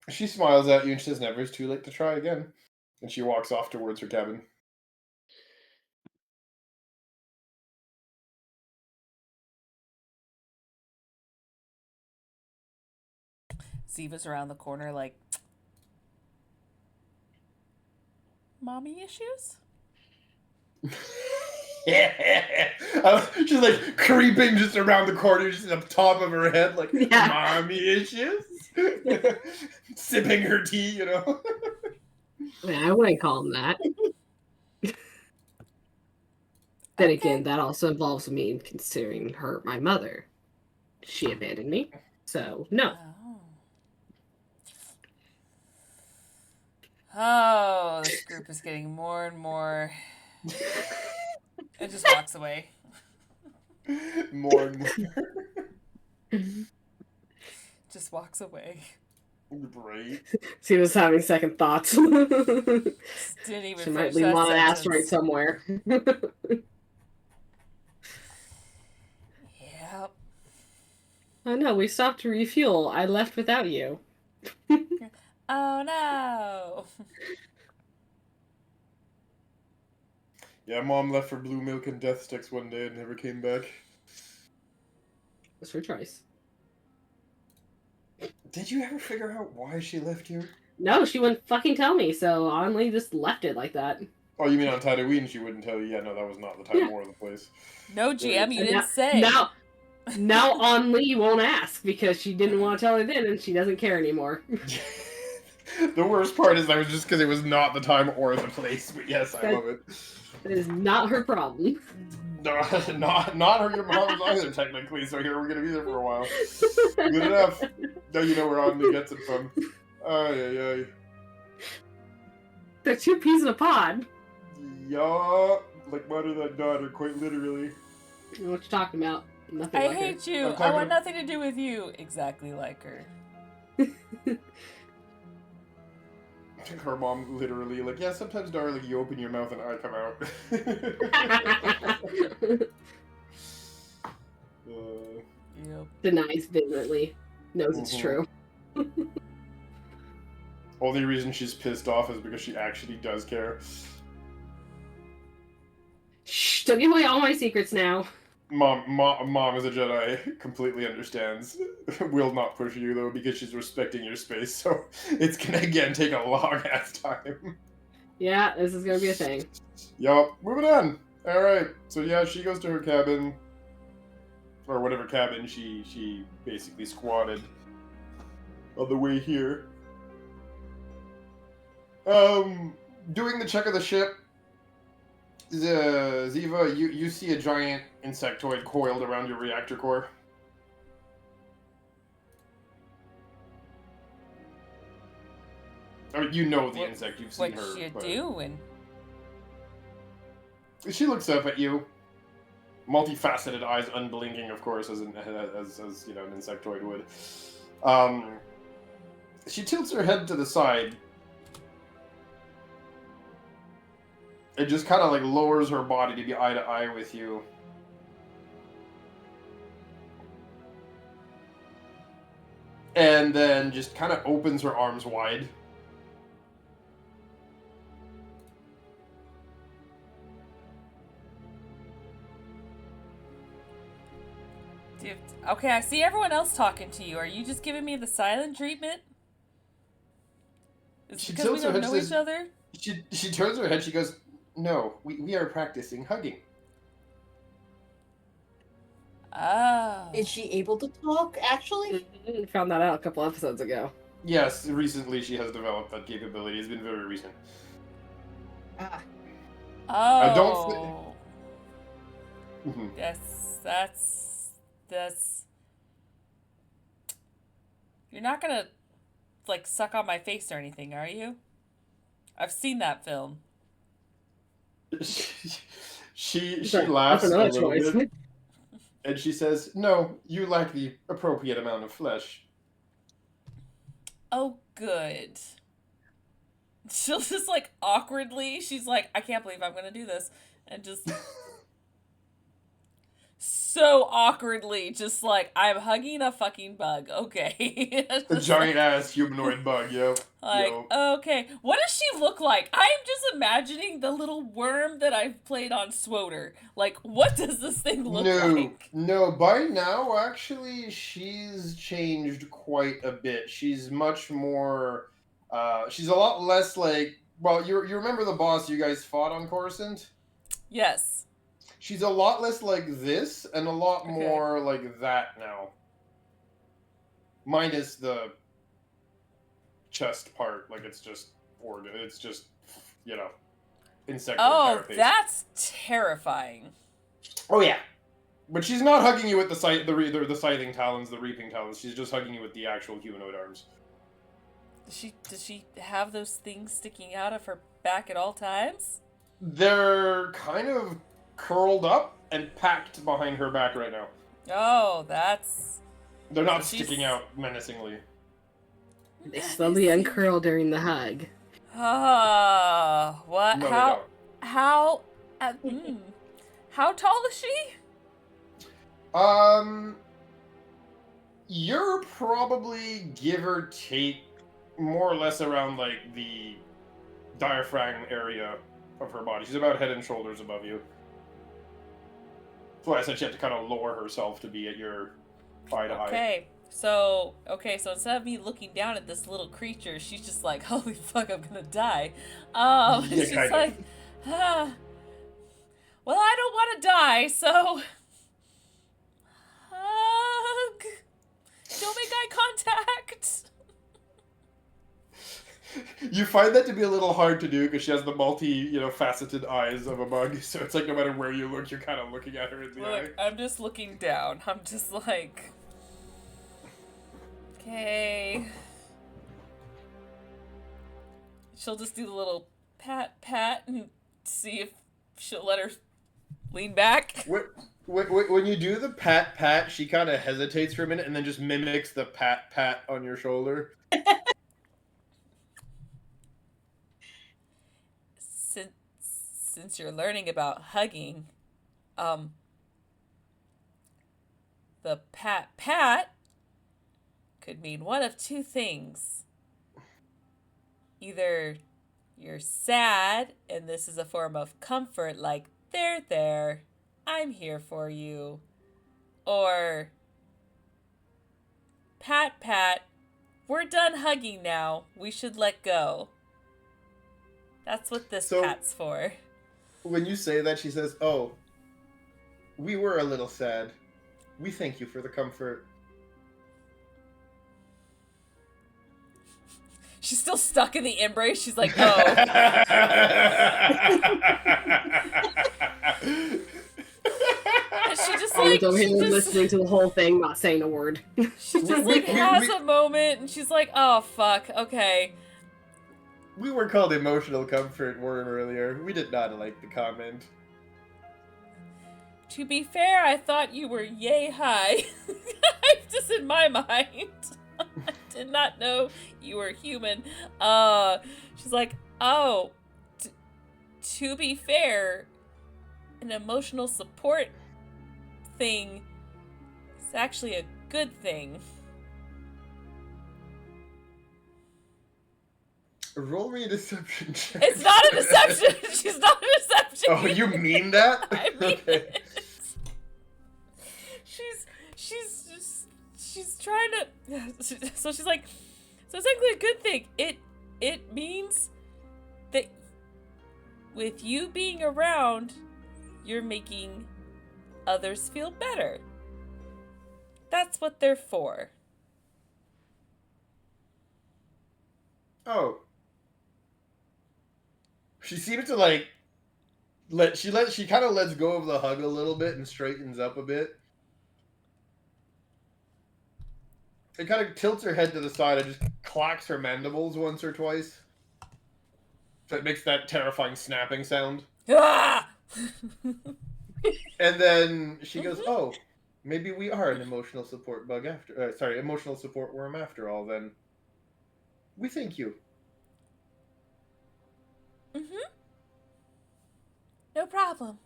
She smiles at you and she says, "Never is too late to try again." And she walks off towards her cabin. Ziva's around the corner like, mommy issues? Yeah. She's like creeping just around the corner, just up top of her head, like, mommy issues? Sipping her tea, you know? I wouldn't call them that. Then again, that also involves me considering her my mother. She abandoned me, so no. Oh, this group is getting more and more. It just walks away. More and more. Just walks away. Right. She was having second thoughts. Didn't even she might be on an asteroid somewhere. Yep. Oh no, we stopped to refuel. I left without you. Oh no. Yeah, Mom left for blue milk and death sticks one day and never came back. That's her choice. Did you ever figure out why she left you? No, she wouldn't fucking tell me, so Only just left it like that. Oh, you mean on Tatooine she wouldn't tell you? Yeah, no, that was not the time or the place. No, GM, you didn't say. Now Only won't ask because she didn't want to tell her then and she doesn't care anymore. The worst part is that was just because it was not the time or the place, but yes, I love it. That is not her problem. No, not her, your mom's either, technically, so here we're going to be there for a while. Good enough. Now you know where Omni gets it from. Ay. They're two peas in a pod. Yeah, like mother that daughter, quite literally. What you talking about? Nothing I like hate her. you. I want nothing to do with you. Exactly like her. Her mom literally, like, yeah, sometimes, darling, you open your mouth and I come out. Yep. Denies vehemently. Knows it's true. Only reason she's pissed off is because she actually does care. Shh, don't give away all my secrets now. Mom as a Jedi completely understands. Will not push you though because she's respecting your space, so it's gonna again take a long ass time. Yeah, this is gonna be a thing. Yup, moving on. Alright, so yeah, she goes to her cabin. Or whatever cabin she basically squatted on the way here. Doing the check of the ship. Ziva, you see a giant insectoid coiled around your reactor core. I mean, you know the insect. You've seen her. What's she doing? She looks up at you. Multifaceted eyes, unblinking, of course, as you know, an insectoid would. She tilts her head to the side. It just kind of like lowers her body to be eye to eye with you. And then just kind of opens her arms wide. Okay, I see everyone else talking to you. Are you just giving me the silent treatment? Is it because we don't know each other? She turns her head, she goes, "No, we are practicing hugging." Oh. Is she able to talk, actually? Found that out a couple episodes ago. Yes, recently she has developed that capability. It's been very recent. Ah. Oh. I don't Yes, that's. You're not gonna, like, suck on my face or anything, are you? I've seen that film. she That's laughs a another little choice. bit, and she says, "No, you lack the appropriate amount of flesh." Oh, good. She'll just, like, awkwardly, she's like, I can't believe I'm gonna do this. And just so awkwardly, just like, I'm hugging a fucking bug. Okay. A giant ass humanoid bug, yep. Like, Yep. okay. What does she look like? I'm just imagining the little worm that I've played on Swoter. Like, what does this thing look like? No, by now, actually, she's changed quite a bit. She's much more, she's a lot less like, well, you remember the boss you guys fought on Coruscant? Yes. She's a lot less like this, and a lot Okay. more like that now. Minus the chest part, like it's just insect. Oh, that's terrifying. Oh yeah, but she's not hugging you with the scything talons, the reaping talons. She's just hugging you with the actual humanoid arms. Does she have those things sticking out of her back at all times? They're kind of curled up and packed behind her back right now. Oh, that's... They're not sticking out menacingly. They slowly uncurl during the hug. What? No, How tall is she? You're probably, give or take, more or less around like the diaphragm area of her body. She's about head and shoulders above you. That's why I said she had to kind of lower herself to be at your eye to eye. Okay, so instead of me looking down at this little creature, she's just like, holy fuck, I'm gonna die. She's like, well, I don't want to die, so hug. Don't make eye contact. You find that to be a little hard to do because she has the faceted eyes of a bug. So it's like no matter where you look, you're kind of looking at her in the eye. I'm just looking down. I'm just like, okay. She'll just do the little pat and see if she'll let her lean back. When you do the pat, she kind of hesitates for a minute and then just mimics the pat on your shoulder. Since you're learning about hugging, the pat could mean one of two things. Either you're sad and this is a form of comfort, like, there, I'm here for you. Or, pat, we're done hugging now. We should let go. That's what this pat's for. When you say that, she says, "Oh, we were a little sad. We thank you for the comfort." She's still stuck in the embrace. She's like, oh. And she just like... over here listening to the whole thing, not saying a word. She just like has a moment and she's like, oh, fuck, okay. We were called emotional comfort worm earlier. We did not like the comment. To be fair, I thought you were yay high. Just in my mind. I did not know you were human. She's like, oh, to be fair, an emotional support thing is actually a good thing. Roll me a deception check. It's not a deception. She's not a deception. Oh, you mean that? I mean okay. it. She's trying to. So she's like, so it's actually a good thing. It means that with you being around, you're making others feel better. That's what they're for. Oh. She seems to like she kind of lets go of the hug a little bit and straightens up a bit. It kind of tilts her head to the side and just clacks her mandibles once or twice. So it makes that terrifying snapping sound. Ah! And then she goes, "Oh, maybe we are an emotional support bug after. Emotional support worm after all. Then we thank you." Mm-hmm. No problem.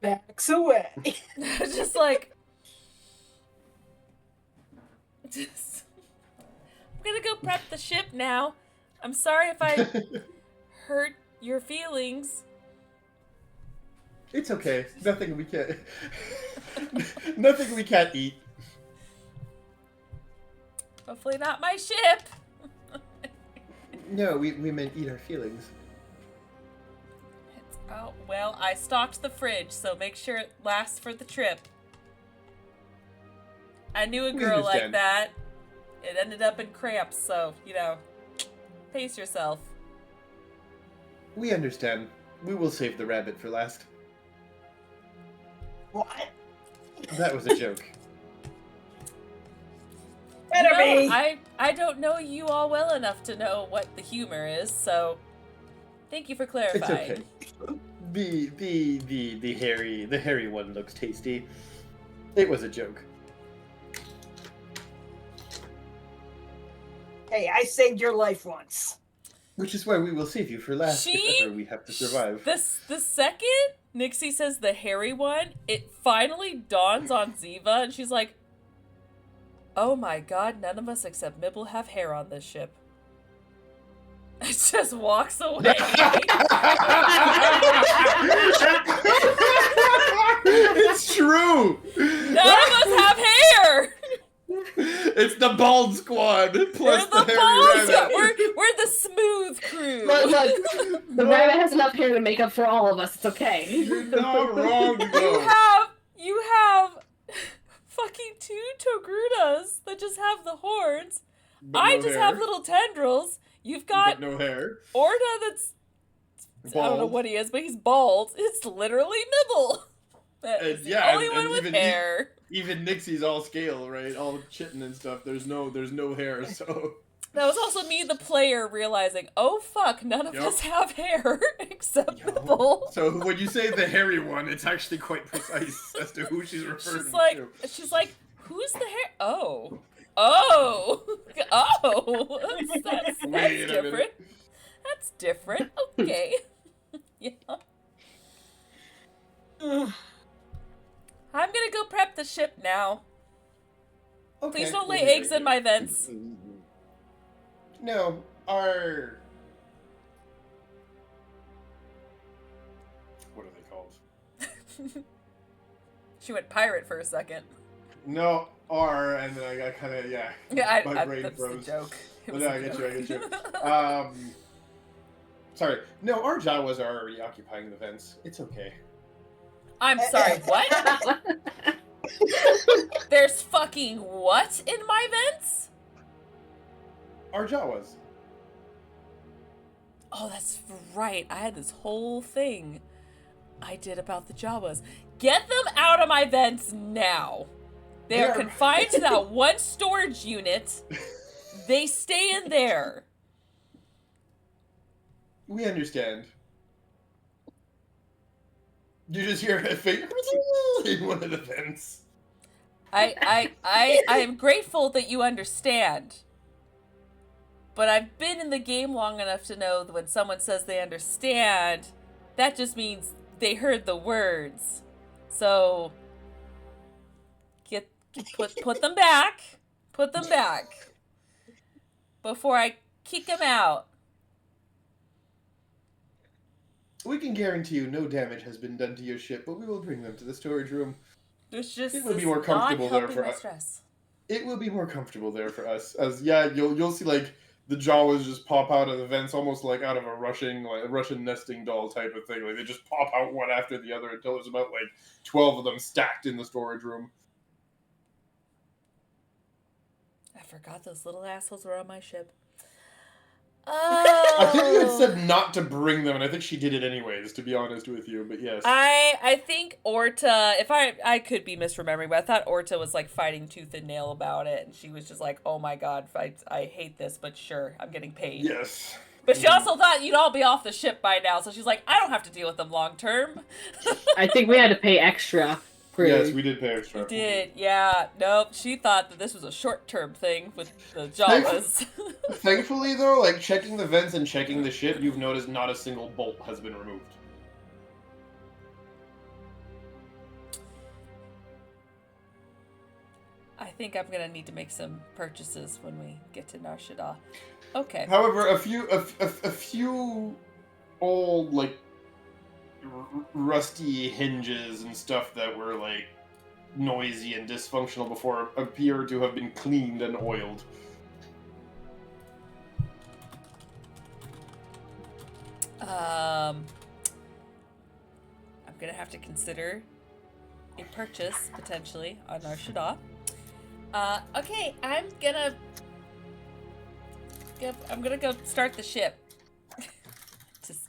Backs away. Just like, I'm gonna go prep the ship now. I'm sorry if I hurt your feelings. It's okay. Nothing we can't. Nothing we can't eat. Hopefully not my ship. No, we meant eat our feelings. Oh, well, I stocked the fridge, so make sure it lasts for the trip. I knew a girl like that. It ended up in cramps, so, you know, pace yourself. We understand. We will save the rabbit for last. What? That was a joke. Better be. I don't know you all well enough to know what the humor is, so thank you for clarifying. It's okay. The hairy one looks tasty. It was a joke. Hey, I saved your life once. Which is why we will save you for last if ever we have to survive. The second Nixie says the hairy one, it finally dawns on Ziva, and she's like, "Oh my god, none of us except Mibble have hair on this ship." It just walks away. It's true! None of us have hair! It's the bald squad plus We're the hairy rabbit. We're the smooth crew. Look, the rabbit has enough hair to make up for all of us. It's okay. You're not wrong, You though. have fucking 2 Togrutas that just have the horns. But I no just hair. have little tendrils. You've got But no hair. Orda that's I don't know Bald. what he is, but he's bald. It's literally Nibble. That's the only one with hair. Even Nixie's all scale, right? All chittin and stuff. There's no hair, so That was also me, the player, realizing, oh fuck, none of us have hair except Nibble. So when you say the hairy one, it's actually quite precise as to who she's referring to. She's like, who's the hair? Oh, that's Wait a different. minute. That's different. Okay. Yeah. I'm gonna go prep the ship now. Okay, Please don't we'll lay be eggs right in my vents. No, our... What are they called? She went pirate for a second. No, R, and then I got kind of, yeah. Yeah, my brain that's froze. the joke. It But was no, a I get joke. you. Sorry. No, our Jawas are already occupying the vents. It's okay. I'm sorry, what? There's fucking what in my vents? Our Jawas. Oh, that's right. I had this whole thing I did about the Jawas. Get them out of my vents now. They are confined to that one storage unit. They stay in there. We understand. You just hear a finger in one of the vents. I am grateful that you understand. But I've been in the game long enough to know that when someone says they understand, that just means they heard the words. So put them back. Put them back. Before I kick them out. We can guarantee you no damage has been done to your ship, but we will bring them to the storage room. It's just It would be more comfortable there for us. Stress. It will be more comfortable there for us. As you'll see like the Jawas just pop out of the vents, almost like out of a Russian nesting doll type of thing. Like they just pop out one after the other until there's about like 12 of them stacked in the storage room. forgot those little assholes were on my ship. I think you had Oh. said not to bring them, and I think she did it anyways, to be honest with you, but yes. I think Orta, if I could be misremembering, but I thought Orta was like fighting tooth and nail about it, and she was just like, oh my god, I hate this, but sure, I'm getting paid. Yes. But she also thought you'd all be off the ship by now, so she's like, I don't have to deal with them long term. I think we had to pay extra. Yes, we did pay extra. We did, yeah. Nope, she thought that this was a short-term thing with the Jawas. Thankfully, though, like, checking the vents and checking the ship, you've noticed not a single bolt has been removed. I think I'm gonna need to make some purchases when we get to Nar Shaddaa. Okay. However, a few old, like, rusty hinges and stuff that were, like, noisy and dysfunctional before appear to have been cleaned and oiled. I'm gonna have to consider a purchase potentially on Nar Shaddaa. Okay, I'm gonna go start the ship. Just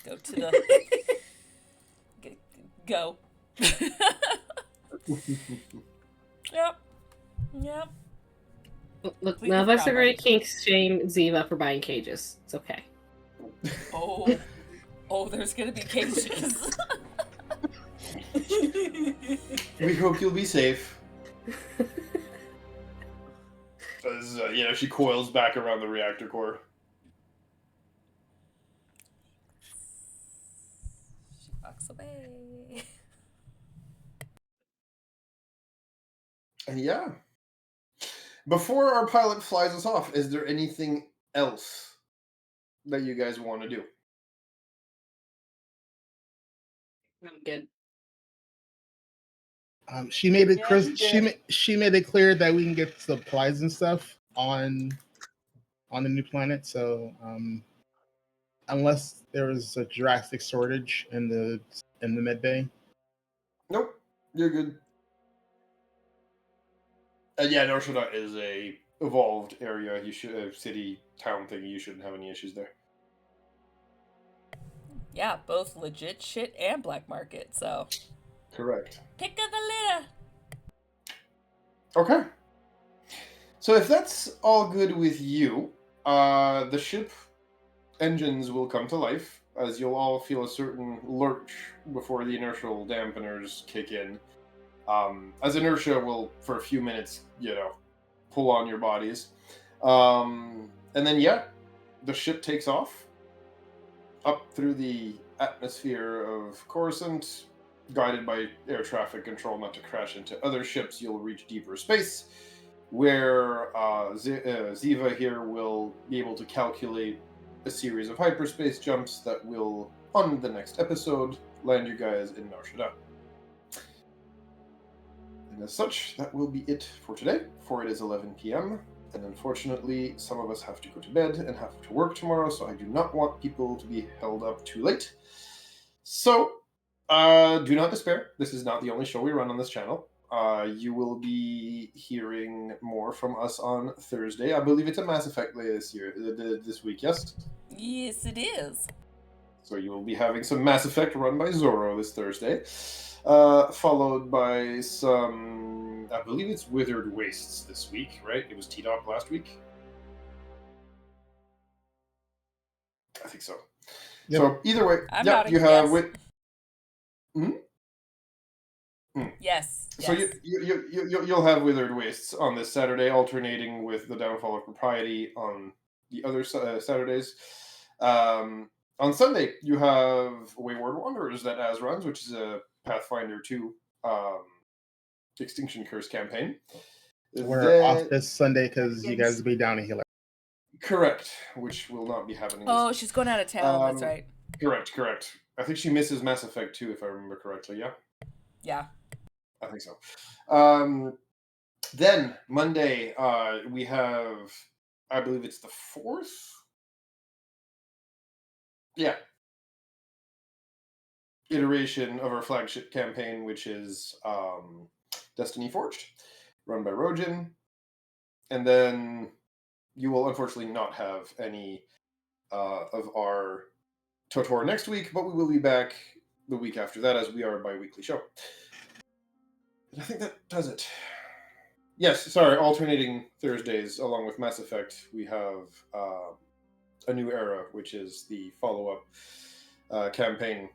go to the go. Yep. Look, none of us are going to kink shame Ziva for buying cages. It's okay. Oh, there's gonna be cages. We hope you'll be safe. As she coils back around the reactor core. She walks away. And yeah. Before our pilot flies us off, is there anything else that you guys want to do? I'm good. She made it. Yeah, She made it clear that we can get supplies and stuff on the new planet. So unless there was a drastic shortage in the med bay. Nope, you're good. Nar Shaddaa is a evolved area. You should city town thing. You shouldn't have any issues there. Yeah, both legit shit and black market. So Correct. pick of the litter. Okay. So if that's all good with you, the ship engines will come to life as you'll all feel a certain lurch before the inertial dampeners kick in. As inertia will, for a few minutes, pull on your bodies. And then, the ship takes off up through the atmosphere of Coruscant, guided by air traffic control not to crash into other ships. You'll reach deeper space, where Ziva here will be able to calculate a series of hyperspace jumps that will, on the next episode, land you guys in Nar Shaddaa. And as such, that will be it for today, for it is 11 p.m. And unfortunately, some of us have to go to bed and have to work tomorrow, so I do not want people to be held up too late. So, do not despair. This is not the only show we run on this channel. You will be hearing more from us on Thursday. I believe it's a Mass Effect this week, yes? Yes, it is. So you will be having some Mass Effect run by Zorro this Thursday. Followed by some, I believe it's Withered Wastes this week, right? It was T-Dog last week? I think so. Yep. So either way, you have... Yes. So you'll have Withered Wastes on this Saturday, alternating with the Downfall of Propriety on the other Saturdays. On Sunday, you have Wayward Wanderers that Az runs, which is a Pathfinder 2 Extinction Curse campaign. We're off this Sunday because you guys will be down in Healer. Correct, which will not be happening. Oh, she's going out of town. That's right. Correct. I think she misses Mass Effect 2, if I remember correctly. Yeah. Yeah. I think so. Then Monday, we have, I believe it's the 4th. Yeah. Iteration of our flagship campaign, which is Destiny Forged, run by Rojin. And then you will unfortunately not have any of our TOTOR next week, but we will be back the week after that, as we are a bi-weekly show. And I think that does it. Yes, sorry, alternating Thursdays along with Mass Effect, we have A New Era, which is the follow-up campaign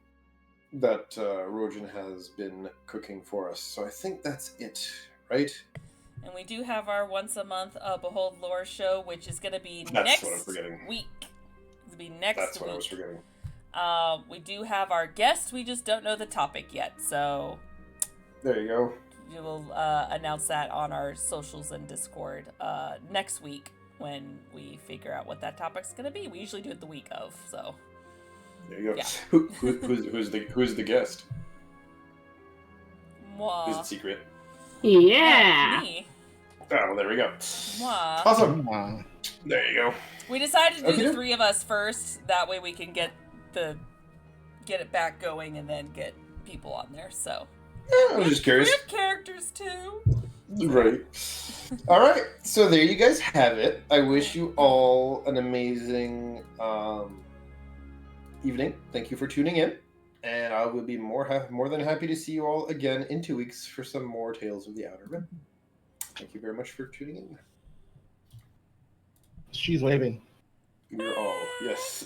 that Rojan has been cooking for us. So I think that's it, right? And we do have our once a month Behold Lore show, which is going to be That's next what I'm forgetting. week. It'll be next That's week. what I was forgetting. We do have our guest. We just don't know the topic yet. So There you go. we will announce that on our socials and Discord next week when we figure out what that topic's going to be. We usually do it the week of, so... There you go. Yeah. Who's the guest? Mwah. Is it secret? Yeah. Me. Oh, well, there we go. Mwah. Awesome. Wow. There you go. We decided to do Okay. the three of us first. That way we can get it back going and then get people on there. So I was just curious. we have characters too. Right. All right. So there you guys have it. I wish you all an amazing evening. Thank you for tuning in. And I will be more than happy to see you all again in 2 weeks for some more Tales of the Outer Rim. Thank you very much for tuning in. She's waving. You're all, yes.